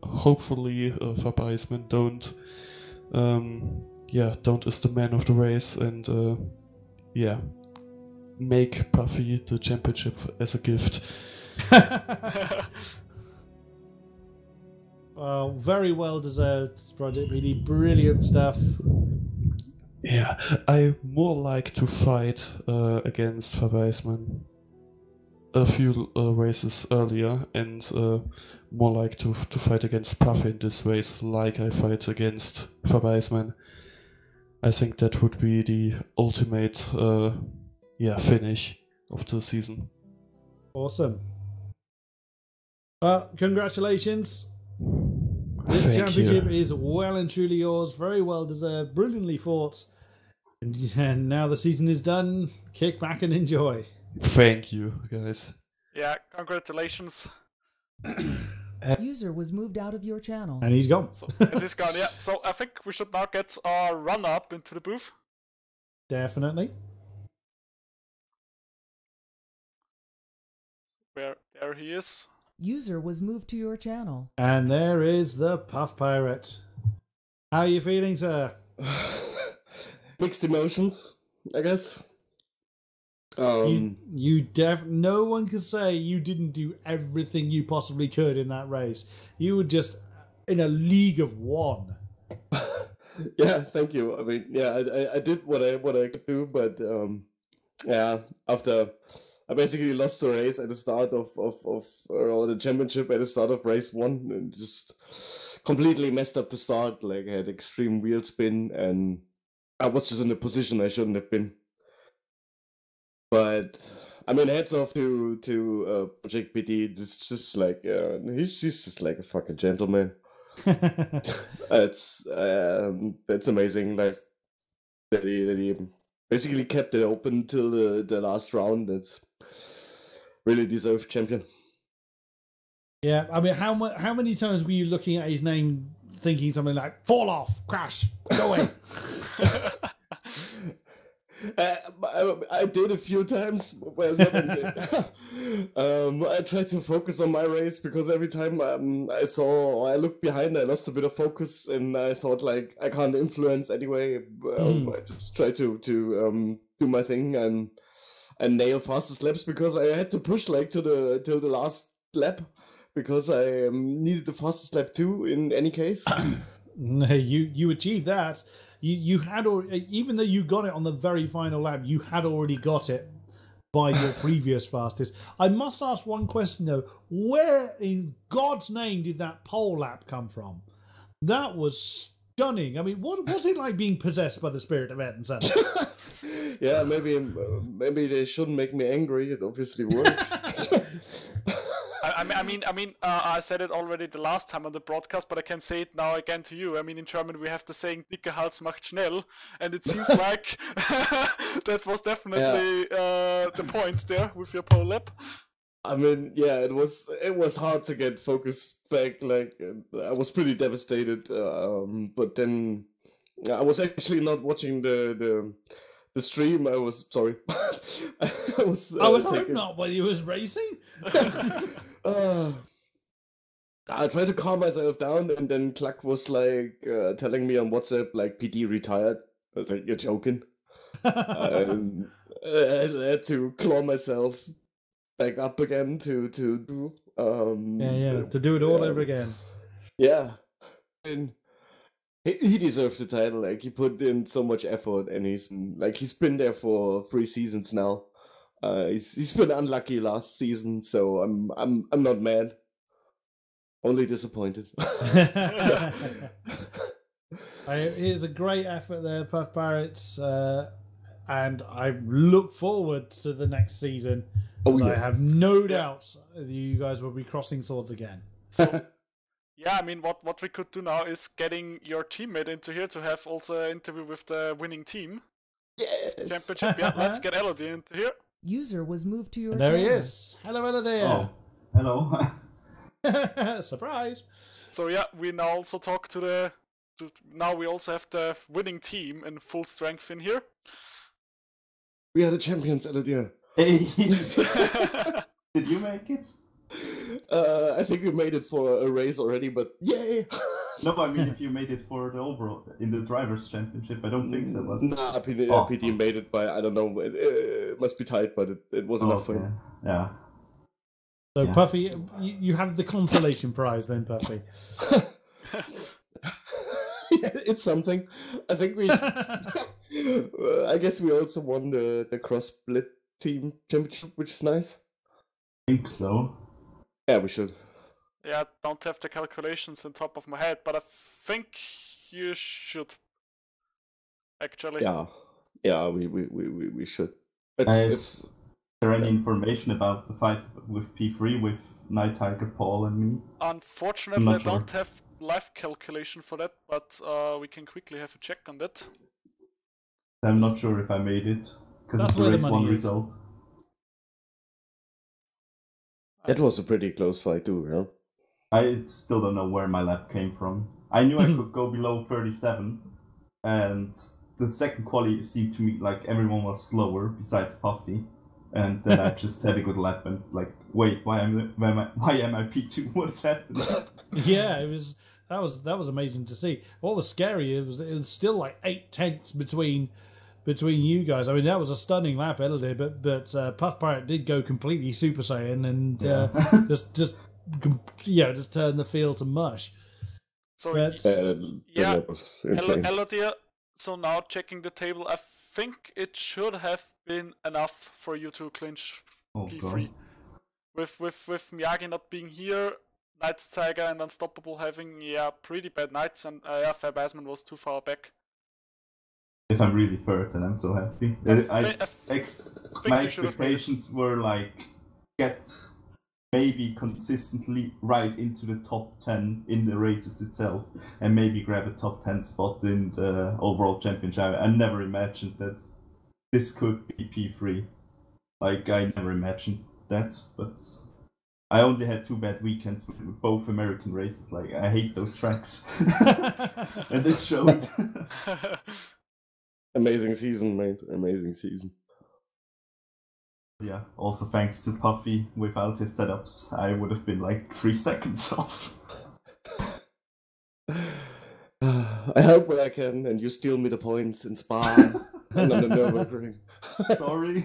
hopefully Fabian don't is the man of the race, and make Puffy the championship as a gift. Well, very well deserved, Project PD. Brilliant stuff. Yeah, I more like to fight against Fabian a few races earlier, and more like to fight against Puffy in this race, like I fight against Fabian. I think that would be the ultimate finish of the season. Awesome. Well, congratulations. This Thank championship you. is well and truly yours. Very well deserved. Brilliantly fought. And now the season is done. Kick back and enjoy. Thank you, guys. Yeah, congratulations. User was moved out of your channel. And he's gone. So it is gone, yeah. So I think we should now get our run-up into the booth. Definitely. There he is. User was moved to your channel. And there is the Puff Pirate. How are you feeling, sir? Mixed emotions, I guess. No one can say you didn't do everything you possibly could in that race. You were just in a league of one. Yeah, thank you. I mean, yeah, I did what I could do, but after I basically lost the race at the start of the championship at the start of race 1, and just completely messed up the start. Like, I had extreme wheel spin, and I was just in a position I shouldn't have been. But I mean, hats off to Project PD. It's just like he's just like a fucking gentleman. That's amazing. Like that he basically kept it open till the last round. That's really deserved champion. Yeah, I mean, how many times were you looking at his name, thinking something like "fall off, crash, go away"? I did a few times. Well, I tried to focus on my race because every time I looked behind, I lost a bit of focus, and I thought, like, I can't influence anyway. I just try to do my thing and nail fastest laps, because I had to push like till the last lap, because I needed the fastest lap too in any case. You achieved that. You had, even though you got it on the very final lap, you had already got it by your previous fastest. I must ask one question though: where in God's name did that pole lap come from? That was stunning. I mean, what was it like being possessed by the spirit of Edinson? Yeah, maybe they shouldn't make me angry. It obviously worked. I said it already the last time on the broadcast, but I can say it now again to you. I mean, in German we have the saying "Dicke Hals macht schnell," and it seems like that was definitely the point there with your pole lap. I mean, yeah, it was hard to get focus back. Like, I was pretty devastated. But then I was actually not watching the stream. I was sorry. I was. I would hope not when he was racing. I tried to calm myself down, and then Clark was like telling me on WhatsApp, like, PD retired. I was like, you're joking. I had to claw myself back up again to do to do it all over again. Yeah, and he deserved the title. Like, he put in so much effort, and he's been there for 3 seasons now. He's been unlucky last season, so I'm not mad. Only disappointed. It is a great effort there, Puff Barrett, and I look forward to the next season. Oh, I yeah. have no doubt that you guys will be crossing swords again. So, yeah, I mean, what we could do now is getting your teammate into here to have also an interview with the winning team. Yes. Championship. Yeah, let's get Elodie into here. User was moved to your And there channel. he is. Hello, Elodie. Oh, hello. Surprise. So yeah, we now also talk to the. Now we also have the winning team in full strength in here. We are the champions, Elodie. Hey, did you make it? I think we made it for a race already, but yay! No, I mean if you made it for the overall in the drivers' championship, I don't think so. But... Nah, PD made it by I don't know. It must be tight, but it was enough for him. Yeah. So Yeah. Puffy, you have the consolation prize then, Puffy. Yeah, it's something. I think we. I guess we also won the cross split team championship, which is nice. I think so. Yeah, we should. Yeah, don't have the calculations on top of my head, but I think you should. Actually. Yeah, we should. Is there any information about the fight with P3 with Night Tiger, Paul, and me? Unfortunately, I'm I not sure. don't have live calculation for that, but we can quickly have a check on that. I'm not sure if I made it because That's it's the where the race money one is. result. That was a pretty close fight too, yeah. I still don't know where my lap came from. I knew I could go below 37, and the second quali seemed to me like everyone was slower besides Puffy, and then I just had a good lap and like, wait, why am I P2? What's happening? Yeah, that was amazing to see. What was scary it was still like 8 tenths between you guys. I mean, that was a stunning lap, Elodie, but Puff Pirate did go completely Super Saiyan and just turn the field to mush. So But- yeah, that was insane. Elodie, so now checking the table, I think it should have been enough for you to clinch Oh, P3. God. With Miyagi not being here, Night Tiger and Unstoppable having pretty bad nights, and Fab Asman was too far back. Yes, I'm really third, and I'm so happy. I My think you should have made it. expectations were like get maybe consistently right into the top 10 in the races itself, and maybe grab a top 10 spot in the overall championship. I never imagined that this could be P3. Like, I never imagined that, but I only had 2 bad weekends with both American races. Like, I hate those tracks. And it showed. Amazing season, mate. Amazing season. Yeah, also thanks to Puffy, without his setups, I would have been like 3 seconds off. I help where I can, and you steal me the points in Spa and on the Nürburgring. Sorry.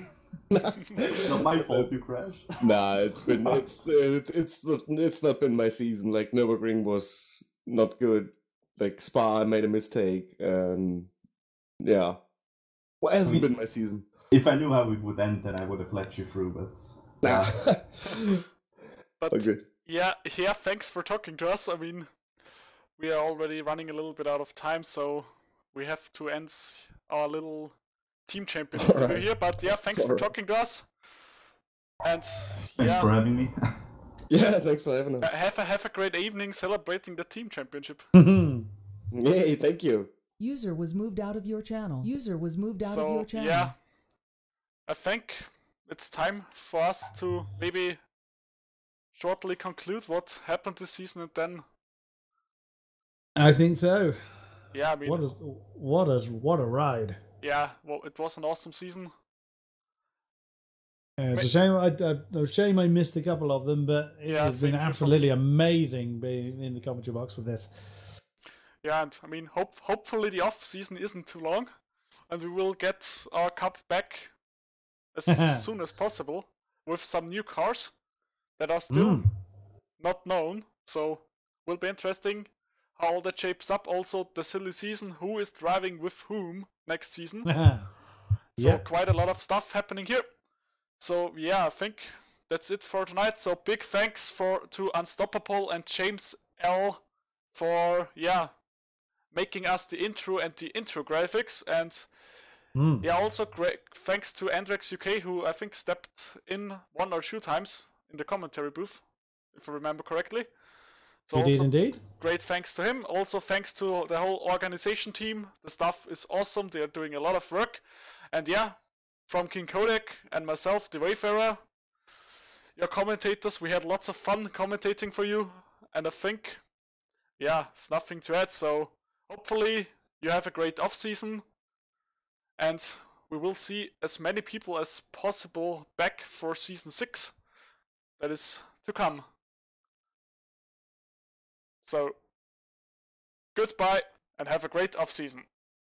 It's not my fault you crashed. Nah, it's not been my season. Like Nürburgring was not good. Like Spa, I made a mistake, and yeah, well, it hasn't been my season. If I knew how it would end, then I would have let you through, but... Nah. But Okay. yeah, thanks for talking to us. I mean, we are already running a little bit out of time, so we have to end our little team champion interview Alright. here. But yeah, thanks for Alright. talking to us. And Thanks for having me. Yeah, thanks for having us. have a great evening celebrating the team championship. Yay, thank you. User was moved out of your channel. User was moved out of your channel. yeah, I think it's time for us to maybe shortly conclude what happened this season, and then I think so. yeah, I mean, What a ride. yeah, well, it was an awesome season. Yeah, it's a shame I missed a couple of them, but it Yeah, has same been here for absolutely amazing being in the commentary box with this. Yeah, and I mean, hopefully the off season isn't too long, and we will get our cup back as soon as possible with some new cars that are still not known. So will be interesting how all that shapes up. Also, the silly season, who is driving with whom next season. So Yeah. quite a lot of stuff happening here. So yeah, I think that's it for tonight. So big thanks to Unstoppable and James L for making us the intro and the intro graphics, and also great thanks to Andrex UK, who I think stepped in 1 or 2 times in the commentary booth, if I remember correctly. So Indeed. Great thanks to him. Also thanks to the whole organization team. The staff is awesome. They are doing a lot of work. And from King Kodak and myself, the Wayfarer, your commentators, we had lots of fun commentating for you. And I think, it's nothing to add. So hopefully you have a great off-season. And we will see as many people as possible back for Season 6 that is to come. So, goodbye and have a great off-season.